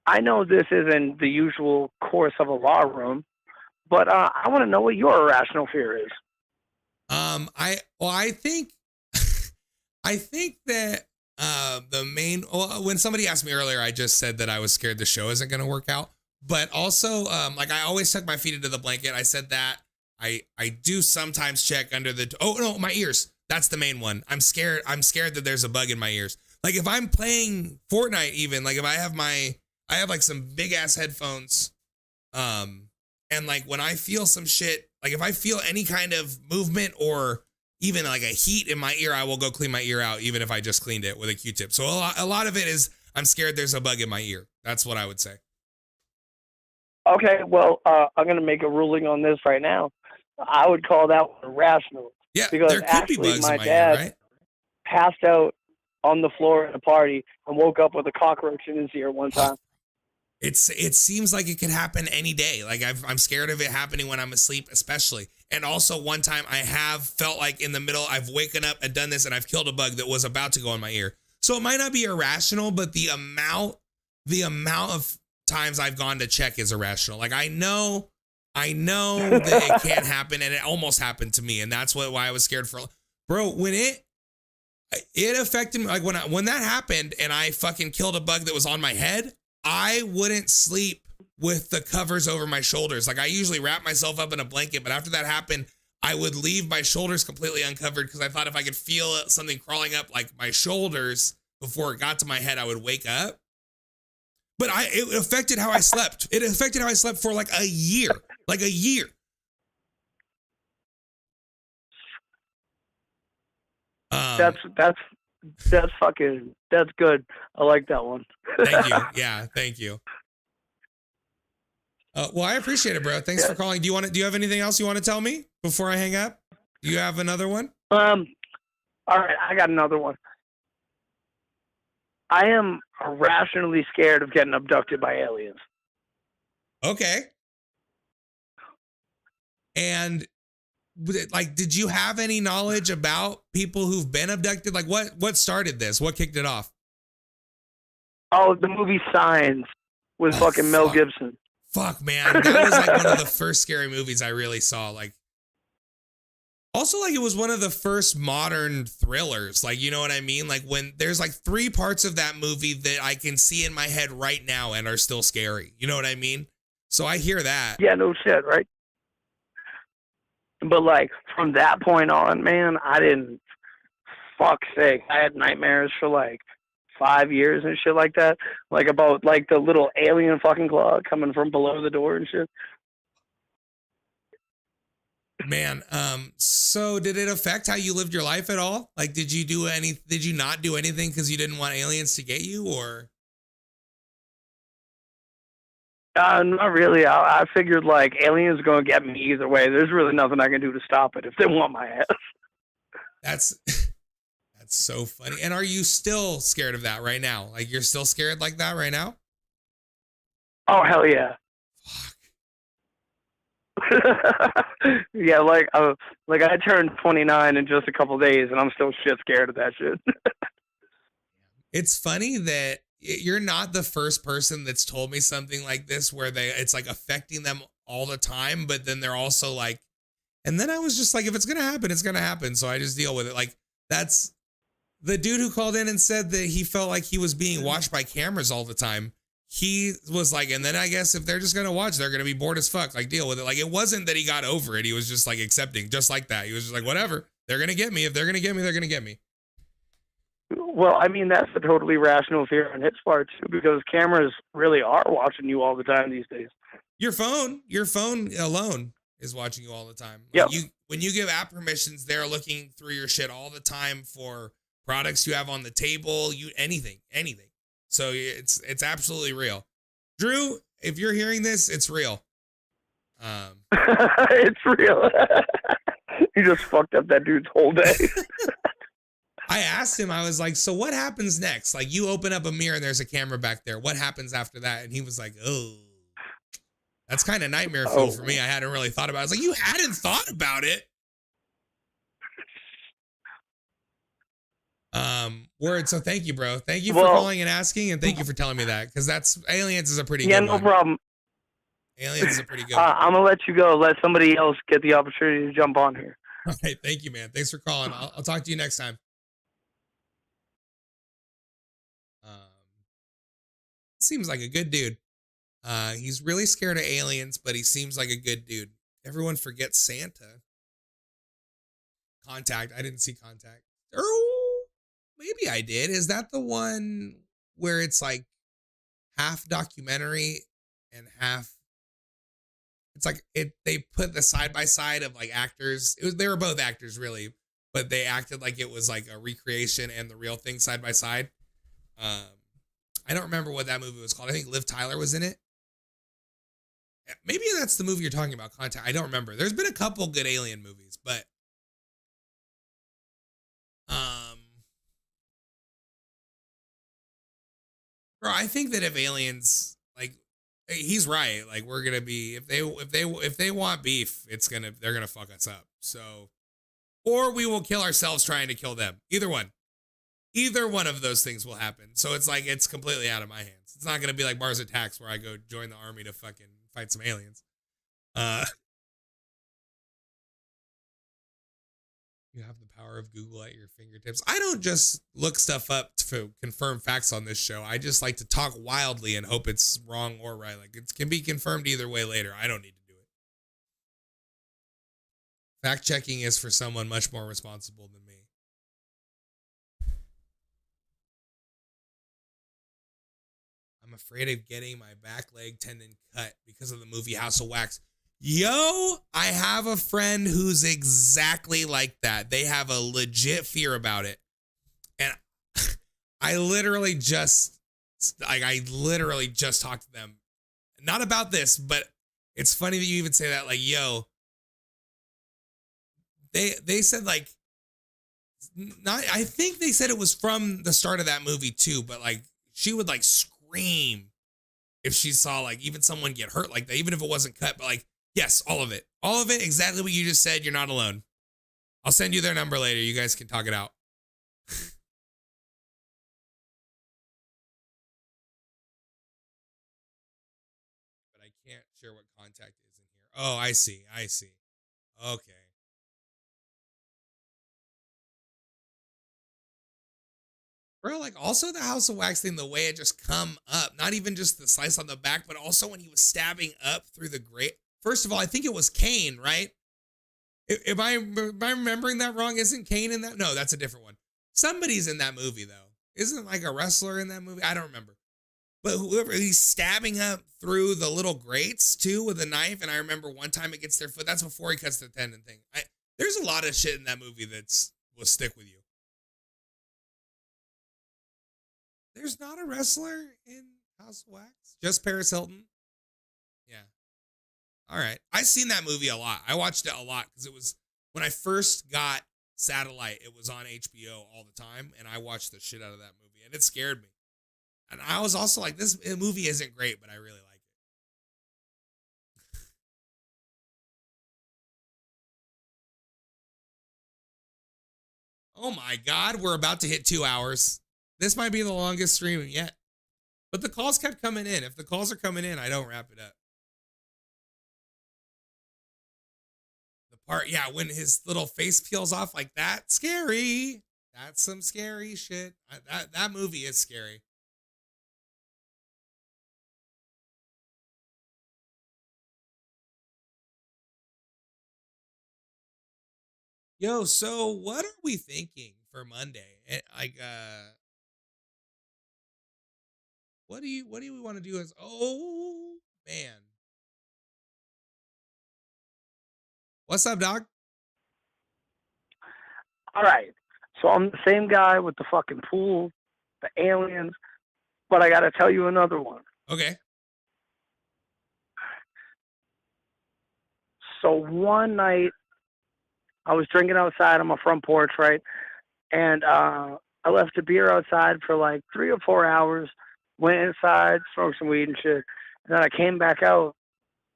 I know this isn't the usual course of a law room, but I want to know what your irrational fear is. I think I think that the main when somebody asked me earlier, I just said that I was scared the show isn't going to work out. But also, like I always tuck my feet into the blanket. I said that I do sometimes check under the. Oh no, my ears. That's the main one. I'm scared that there's a bug in my ears. Like if I'm playing Fortnite, even like if I have like some big ass headphones, and like when I feel some shit, like if I feel any kind of movement or even like a heat in my ear, I will go clean my ear out, even if I just cleaned it with a Q-tip. So a lot of it is I'm scared there's a bug in my ear. That's what I would say. Okay, well, I'm going to make a ruling on this right now. I would call that one irrational. Yeah, because there could actually be bugs my in my dad ear, right? passed out on the floor at a party and woke up with a cockroach in his ear one time. It seems like it could happen any day. Like I'm scared of it happening when I'm asleep, especially. And also one time I have felt like in the middle, I've waken up and done this and I've killed a bug that was about to go in my ear. So it might not be irrational, but the amount of times I've gone to check is irrational. Like I know that it can't happen, and it almost happened to me. And that's why I was scared for, bro, when it affected me. Like when that happened and I fucking killed a bug that was on my head, I wouldn't sleep with the covers over my shoulders. Like I usually wrap myself up in a blanket, but after that happened, I would leave my shoulders completely uncovered because I thought if I could feel something crawling up like my shoulders before it got to my head, I would wake up. But it affected how I slept. It affected how I slept for like a year. Like a year. That's good. I like that one. Thank you. Yeah, thank you. Well, I appreciate it, bro. Thanks for calling. Do you have anything else you want to tell me before I hang up? Do you have another one? All right, I got another one. I am irrationally scared of getting abducted by aliens. Okay. And like, did you have any knowledge about people who've been abducted? Like what started this? What kicked it off? Oh, the movie Signs with fucking Mel Gibson. Fuck, man. That was like one of the first scary movies I really saw. Like, also, like, it was one of the first modern thrillers. Like, you know what I mean? Like, when there's like 3 parts of that movie that I can see in my head right now and are still scary. You know what I mean? So I hear that. Yeah, no shit, right? But like from that point on, man, I didn't. Fuck's sake, I had nightmares for like 5 years and shit like that. Like about like the little alien fucking claw coming from below the door and shit. Man, so did it affect how you lived your life at all? Like, did you not do anything because you didn't want aliens to get you, or? Not really. I figured like aliens are gonna get me either way. There's really nothing I can do to stop it if they want my ass. That's so funny. And are you still scared of that right now? Like you're still scared like that right now? Oh hell yeah. Yeah, like I turned 29 in just a couple days, and I'm still shit scared of that shit. It's funny that you're not the first person that's told me something like this, where it's like affecting them all the time, but then they're also like, and then I was just like, if it's gonna happen, it's gonna happen. So I just deal with it. Like that's the dude who called in and said that he felt like he was being watched by cameras all the time. he was like, and then I guess if they're just gonna watch, they're gonna be bored as fuck. Like, deal with it. Like, it wasn't that he got over it. He was just like accepting, just like that. He was just like, whatever. They're gonna get me. If they're gonna get me, they're gonna get me. Well, I mean, that's a totally rational fear on its part too, because cameras really are watching you all the time these days. Your phone alone is watching you all the time. Yeah. Like when you give app permissions, they're looking through your shit all the time for products you have on the table, anything. So it's absolutely real. Drew, if you're hearing this, it's real. It's real. You just fucked up that dude's whole day. I asked him, I was like, so what happens next? Like, you open up a mirror and there's a camera back there. What happens after that? And he was like, oh, that's kind of nightmare fuel for me. I hadn't really thought about it. I was like, you hadn't thought about it? Word. So thank you, bro. Thank you for calling and asking, and thank you for telling me that, because Aliens is a pretty good one. Yeah, no problem. Aliens is a pretty good one. I'm gonna let you go. Let somebody else get the opportunity to jump on here. All right, thank you, man. Thanks for calling. I'll talk to you next time. Seems like a good dude. He's really scared of aliens, but he seems like a good dude. Everyone forgets Santa. Contact. I didn't see Contact. Oh, maybe I did. Is that the one where it's like half documentary and half? It's like they put the side by side of like actors. They were both actors really, but they acted like it was like a recreation and the real thing side by side. I don't remember what that movie was called. I think Liv Tyler was in it. Maybe that's the movie you're talking about, Contact. I don't remember. There's been a couple good alien movies, but bro, I think that if aliens, like, he's right. Like, we're gonna be, if they want beef, they're gonna fuck us up. So, or we will kill ourselves trying to kill them. Either one. Either one of those things will happen. So it's like, it's completely out of my hands. It's not going to be like Mars Attacks where I go join the army to fucking fight some aliens. You have the power of Google at your fingertips. I don't just look stuff up to confirm facts on this show. I just like to talk wildly and hope it's wrong or right. Like, it can be confirmed either way later. I don't need to do it. Fact checking is for someone much more responsible than me. I'm afraid of getting my back leg tendon cut because of the movie House of Wax. Yo, I have a friend who's exactly like that. They have a legit fear about it. And I literally just talked to them. Not about this, but it's funny that you even say that. Like, yo, they said like, not, I think they said it was from the start of that movie too, but like, she would like scream if she saw like even someone get hurt like that, even if it wasn't cut, but like, yes, all of it, exactly what you just said. You're not alone. I'll send you their number later. You guys can talk it out. But I can't share what Contact is in here. Oh, I see. Okay. Bro, like, also the House of Wax thing, the way it just come up, not even just the slice on the back, but also when he was stabbing up through the grate. First of all, I think it was Kane, right? Am I remembering that wrong? Isn't Kane in that? No, that's a different one. Somebody's in that movie, though. Isn't like a wrestler in that movie? I don't remember. But whoever, he's stabbing up through the little grates, too, with a knife. And I remember one time it gets their foot. That's before he cuts the tendon thing. There's a lot of shit in that movie will stick with you. There's not a wrestler in House of Wax? Just Paris Hilton? Yeah. All right. I've seen that movie a lot. I watched it a lot because it was when I first got satellite, it was on HBO all the time. And I watched the shit out of that movie and it scared me. And I was also like, this movie isn't great, but I really like it. Oh my God. We're about to hit 2 hours. This might be the longest stream yet. But the calls kept coming in. If the calls are coming in, I don't wrap it up. The part, yeah, when his little face peels off like that, scary. That's some scary shit. That movie is scary. Yo, so what are we thinking for Monday? Like, what do we want to do? As oh man, what's up, Doc? All right. So I'm the same guy with the fucking pool, the aliens, but I got to tell you another one. Okay. So one night I was drinking outside on my front porch, right? And I left the beer outside for like 3 or 4 hours, went inside, smoked some weed and shit. And then I came back out,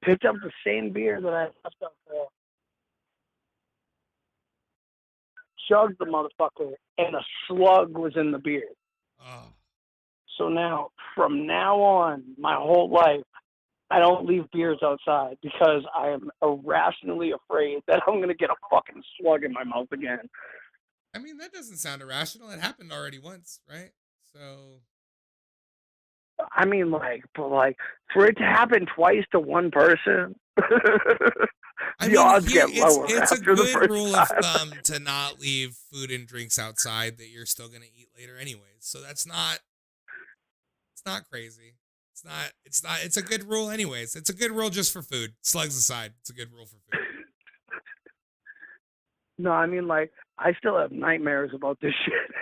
picked up the same beer that I left out there, chugged the motherfucker, and a slug was in the beer. Oh. So now, from now on, my whole life, I don't leave beers outside because I am irrationally afraid that I'm going to get a fucking slug in my mouth again. I mean, that doesn't sound irrational. It happened already once, right? So. I mean, but for it to happen twice to one person, the odds get lower. It's a after the good first rule time. of thumb to not leave food and drinks outside that you're still gonna eat later, anyways. So it's not crazy. It's a good rule, anyways. It's a good rule just for food. Slugs aside, it's a good rule for food. No, I mean, I still have nightmares about this shit.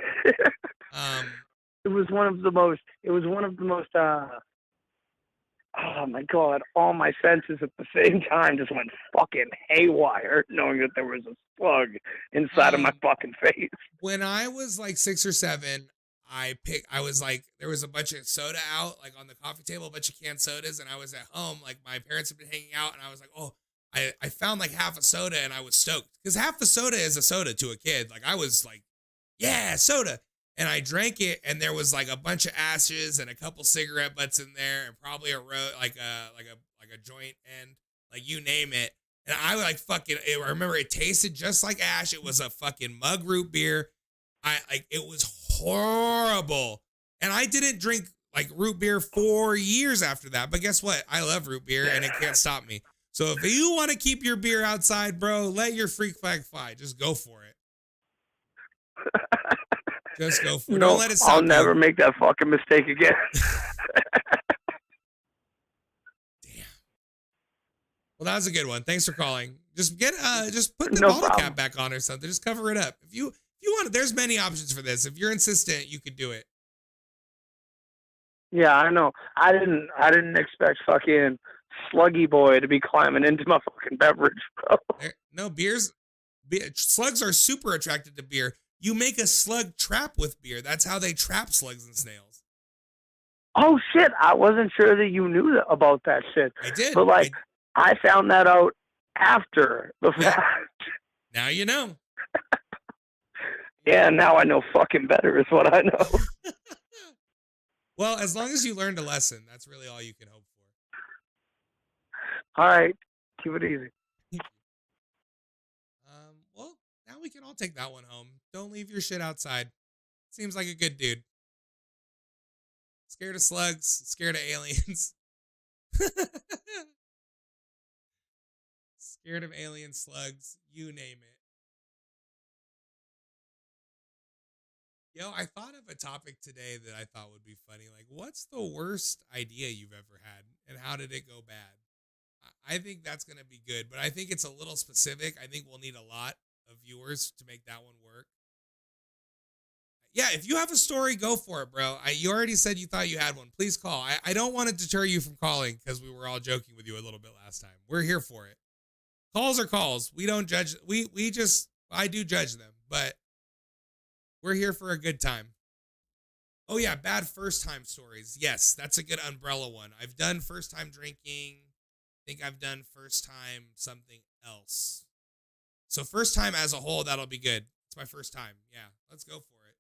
It was one of the most, oh my God, all my senses at the same time just went fucking haywire knowing that there was a slug inside of my fucking face. When I was like 6 or 7, there was a bunch of soda out, like on the coffee table, a bunch of canned sodas, and I was at home, like my parents had been hanging out, and I was like, oh, I found like half a soda, and I was stoked. Because half a soda is a soda to a kid. Like I was like, yeah, soda. And I drank it, and there was like a bunch of ashes and a couple cigarette butts in there, and probably like a joint end, like you name it. And I I remember it tasted just like ash. It was a fucking mug root beer. It was horrible. And I didn't drink like root beer for years after that. But guess what? I love root beer, and it can't stop me. So if you want to keep your beer outside, bro, let your freak flag fly. Just go for it. Just go for it. No, Don't let it stop I'll never you. make that fucking mistake again. Damn. Well, that was a good one. Thanks for calling. Just put the No bottle problem. cap back on or something. Just cover it up. If you want it, there's many options for this. If you're insistent, you could do it. Yeah, I know. I didn't expect fucking Sluggy Boy to be climbing into my fucking beverage, bro. No, slugs are super attracted to beer. You make a slug trap with beer. That's how they trap slugs and snails. Oh shit! I wasn't sure that you knew about that shit. I did. But I found that out after the fact. Now you know. Yeah, now I know fucking better is what I know. Well, as long as you learned a lesson, that's really all you can hope for. All right, keep it easy. Well, now we can all take that one home. Don't leave your shit outside. Seems like a good dude. Scared of slugs, scared of aliens. Scared of alien slugs, you name it. Yo, I thought of a topic today that I thought would be funny. Like, what's the worst idea you've ever had, and how did it go bad? I think that's going to be good, but I think it's a little specific. I think we'll need a lot of viewers to make that one work. Yeah, if you have a story, go for it, bro. You already said you thought you had one. Please call. I don't want to deter you from calling because we were all joking with you a little bit last time. We're here for it. Calls are calls. We don't judge. I do judge them, but we're here for a good time. Oh yeah, bad first time stories. Yes, that's a good umbrella one. I've done first time drinking. I think I've done first time something else. So first time as a whole, that'll be good. It's my first time. Yeah, let's go for it.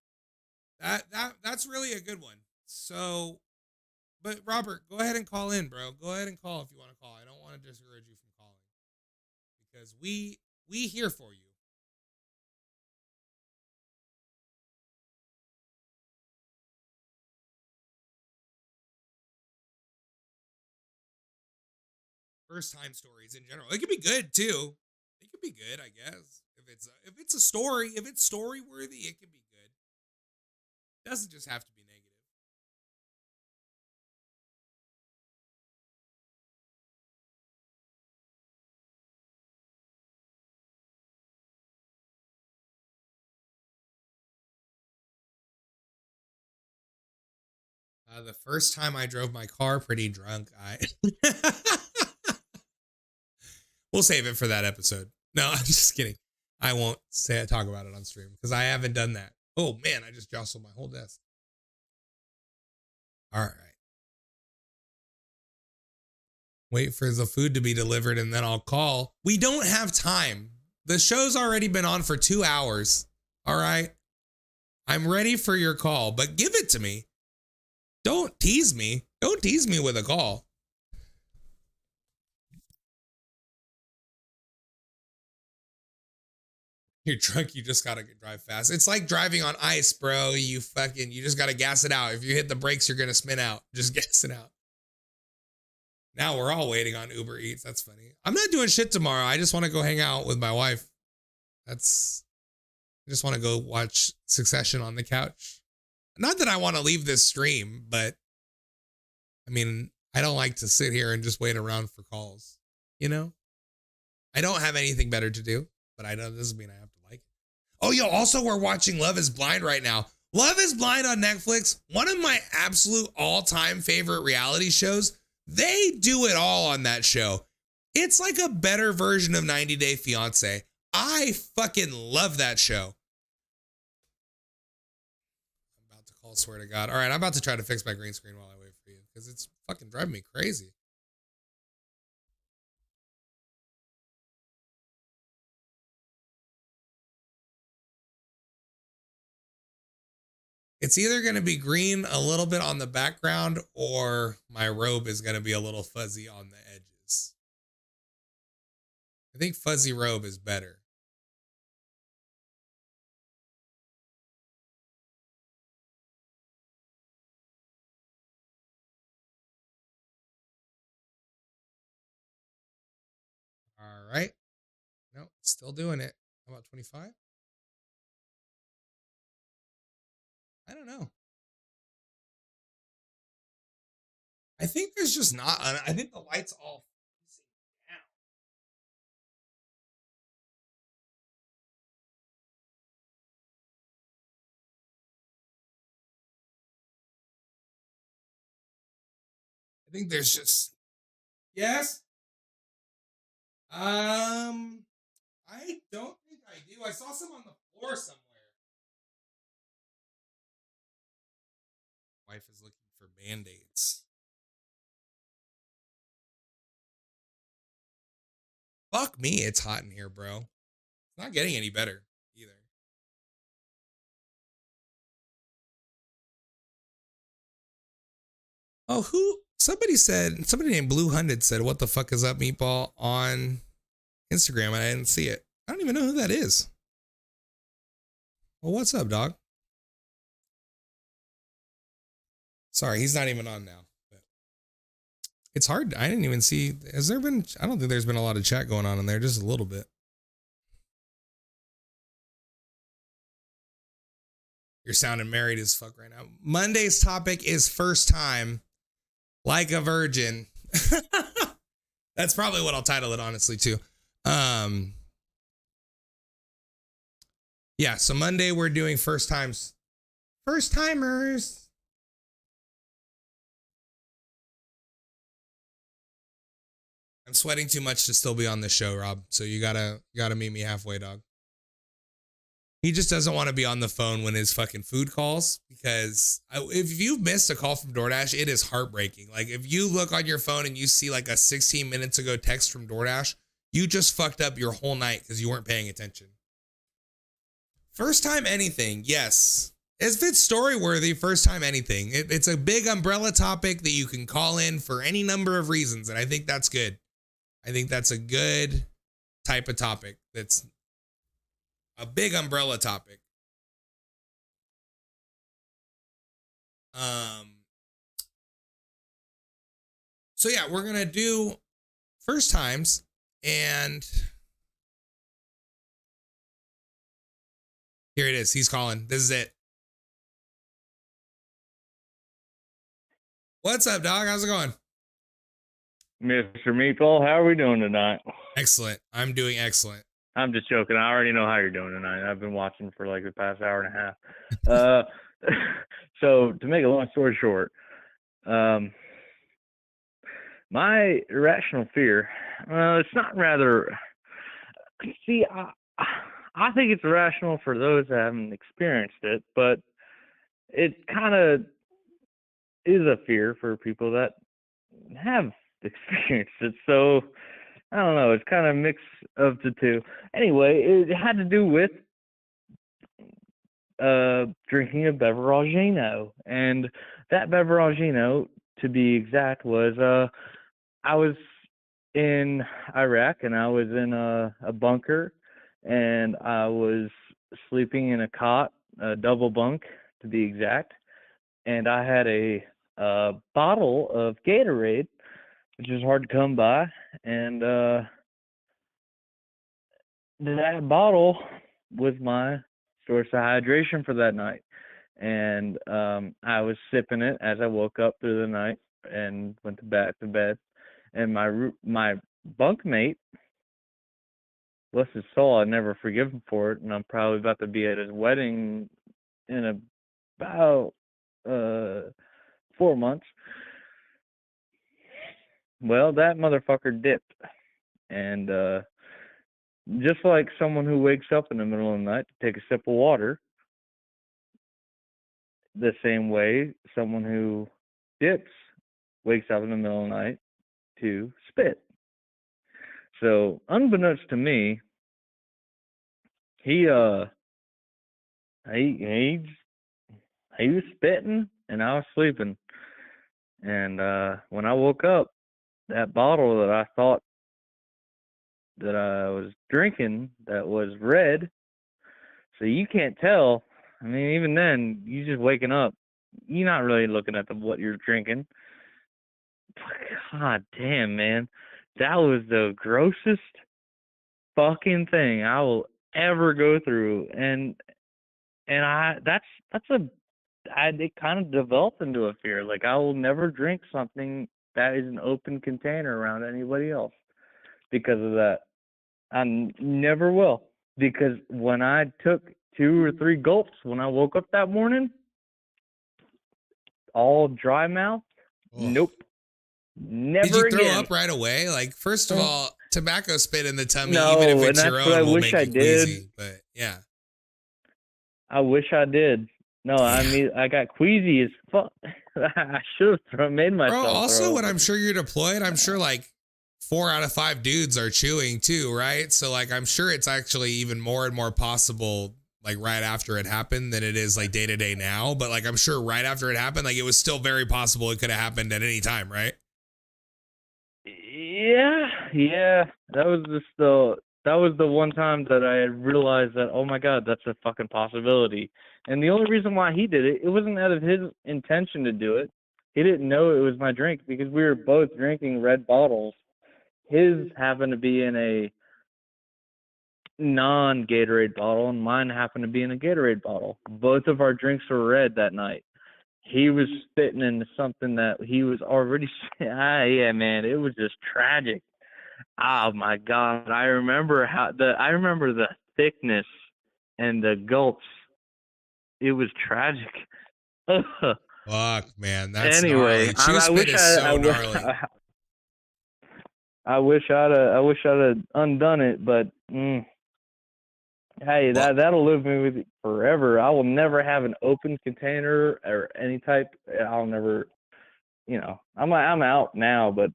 That's really a good one. So, but Robert, go ahead and call in, bro. Go ahead and call if you want to call. I don't want to discourage you from calling because we here for you. First time stories in general. It could be good too. It could be good, I guess. If it's a story, if it's story worthy, it could be good. It doesn't just have to be negative. The first time I drove my car pretty drunk, we'll save it for that episode. No, I'm just kidding. I won't talk about it on stream because I haven't done that. Oh man, I just jostled my whole desk. All right. Wait for the food to be delivered and then I'll call. We don't have time. The show's already been on for 2 hours. All right. I'm ready for your call, but give it to me. Don't tease me. Don't tease me with a call. You're drunk, you just gotta drive fast. It's like driving on ice, bro. You just gotta gas it out. If you hit the brakes, you're gonna spin out. Just gas it out. Now we're all waiting on Uber Eats. That's funny. I'm not doing shit tomorrow. I just want to go hang out with my wife. I just want to go watch Succession on the couch. Not that I want to leave this stream, but I mean, I don't like to sit here and just wait around for calls. You know? I don't have anything better to do, but I know this doesn't mean I have to like it. Oh, yo, also we're watching Love is Blind right now. Love is Blind on Netflix. One of my absolute all-time favorite reality shows. They do it all on that show. It's like a better version of 90 Day Fiancé. I fucking love that show. I'm about to call, swear to God. All right, I'm about to try to fix my green screen while I wait for you because it's fucking driving me crazy. It's either going to be green a little bit on the background or my robe is going to be a little fuzzy on the edges. I think fuzzy robe is better. All right. No, still doing it. How about 25? I don't know. I think there's just not. I think the light's all down. I think there's just. Yes. I don't think I do. I saw some on the floor somewhere. Wife is looking for band-aids. Fuck me, it's hot in here, bro. It's not getting any better either. Oh, somebody named Blue Hundred said, "What the fuck is up, Meatball?" on Instagram, and I didn't see it. I don't even know who that is. Well, what's up, dog? Sorry, he's not even on now. But it's hard. I didn't even see. Has there been? I don't think there's been a lot of chat going on in there. Just a little bit. You're sounding married as fuck right now. Monday's topic is first time like a virgin. That's probably what I'll title it, honestly, too. Yeah, so Monday we're doing first timers. I'm sweating too much to still be on this show, Rob. So you gotta meet me halfway, dog. He just doesn't want to be on the phone when his fucking food calls, because if you've missed a call from DoorDash, it is heartbreaking. Like, if you look on your phone and you see like a 16 minutes ago text from DoorDash, you just fucked up your whole night because you weren't paying attention. First time anything, yes. If it's story worthy, first time anything. It's a big umbrella topic that you can call in for any number of reasons, and I think that's good. I think that's a good type of topic. That's a big umbrella topic. So yeah, we're gonna do first times, and Here it is. He's calling. This is it. What's up, dog? How's it going? Mr. Meatball, how are we doing tonight? Excellent. I'm doing excellent. I'm just joking. I already know how you're doing tonight. I've been watching for like the past hour and a half. So to make a long story short, my irrational fear, it's not rather, see, I think it's irrational for those that haven't experienced it, but it kind of is a fear for people that have experienced it. So I don't know. It's kind of a mix of the two. Anyway, it had to do with drinking a Beveragino, and that Beveragino, to be exact, was I was in Iraq and I was in a bunker, and I was sleeping in a cot, a double bunk to be exact, and I had a bottle of Gatorade, which is hard to come by, and that bottle was my source of hydration for that night. And I was sipping it as I woke up through the night and went back to bed. And my bunkmate, bless his soul, I never forgive him for it, and I'm probably about to be at his wedding in about 4 months. Well, that motherfucker dipped. And just like someone who wakes up in the middle of the night to take a sip of water, the same way someone who dips wakes up in the middle of the night to spit. So, unbeknownst to me, he was spitting and I was sleeping. And when I woke up, that bottle that I thought that I was drinking that was red, so you can't tell. I mean, even then, you just waking up, you're not really looking at what you're drinking. God damn, man, that was the grossest fucking thing I will ever go through, and it kind of developed into a fear. Like, I will never drink something that is an open container around anybody else because of that. I never will, because when I took 2 or 3 gulps when I woke up that morning, all dry mouth, nope, never Did you throw again. up right away? Like, first of all, tobacco spit in the tummy, No, even if and it's that's your what I own, will wish make I you did. queasy. But yeah, I wish I did. No, I mean, I got queasy as fuck. I should have made myself bro. Also, throw when up. I'm sure you're deployed, I'm sure like 4 out of 5 dudes are chewing too, right? So like, I'm sure it's actually even more and more possible like right after it happened than it is like day to day now. But like, I'm sure right after it happened, like it was still very possible it could have happened at any time, right? Yeah. That was the one time that I had realized that, oh my God, that's a fucking possibility. And the only reason why he did it, it wasn't out of his intention to do it. He didn't know it was my drink because we were both drinking red bottles. His happened to be in a non-Gatorade bottle, and mine happened to be in a Gatorade bottle. Both of our drinks were red that night. He was spitting into something that he was already. Yeah, man, it was just tragic. Oh my God, I remember the thickness and the gulps. It was tragic. Fuck, man, that's Anyway, gnarly. Chew spit is so gnarly. I wish I'd have undone it, but hey, that'll live with me forever. I will never have an open container or any type. I'll never, I'm out now, but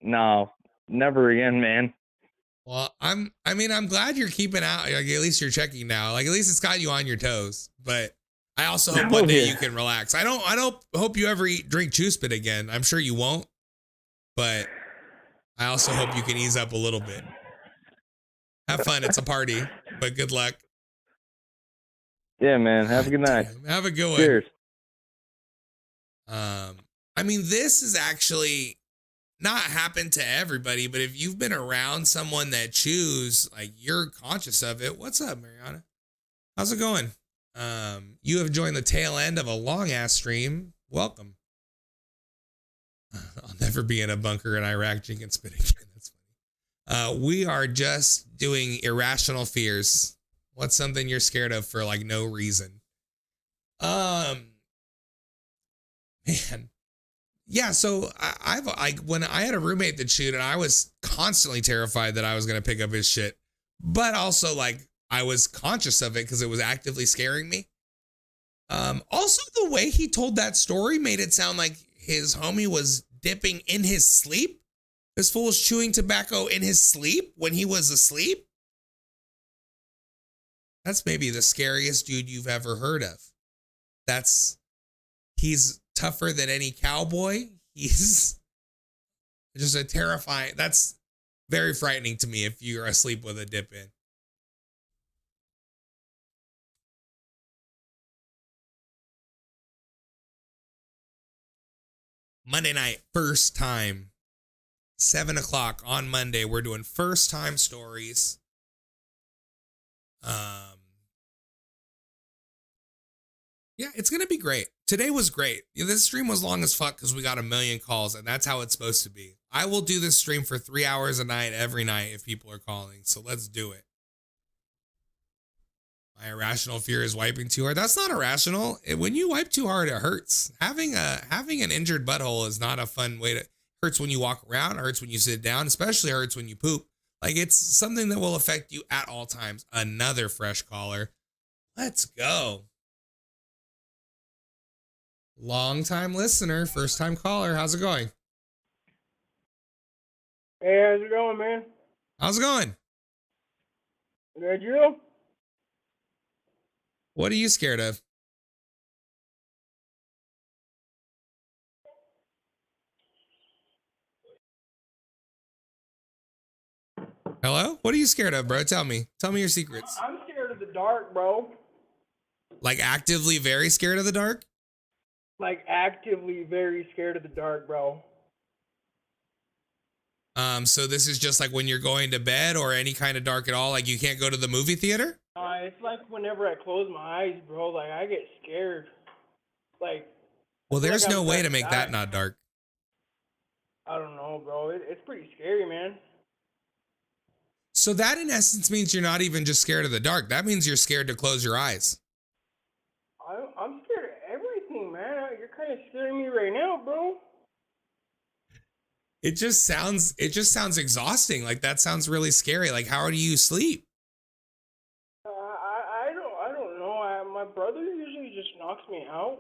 no, never again, man. Well, I'm glad you're keeping out. Like, at least you're checking now. Like, at least it's got you on your toes. But I also hope one day you can relax. I don't hope you ever drink chew spit again. I'm sure you won't. But I also hope you can ease up a little bit. Have fun. It's a party, but good luck. Yeah, man. Have a good night. Have a good one. Cheers. I mean, this is actually not happened to everybody, but if you've been around someone that chews, like, you're conscious of it. What's up, Mariana? How's it going? You have joined the tail end of a long ass stream. Welcome. I'll never be in a bunker in Iraq drinking spit again. That's funny. We are just doing irrational fears. What's something you're scared of for like no reason? Man. Yeah, so I've when I had a roommate that chewed, and I was constantly terrified that I was gonna pick up his shit, but also like I was conscious of it because it was actively scaring me. Also, the way he told that story made it sound like his homie was dipping in his sleep. This fool was chewing tobacco in his sleep when he was asleep. That's maybe the scariest dude you've ever heard of. He's tougher than any cowboy. He's just a terrifying, that's very frightening to me if you're asleep with a dip in. Monday night, first time, 7 o'clock on Monday. We're doing first time stories. Yeah, it's going to be great. Today was great. This stream was long as fuck because we got 1 million calls, and that's how it's supposed to be. I will do this stream for 3 hours a night, every night, if people are calling. So let's do it. My irrational fear is wiping too hard. That's not irrational. When you wipe too hard, it hurts. Having an injured butthole is not a fun way to. Hurts when you walk around. It hurts when you sit down. Especially hurts when you poop. Like it's something that will affect you at all times. Another fresh caller. Let's go. Long time listener, first time caller. How's it going? Hey, how's it going, man? How's it going? Good, you? What are you scared of? Hello? What are you scared of, bro? Tell me. Tell me your secrets. I'm scared of the dark, bro. Like actively very scared of the dark? Like actively very scared of the dark, bro. So this is just like when you're going to bed or any kind of dark at all? Like you can't go to the movie theater? It's like whenever I close my eyes, bro, like I get scared. Like. Well, there's like no I'm way gonna to make die. that not dark. I don't know, bro. It's pretty scary, man. So that in essence means you're not even just scared of the dark. That means you're scared to close your eyes. I'm scared of everything, man. You're kind of scaring me right now, bro. It just sounds exhausting. Like that sounds really scary. Like how do you sleep? I don't know. My brother usually just knocks me out.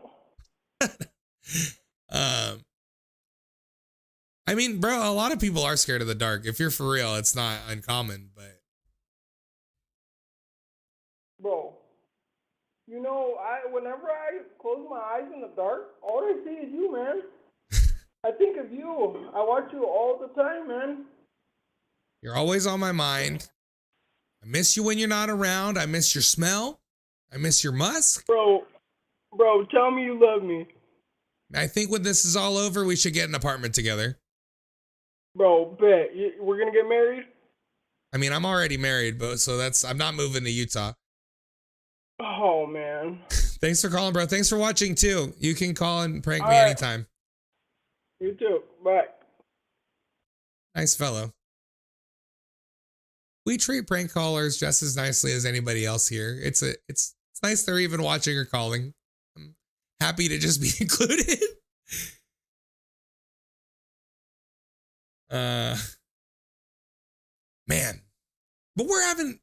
I mean, bro, a lot of people are scared of the dark. If you're for real, it's not uncommon, but. Bro, you know, whenever I close my eyes in the dark, all I see is you, man. I think of you. I watch you all the time, man. You're always on my mind. I miss you when you're not around. I miss your smell. I miss your musk. Bro, tell me you love me. I think when this is all over, we should get an apartment together. Bro, bet. We're going to get married? I mean, I'm already married, but I'm not moving to Utah. Oh, man. Thanks for calling, bro. Thanks for watching, too. You can call and prank All me right. anytime. You too. Bye. Nice fellow. We treat prank callers just as nicely as anybody else here. It's nice they're even watching or calling. I'm happy to just be included. Man. But we're having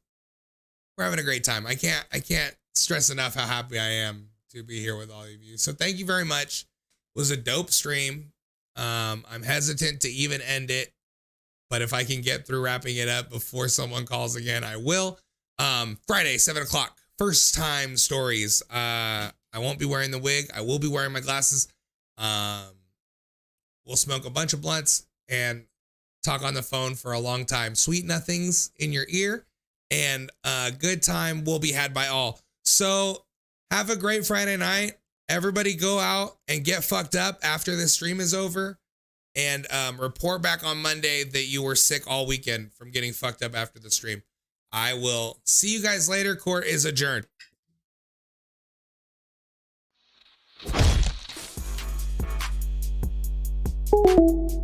a great time. I can't stress enough how happy I am to be here with all of you. So thank you very much. It was a dope stream. I'm hesitant to even end it, but if I can get through wrapping it up before someone calls again, I will. Friday, 7 o'clock, first time stories. I won't be wearing the wig. I will be wearing my glasses. We'll smoke a bunch of blunts and talk on the phone for a long time. Sweet nothings in your ear, and a good time will be had by all. So have a great Friday night. Everybody go out and get fucked up after this stream is over, and report back on Monday that you were sick all weekend from getting fucked up after the stream. I will see you guys later. Court is adjourned. Peace.